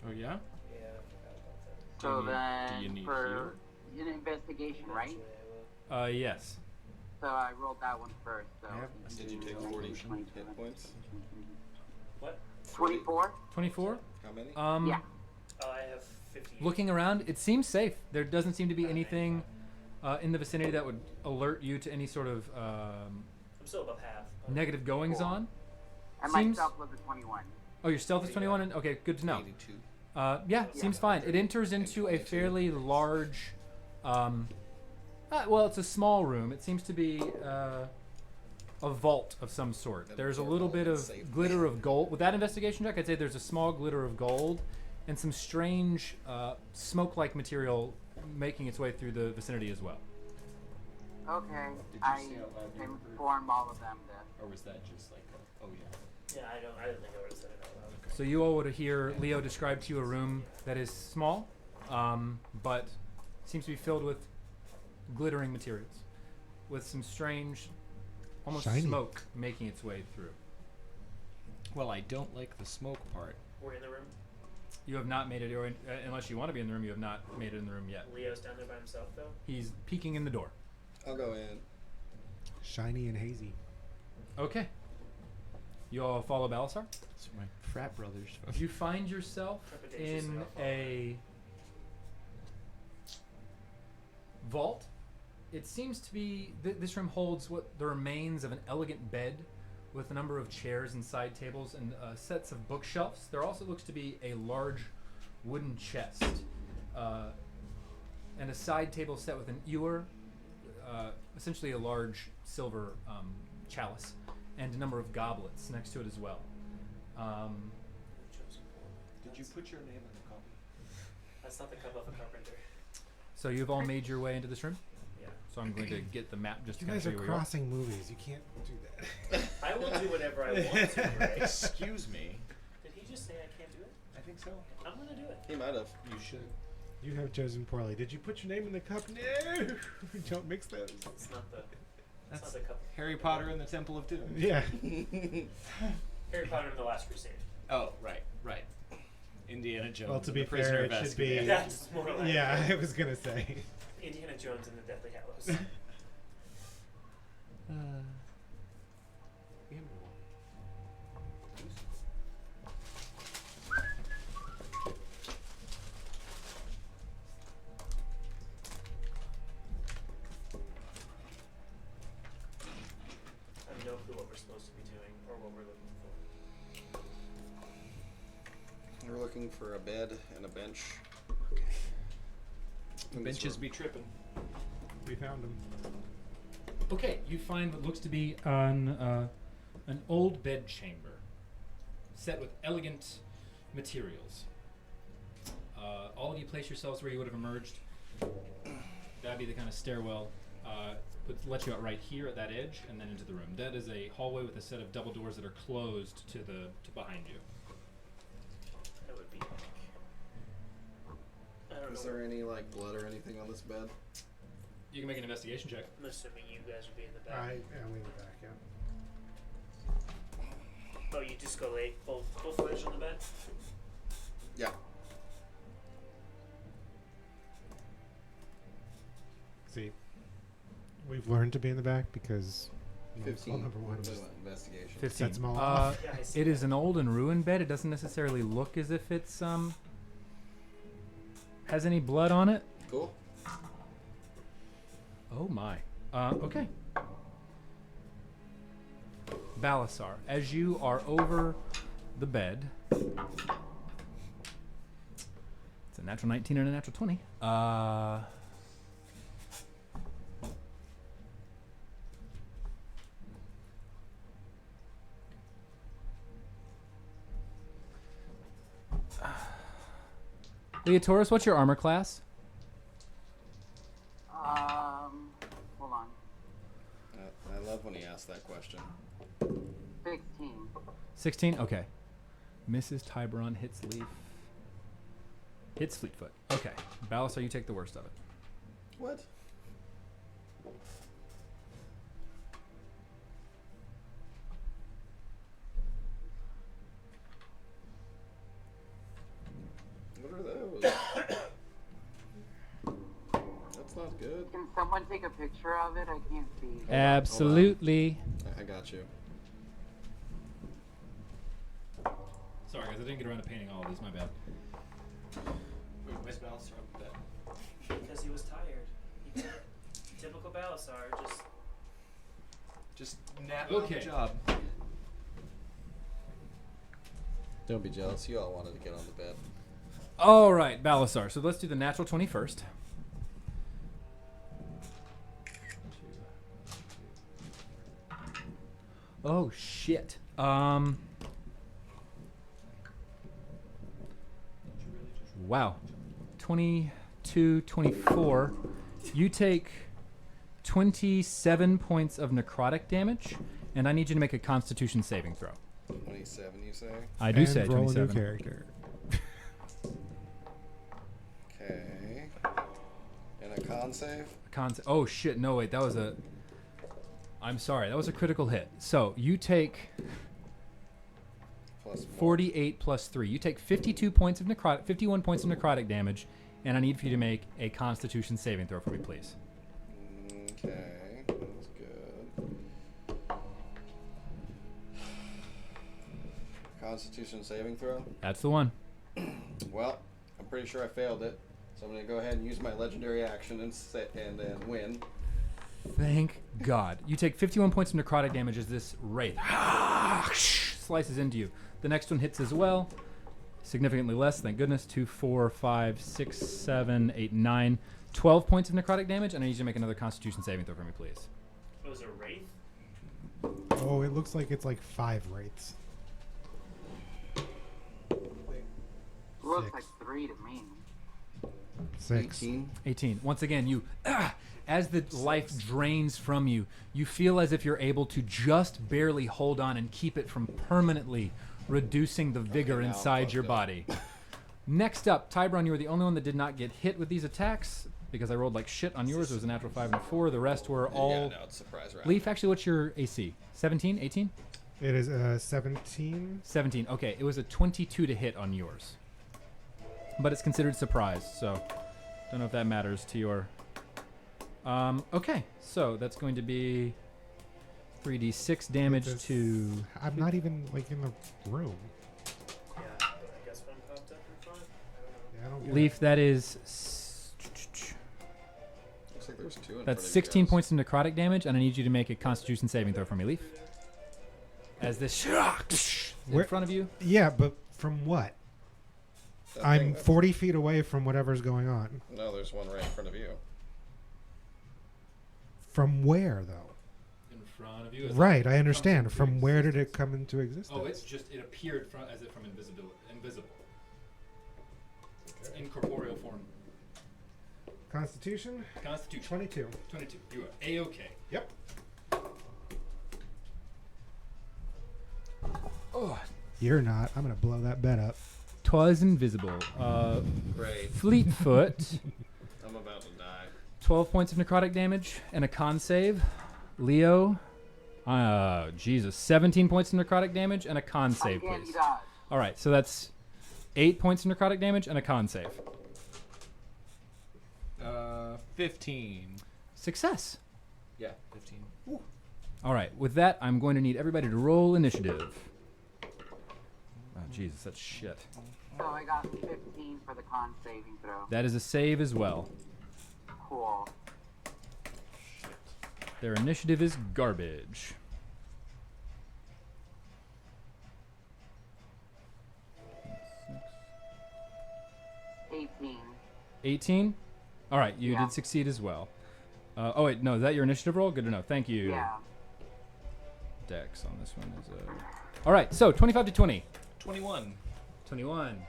Oh yeah? Yeah, I forgot about that. So do you then need for an investigation, right? Eventually I will. Yes. So I rolled that one first. So Did you take 40 hit points? What? 24? 24? How many? Yeah. Oh, I have 50. Looking around, it seems safe. There doesn't seem to be anything in the vicinity that would alert you to any sort of I'm still above half. negative goings Cool. on. And Seems- my stealth was a 21. Oh, your stealth is 21? And, okay, good to know. 82. Yeah, seems fine. It enters into a fairly large... well, it's a small room. It seems to be a vault of some sort. There's a little bit of glitter of gold. With that investigation check, I'd say there's a small glitter of gold and some strange smoke-like material making its way through the vicinity as well. Okay. Did you I say out loud you inform all of them that. Or was that just like a, oh yeah? Yeah, I didn't think I would have said it out loud. So you all would hear Leo describe to you a room that is small, but seems to be filled with glittering materials, with some strange, almost Shiny. smoke making its way through. Well, I don't like the smoke part. We're in the room. You have not made it, or unless you want to be in the room, you have not made it in the room yet. Leo's down there by himself, though. He's peeking in the door. I'll go in. Shiny and hazy. Okay. You all follow Balasar? It's my frat brothers. You find yourself Trepidatious in enough a vault. It seems to be this room holds what the remains of an elegant bed with a number of chairs and side tables and sets of bookshelves. There also looks to be a large wooden chest and a side table set with an ewer, essentially a large silver chalice, and a number of goblets next to it as well. Did you put your name in the copy? That's not the cup of a carpenter. So you've all made your way into this room? Yeah. So I'm going to get the map just to You kind of guys show are you where you are. crossing movies. You can't do that. I will do whatever I want to, right? Excuse me. Did he just say I can't do it? I think so. I'm gonna do it. He might have. You should. You have chosen poorly. Did you put your name in the cup? No! Don't mix those. It's not the. It's That's not the cup. Harry Potter and the Temple of Doom. Yeah. Harry Potter and the Last Crusade. Oh, right. Indiana Jones. Well, to and be the Prisoner fair, of it should be. Azkaban. That's more like Yeah, I was gonna say. Indiana Jones and the Deathly Hallows. I have no clue what we're supposed to be doing or what we're looking for. We're looking for a bed and a bench. Benches be tripping. We found him. Okay, you find what looks to be an old bed chamber set with elegant materials. All of you place yourselves where you would have emerged. That'd be the kind of stairwell. Would let you out right here at that edge and then into the room. That is a hallway with a set of double doors that are closed to behind you. That would be like. I don't Is know. there any like blood or anything on this bed? You can make an investigation check. I'm assuming you guys would be in the back. I am in the back, yeah. Oh, you just go lay full-fledged on the bed? Yeah. See, we've learned to be in the back because 15. number one What just about investigation. 15. sets them all off. Yeah, I see It that. is an old and ruined bed. It doesn't necessarily look as if it's has any blood on it. Cool. Oh my. Okay. Balasar, as you are over the bed, it's a natural 19 and a natural 20. Leotaurus, what's your armor class? Hold on. I love when he asks that question. 16. 16? Okay. Mrs. Tiburon hits Leaf. Hits Fleetfoot. Okay. Balasar, you take the worst of it. What? What are those? That's not good. Can someone take a picture of it? I can't see. Absolutely. I got you. Sorry, guys. I didn't get around to painting all of these. My bad. Wait, where's Balasar on the bed? Because he was tired. He took typical Balasar, Just napping on Okay. the job. Don't be jealous. You all wanted to get on the bed. All right, Balasar. So let's do the natural 20 first. Oh, shit. Wow. 22, 24. You take 27 points of necrotic damage, and I need you to make a constitution saving throw. 27, you say? I do And say roll a new 27. character. Okay. And a con save? Oh shit! No wait, that was a. I'm sorry, that was a critical hit. So you take plus 4. 48 plus 3. You take 51 points of necrotic damage, and I need for you to make a Constitution saving throw for me, please. Okay, that's good. Constitution saving throw. That's the one. Well, I'm pretty sure I failed it, so I'm gonna go ahead and use my legendary action and then win. Thank God. You take 51 points of necrotic damage as this wraith slices into you. The next one hits as well. Significantly less, thank goodness. 2, 4, 5, 6, 7, 8, 9. 12 points of necrotic damage, and I need you to make another Constitution saving throw for me, please. It was a wraith? Oh, it looks like it's like 5 wraiths. Looks 6. like 3 to me. 6. 18. Once again, you, as the life drains from you, you feel as if you're able to just barely hold on and keep it from permanently reducing the vigor now I'm inside your fucked up. body. Next up, Tybron, you were the only one that did not get hit with these attacks because I rolled like shit on yours. It was a natural 5 and 4. The rest were all... Yeah, no, it's a surprise round. Leaf, actually, what's your AC? 17? 18? It is 17. 17. Okay, it was a 22 to hit on yours. But it's considered surprise, so don't know if that matters to your... okay, so that's going to be 3d6 damage It's a to... I'm not even like in the room. Yeah, I guess one popped up in front. I don't know. Yeah, I don't get Leaf, that is... Looks like there's 2 in front That's of you 16 guys. points of necrotic damage, and I need you to make a Constitution saving throw for me, Leaf. As this in Where- front of you. it. Yeah, but from what? That I'm thing that- 40 feet away from whatever's going on. No, there's one right in front of you. From where, though? In front of you. Right, I understand. From where did it come into existence? Oh, it's just, it appeared as if from invisible. It's incorporeal form. Constitution? Constitution. 22. 22. You are A-okay. Yep. Oh, You're not. I'm going to blow that bed up. 'twas invisible. Great. Fleetfoot, I'm about to die. 12 points of necrotic damage and a con save. Leo, Jesus, 17 points of necrotic damage and a con save, Uncanny please. dodge. All right, so that's 8 points of necrotic damage and a con save. 15. Success. Yeah, 15. All right, with that, I'm going to need everybody to roll initiative. Oh, Jesus, that's shit. So I got 15 for the con saving throw. That is a save as well. Cool. Their initiative is garbage. 18. 18? All right, you Yeah. did succeed as well. Oh, wait, no, is that your initiative roll? Good to know. Thank you. Yeah. Dex on this one is All right, so 25 to 20. 21. 21.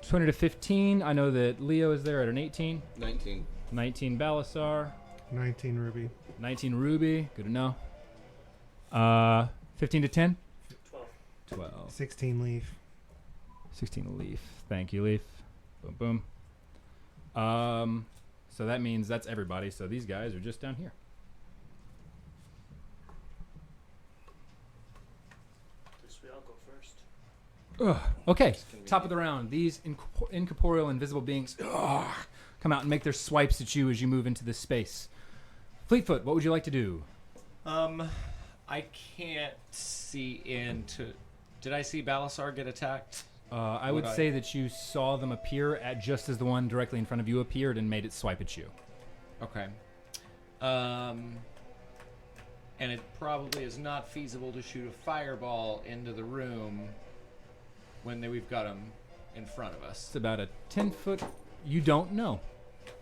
20 to 15. I know that Leo is there at an 18. 19. 19 Balasar. 19 Ruby. 19 Ruby. Good to know. 15 to 10. 12. 12. 16 Leaf. 16 Leaf. Thank you, Leaf. Boom, boom. So that means that's everybody. So these guys are just down here. Guess we all go first. Okay, convenient. top of the round. These incorporeal, invisible beings come out and make their swipes at you as you move into this space. Fleetfoot, what would you like to do? I can't see into... Did I see Balasar get attacked? I would say that you saw them appear at just as the one directly in front of you appeared and made it swipe at you. Okay. And it probably is not feasible to shoot a fireball into the room when we've got them in front of us. It's about a 10-foot. You don't know.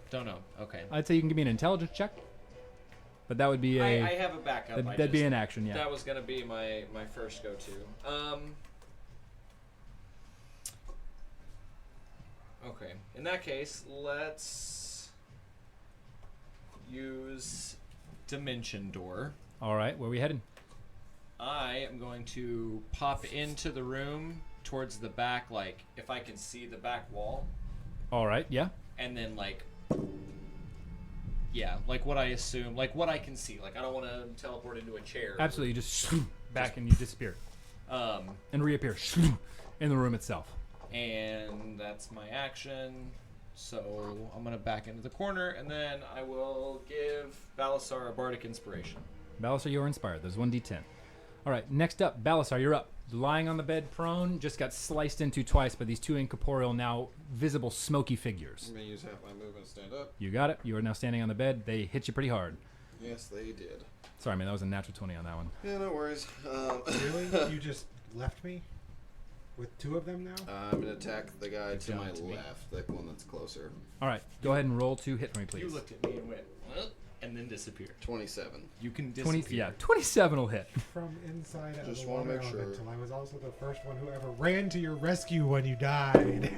Don't know. Okay. I'd say you can give me an intelligence check, but that would be a. I have a backup. that'd be an action, yeah. That was gonna be my first go-to. Okay. In that case, let's use Dimension Door. All right, where are we heading? I am going to pop into the room towards the back, like if I can see the back wall, All right, yeah. and then like Yeah, like what I assume, like what I can see. Like I don't want to teleport into a chair. Absolutely, you just back and you disappear and reappear in the room itself. And that's my action. So I'm gonna back into the corner, and then I will give Balasar a bardic inspiration. Balasar, you're inspired. There's 1d10. All right, next up, Balasar, you're up. Lying on the bed, prone, just got sliced into twice by these two incorporeal, now visible smoky figures. I'm gonna use half my movement to stand up. You got it. You are now standing on the bed. They hit you pretty hard. Yes, they did. Sorry, man, that was a natural 20 on that one. Yeah, no worries. Really? You just left me with two of them now? I'm gonna attack the guy to my to me. left, the one that's closer. All right, go ahead and roll to hit for me, please. You looked at me and went, "Huh?" and then disappeared. 27. You can 20, disappear. yeah, 27 will hit. From inside of Just the wanna water make sure. elemental. I was also the first one who ever ran to your rescue when you died.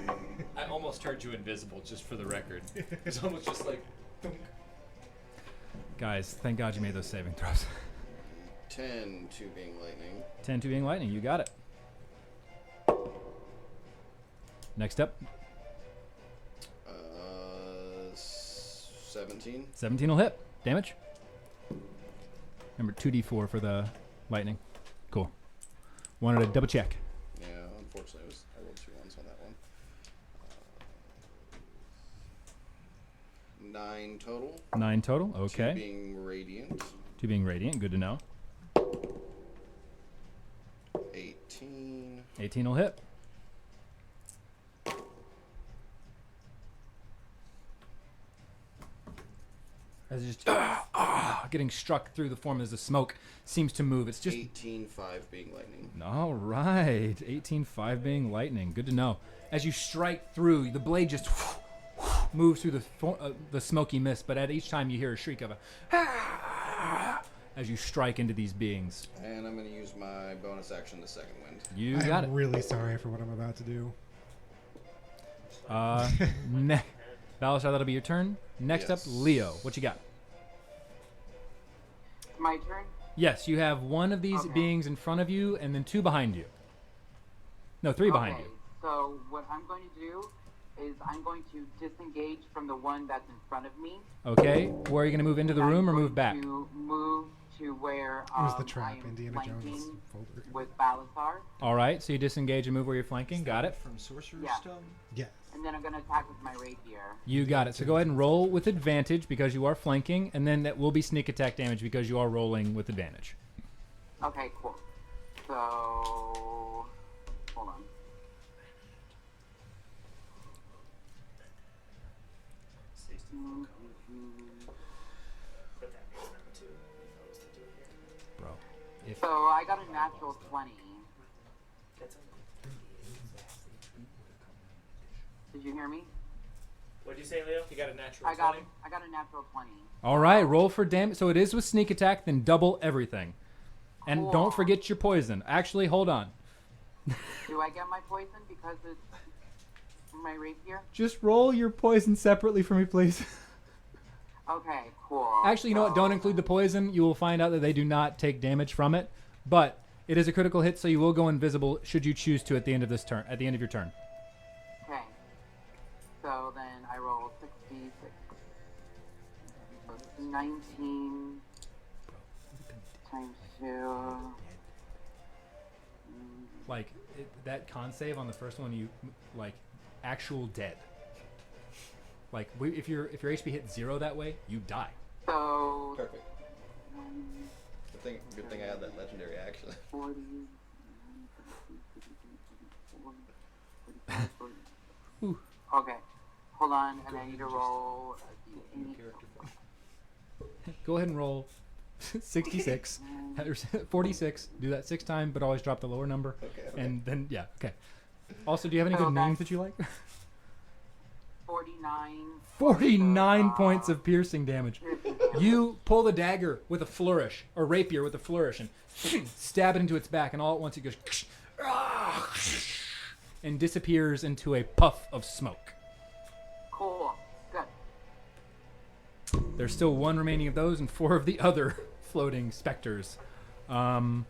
I almost turned you invisible, just for the record. It's almost just like, thunk. Guys, thank God you made those saving throws. 10 to being lightning. 10 to being lightning. You got it. Next up, 17. 17 will hit. Damage. Remember, 2d4 for the lightning. Cool. Wanted to double check. Yeah, unfortunately, I rolled 2 ones on that one. 9 total. 9 total. 2 Okay. being radiant. 2 being radiant. Good to know. 18. 18 will hit. As it's just getting struck through the form as the smoke seems to move. It's just 18, 5 being lightning. all right. 18-5 being lightning. Good to know. As you strike through, the blade just moves through the smoky mist. But at each time, you hear a shriek of a as you strike into these beings. And I'm going to use my bonus action, the second wind. You got it. I'm really sorry for what I'm about to do. Balasar, that'll be your turn. Next up, Yes. Leo. What you got? My turn? Yes, you have one of these Okay. beings in front of you and then 2 behind you. No, 3 behind Okay, you. so what I'm going to do is I'm going to disengage from the one that's in front of me. Okay. Where are you going to move into the I'm room or going move back? To move to where It was the trap, I'm Indiana Jones flanking folder. with Balasar. All right. So you disengage and move where you're flanking. Got it. From Sorcerer's Yeah. Stone? Yes. And then I'm going to attack with my rapier. You got it. So go ahead and roll with advantage because you are flanking, and then that will be sneak attack damage because you are rolling with advantage. Okay, cool. So, hold on. But that makes them too. If I was to do it here. Bro. If So I got a natural 20. That's Did you hear me? What'd you say, Leo? You got a natural I got 20? I got a natural 20. All right, roll for damage. So it is with sneak attack, then double everything. And Cool. don't forget your poison. Actually, hold on. Do I get my poison because it's my rapier? Just roll your poison separately for me, please. Okay, cool. Actually, you know what? Don't So- include the poison. You will find out that they do not take damage from it. But it is a critical hit, so you will go invisible should you choose to at the end of this turn. At the end of your turn. Okay. So then I roll 66. So it's 19 times 2. Like that con save on the first one, you like actual dead. Like if your HP hits 0 that way, you die. So Perfect. Good thing I had that legendary action. 40. Ooh. Okay. Hold on, and I need to roll a D8. Go ahead and roll 66, 46. Do that 6 times, but always drop the lower number. Okay. And then yeah, okay. Also, do you have any So good that's- names that you like? 49. 49 points of piercing damage. piercing damage. You pull the dagger with a flourish, or rapier with a flourish, and stab it into its back, and all at once it goes and disappears into a puff of smoke. Cool. Good. There's still 1 remaining of those and 4 of the other floating specters. Alright.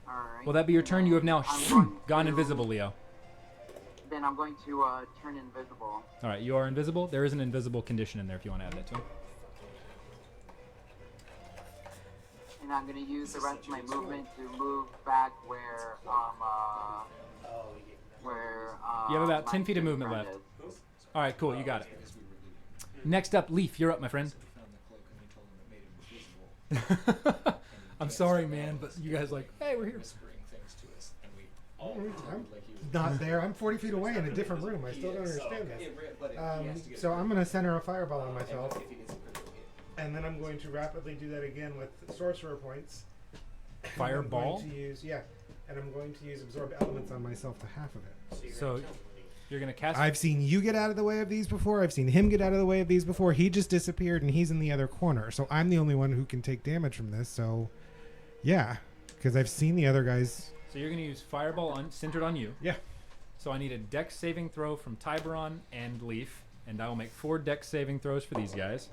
Will that be your turn? You have now I'm going gone to- invisible, Leo. Then I'm going to turn invisible. All right, you are invisible. There is an invisible condition in there if you want to add that to him. and I'm gonna use the rest of my movement to move back where You have about my 10 feet of good movement friend left. is. All right, cool. You got it. Next up, Leaf. You're up, my friend. I'm sorry, man, but you guys like, hey, we're here. I'm not there. I'm 40 feet away in a different room. I still don't understand this. So I'm going to center a fireball on myself. And then I'm going to rapidly do that again with sorcerer points. Fireball? I'm going to use, and I'm going to use absorb elements on myself to half of it. So you're going to cast... I've seen you get out of the way of these before. I've seen him get out of the way of these before. He just disappeared and he's in the other corner. So I'm the only one who can take damage from this. So, yeah. Because I've seen the other guys... So you're going to use Fireball centered on you. Yeah. So I need a Dex saving throw from Tiberon and Leaf, and I will make 4 Dex saving throws for these guys.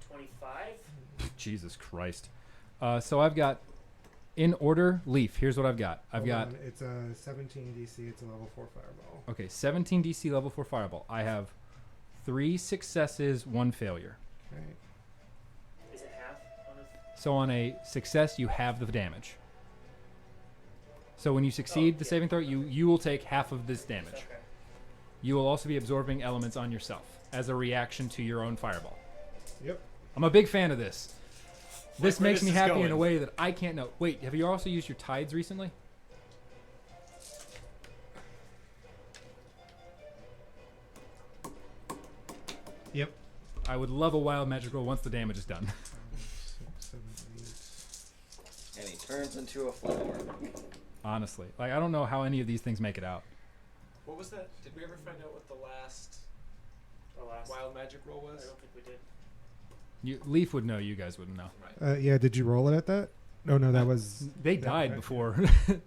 25. Jesus Christ. So I've got, in order, Leaf. Here's what I've got. It's a 17 DC. It's a level 4 fireball. Okay, 17 DC level 4 Fireball. I have 3 successes, 1 failure. Okay. Is it half on a... So on a success, you have the damage. So when you succeed the saving throw, you will take half of this damage. Okay. You will also be absorbing elements on yourself as a reaction to your own fireball. Yep. I'm a big fan of this. This where makes this me is happy in going. a way that I can't know. Wait, have you also used your tides recently? Yep. I would love a wild magic roll once the damage is done. 6, 7, 8. And he turns into a flower. Honestly. Like, I don't know how any of these things make it out. What was that? Did we ever find out what the last wild magic roll was? I don't think we did. Leaf would know, you guys wouldn't know. Yeah, did you roll it at that? Oh, no, that was... They that- died that- before.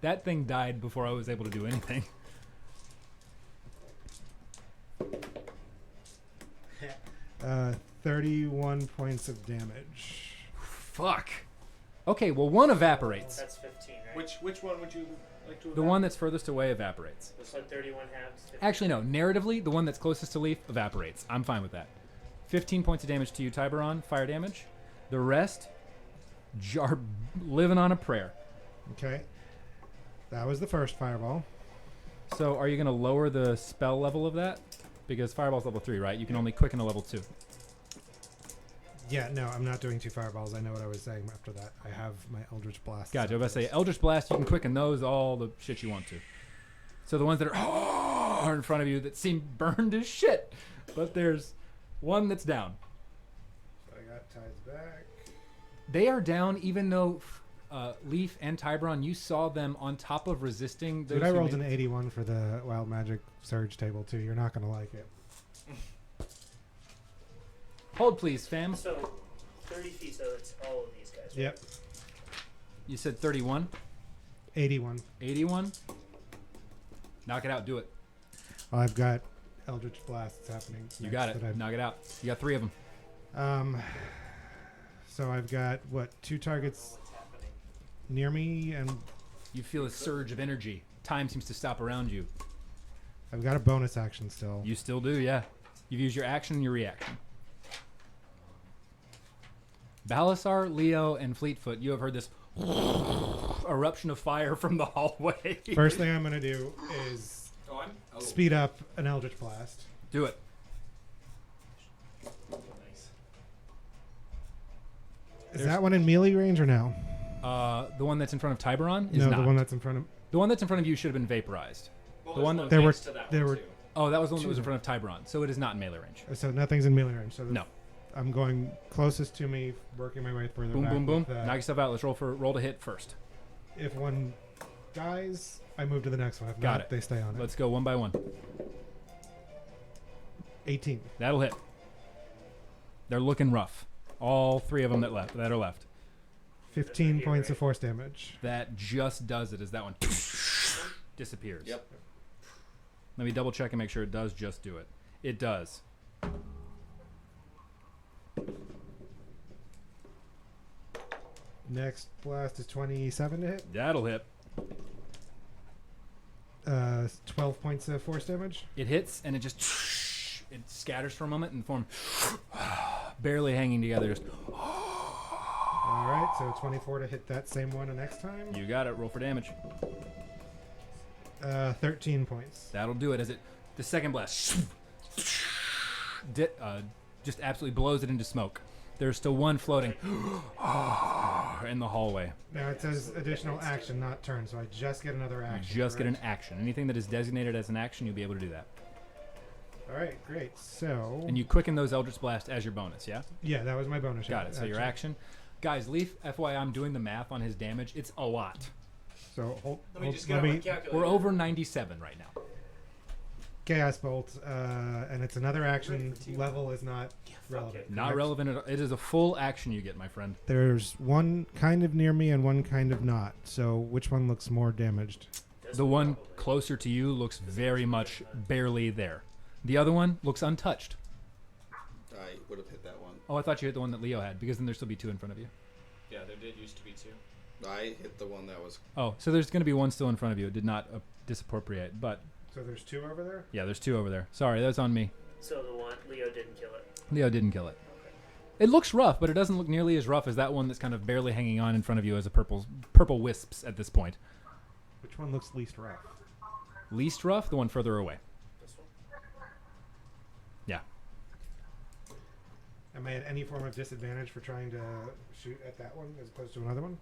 That thing died before I was able to do anything. 31 points of damage. Fuck. Okay, well, one evaporates. That's 15, right? Which one would you like to? The one that's furthest away evaporates. So 31 halves. 15. Actually, no. Narratively, the one that's closest to Leaf evaporates. I'm fine with that. 15 points of damage to you, Tiberon. Fire damage. The rest, are living on a prayer. Okay. That was the first fireball. So are you going to lower the spell level of that? Because Fireball's level 3, right? You can only quicken a level 2. Yeah, no, I'm not doing 2 fireballs. I know what I was saying after that. I have my Eldritch Blast. Gotcha. I was about to say, Eldritch Blast, you can quicken those all the shit you want to. So the ones that are in front of you that seem burned as shit. But there's one that's down. So I got Tides back. They are down even though Leaf and Tiberon, you saw them on top of resisting those. Dude, I who rolled made- an 81 for the Wild Magic Surge table, too. You're not going to like it. Hold please, fam. So 30 feet, so it's all of these guys. Right? Yep. You said 31? 81. 81? Knock it out. Do it. I've got Eldritch Blasts happening. You next got it. that I've- Knock it out. You got 3 of them. So I've got, 2 targets What's happening? near me, and You feel a surge of energy. Time seems to stop around you. I've got a bonus action still. You still do, yeah. You've used your action and your reaction. Balasar, Leo, and Fleetfoot, you have heard this eruption of fire from the hallway. First thing I'm going to do is Oh, I'm. speed up an Eldritch Blast. Do it. Nice. Is that one in melee range or no? The one that's in front of Tiberon is No, not. the one that's in front of... The one that's in front of you should have been vaporized. Well, The one that- There were- next to that there one, were- too. Oh, that was the one that was in Two. front of Tiberon, so it is not in melee range. So nothing's in melee range. So No. I'm going closest to me, working my way further Boom, back. boom, boom. with, Knock yourself out. Let's roll to hit first. If one dies, I move to the next one. If Got not, it. they stay on it. Let's go one by one. 18. That'll hit. They're looking rough. All 3 of them that are left. 15 Here, points right? of force damage. That just does it. Is that one disappears? Yep. Let me double check and make sure it does just do it. It does. Next blast is 27 to hit. That'll hit. 12 points of force damage. It hits, and it just it scatters for a moment and form barely hanging together. Just All right, so 24 to hit that same one the next time. you got it. Roll for damage. 13 points. That'll do it. As the second blast just absolutely blows it into smoke. There's still one floating in the hallway. Now it says additional action, not turn, so I just get another action. Just get an correct? action. Anything that is designated as an action, you'll be able to do that. All right, great. So. And you quicken those Eldritch Blast as your bonus, yeah? Yeah, that was my bonus. Got it. So your action. Guys, Leaf, FYI, I'm doing the math on his damage. It's a lot. So hold, Let me just get out my calculator. We're over 97 right now. Chaos Bolt, and it's another action. Level is not relevant. Not correct? relevant at all. It is a full action you get, my friend. There's one kind of near me and one kind of not. So which one looks more damaged? The one closer to you looks very much barely there. The other one looks untouched. I would have hit that one. Oh, I thought you hit the one that Leo had, because then there'd still be two in front of you. Yeah, there did used to be 2. I hit the one that was. Oh, so there's going to be one still in front of you. It did not disappropriate, but So there's 2 over there? yeah, there's 2 over there. Sorry, that's on me. So the one Leo didn't kill it. Leo didn't kill it. Okay. It looks rough, but it doesn't look nearly as rough as that one that's kind of barely hanging on in front of you as a purple wisps at this point. Which one looks least rough? Least rough, the one further away. This one. Yeah. Am I at any form of disadvantage for trying to shoot at that one as opposed to another one?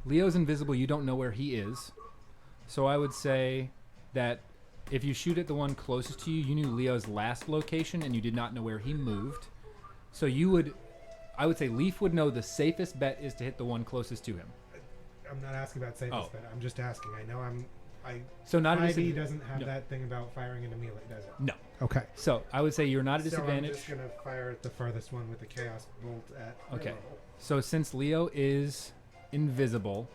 Leo's invisible. You don't know where he is. So I would say that if you shoot at the one closest to you, you knew Leo's last location and you did not know where he moved. So I would say Leaf would know the safest bet is to hit the one closest to him. I'm not asking about safest bet. I'm just asking. I know So not a 5e doesn't have no. that thing about firing into melee, does it? No. Okay. So I would say you're not at a So I'm disadvantage. just going to fire at the farthest one with the Chaos Bolt at Okay. level. So since Leo is invisible,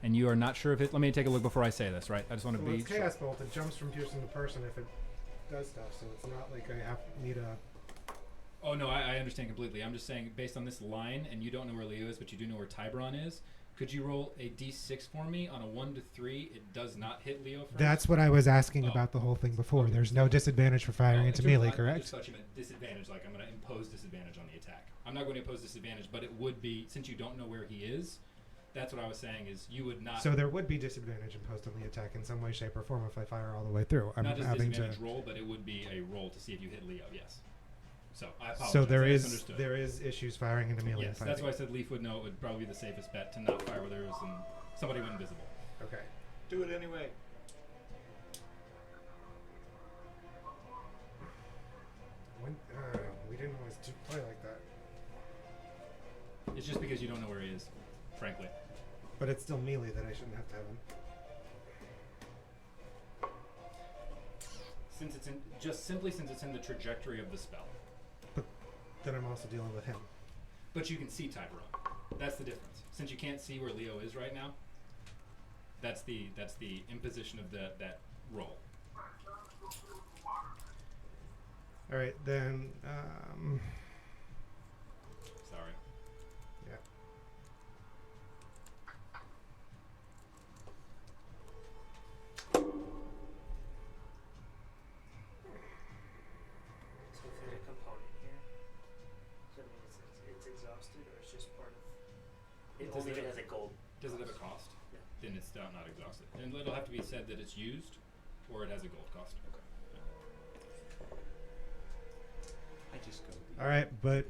and you are not sure if it... Let me take a look before I say this, right? I just want to Well, be... it's Chaos Bolt. It jumps from piercing the person if it does stuff, so it's not like I need a... Oh, no, I understand completely. I'm just saying, based on this line, and you don't know where Leo is, but you do know where Tybron is, could you roll a d6 for me? On a 1 to 3, it does not hit Leo first. That's what I was asking about the whole thing before. There's no disadvantage for firing into melee, I correct? just thought you meant disadvantage, like I'm going to impose disadvantage on the attack. I'm not going to impose disadvantage, but it would be, since you don't know where he is, that's what I was saying, is you would not... So there would be disadvantage imposed on the attack in some way, shape, or form if I fire all the way through. I'm not just having disadvantage to... roll, but it would be a roll to see if you hit Leo, yes. So I apologize. So I misunderstood. there is issues firing into melee. Yes, and that's why I fighting. said Leaf would know it would probably be the safest bet to not fire where there is and somebody went invisible. Okay. Do it anyway. We didn't always play like that. It's just because you don't know where he is, frankly. But it's still melee that I shouldn't have to have him. Since it's since it's in the trajectory of the spell. But then I'm also dealing with him. But you can see Tybron. That's the difference. Since you can't see where Leo is right now, that's the imposition of that roll. All right, then. Sorry. Yeah. So if there's a component here, so that means it's exhausted, or it's just part of. It Does only it- if it has a gold. Does it have a cost? Yeah. Then it's not exhausted. And it'll have to be said that it's used, or it has a gold cost. I just go. All right, but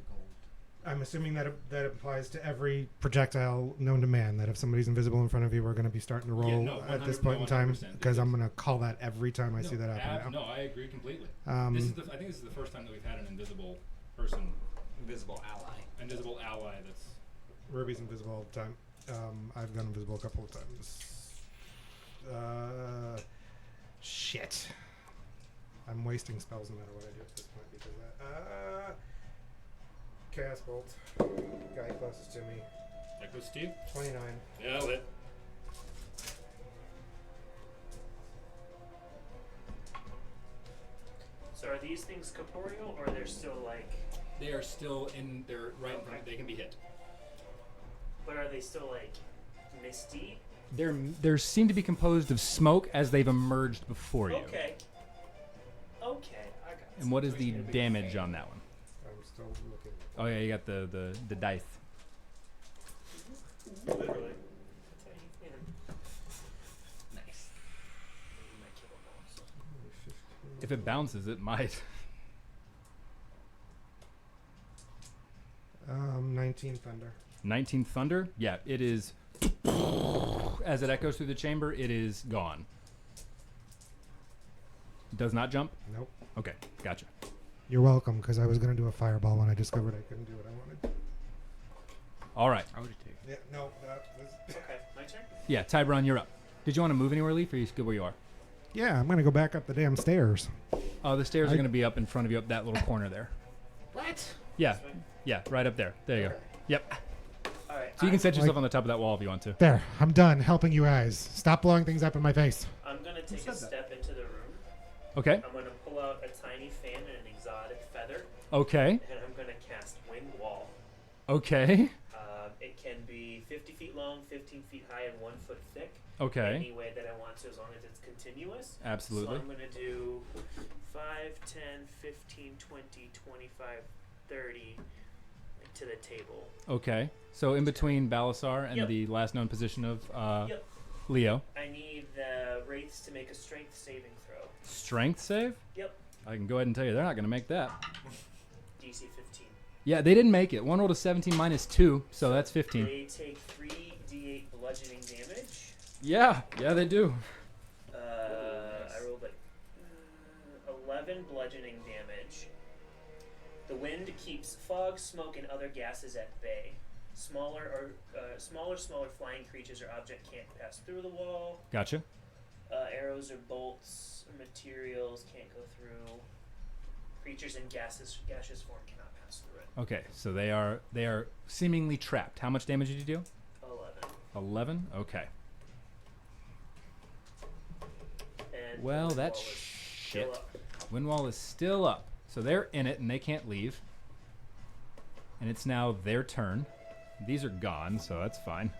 I'm assuming that that applies to every projectile known to man. That if somebody's invisible in front of you, we're going to be starting to roll Yeah, no, at this 100 point in time 100%, because I'm going to call that every time I see that happen. No, I agree completely. Now. I think this is the first time that we've had an invisible person, Invisible ally. invisible ally that's... Ruby's invisible all the time. I've gone invisible a couple of times. Shit. I'm wasting spells no matter what I do at this point because of that. Chaos Bolt. Guy closest to me. That goes Steve? 29. Yeah, lit. So are these things corporeal, or they're still like? They are still they're right in front, they can be hit. But are they still like misty, They seem to be composed of smoke as they've emerged before you. Okay. Okay, I got it. And what is the damage on that one? I'm still looking. Oh yeah, you got the dice. Literally. That's how you can. Nice. You might kill a boss. If it bounces, it might. 19 thunder. 19 thunder. Yeah, it is. As it echoes through the chamber, it is gone. Does not jump? Nope. Okay, gotcha. You're welcome, because I was going to do a fireball when I discovered I couldn't do what I wanted. All right. I would take. Yeah, no, that was... Okay, my turn? Yeah, Tybron, you're up. Did you want to move anywhere, Leaf, or are you good where you are? Yeah, I'm going to go back up the damn stairs. Oh, the stairs are going to be up in front of you, up that little corner there. What? Yeah, yeah, right up there. There you go. Yep. Alright, So you can set yourself Like- on the top of that wall if you want to. There, I'm done helping you guys. Stop blowing things up in my face. I'm gonna take a step into the room. Okay. I'm gonna pull out a tiny fan and an exotic feather, Okay. and I'm gonna cast Wind Wall. Okay. It can be 50 feet long, 15 feet high, and 1 foot thick. Okay. Any way that I want to, as long as it's continuous. Absolutely. So I'm gonna do 5, 10, 15, 20, 25, 30 to the table. Okay. So in between Balasar and Yep. the last known position of Yep. Leo. I need the wraiths to make a strength saving throw. Strength save? Yep. I can go ahead and tell you they're not going to make that. DC 15. Yeah, they didn't make it. One rolled a 17 minus 2, so that's 15. They take 3d8 bludgeoning damage. Yeah, they do. I rolled like 11 bludgeoning damage. The wind keeps fog, smoke, and other gases at bay. Smaller flying creatures or object can't pass through the wall. Gotcha. Arrows or bolts or materials can't go through. Creatures in gaseous form cannot pass through it. Okay, so they are seemingly trapped. How much damage did you deal? 11. 11? Okay. And Well, the that's wall is shit. still up. Windwall is still up. So they're in it and they can't leave. And it's now their turn. These are gone, so that's fine.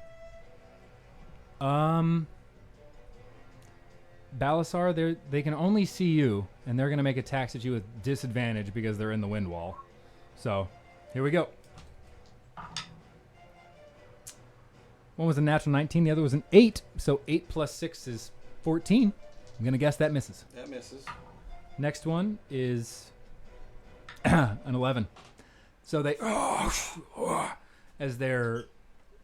Balasar, they can only see you, and they're going to make attacks at you with disadvantage because they're in the wind wall. So, here we go. One was a natural 19, the other was an 8. So 8 plus 6 is 14. I'm going to guess that misses. That misses. Next one is an 11. So they, as their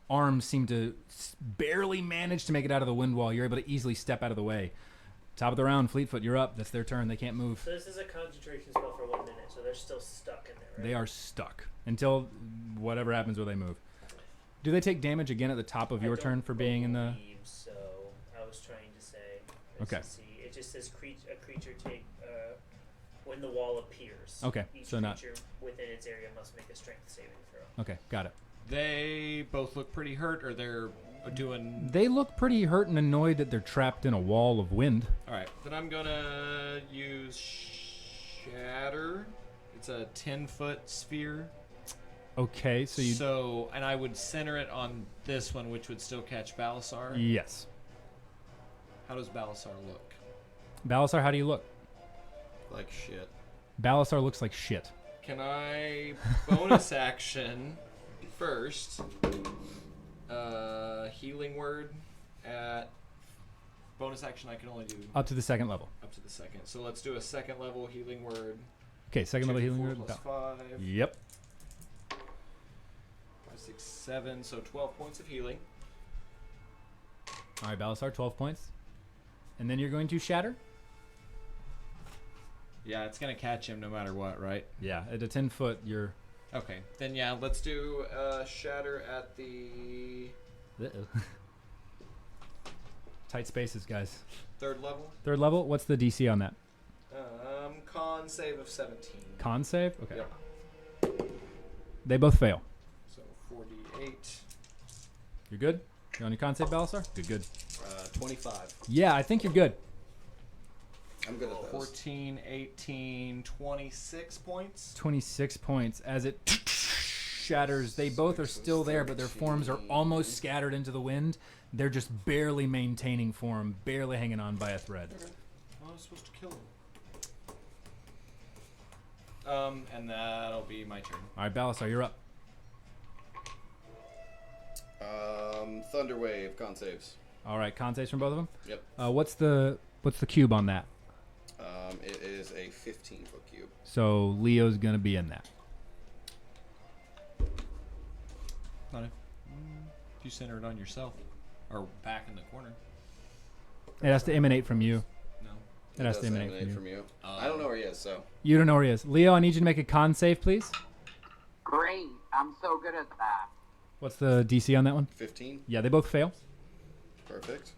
arms seem to barely manage to make it out of the wind wall, you're able to easily step out of the way. Top of the round, Fleetfoot, you're up. That's their turn. They can't move. So this is a concentration spell for 1 minute, so they're still stuck in there, right? They are stuck until whatever happens where they move. Do they take damage again at the top of your turn for being in the... believe so. I was trying to say. Okay. Let's see. It just says a creature take when the wall appears. Okay, Each so not- creature within its area must make a strength saving throw. Okay, got it. They both look pretty hurt, or they're doing... They look pretty hurt and annoyed that they're trapped in a wall of wind. Alright, then I'm gonna use Shatter. It's a 10-foot sphere. Okay, so you... And I would center it on this one, which would still catch Balasar. Yes. How does Balasar look? Balasar, how do you look? Like shit. Balasar looks like shit. Can I bonus action first? Healing word at bonus action. I can only do Up to the second level. up to the second. So let's do a second level healing word. Okay, second level healing 2d4 word. plus 5. Yep. 5, 6, 7. So 12 points of healing. All right, Balasar, 12 points. And then you're going to shatter? Yeah, it's gonna catch him no matter what, right? Yeah, at a 10-foot, you're... Okay, then yeah, let's do shatter at the Uh-oh. Tight spaces, guys. 3rd level. 3rd level, what's the DC on that? Con save of 17. Con save? Okay. Yep. They both fail. So 48. You're good? You on your con save, Balasar? Good, good. 25. Yeah, I think you're good. I'm good at those. 14, 18, 26 points. 26 points as it shatters. They both are still there, but their forms are almost scattered into the wind. They're just barely maintaining form, barely hanging on by a thread. I was supposed to kill him. And that'll be my turn. All right, Balasar, you're up. Thunder Wave, con saves. All right, con saves from both of them? Yep. What's the cube on that? It is a 15-foot cube. So Leo's going to be in that. Not if you center it on yourself. Or back in the corner. It has to emanate from you. No. It has to does emanate from you. I don't know where he is, so. You don't know where he is. Leo, I need you to make a con save, please. Great. I'm so good at that. What's the DC on that one? 15. Yeah, they both fail. Perfect.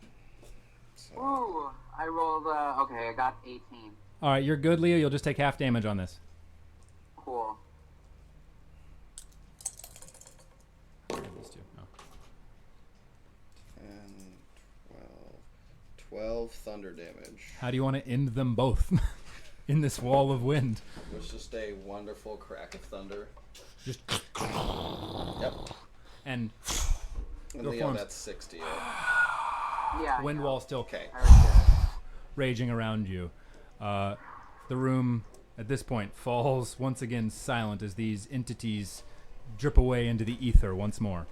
So. Ooh, I rolled, okay, I got 18. All right, you're good, Leo. You'll just take half damage on this. Cool. These two. Oh. 10, 12 thunder damage. How do you want to end them both in this wall of wind? It's just a wonderful crack of thunder. Just Yep. and And Go Leo, forms. that's 60. Yeah. wind I know. wall still Okay. I already did it. raging around you. The room at this point falls once again silent as these entities drip away into the ether once more.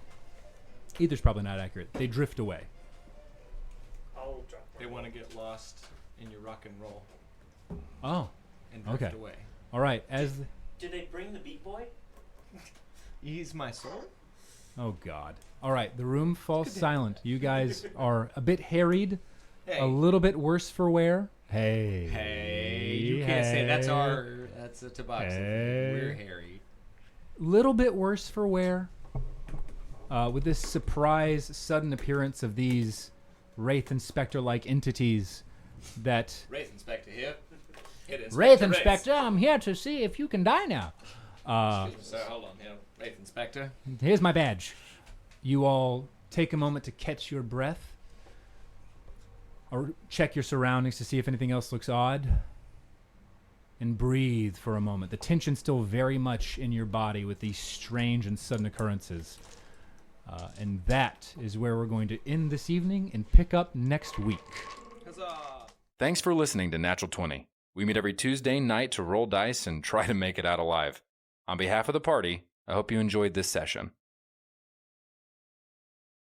Ether's probably not accurate. They drift away. I'll drop my They want to get lost in your rock and roll Oh, and drift Okay. away. all right. Did they bring the Beat Boy? Ease my soul? Oh God. All right. The room falls silent. You guys are a bit harried, Hey. a little bit worse for wear. Hey. Hey, you can't say that's a Tabaxi. Hey. We're hairy. Little bit worse for wear. With this surprise, sudden appearance of these Wraith Inspector-like entities that... Wraith Inspector here. Hit Inspector Wraith Inspector, I'm here to see if you can die now. Excuse me, sir. Hold on here. Wraith Inspector. Here's my badge. You all take a moment to catch your breath. Or check your surroundings to see if anything else looks odd. And breathe for a moment. The tension's still very much in your body with these strange and sudden occurrences. And that is where we're going to end this evening and pick up next week. Huzzah! Thanks for listening to Natural 20. We meet every Tuesday night to roll dice and try to make it out alive. On behalf of the party, I hope you enjoyed this session.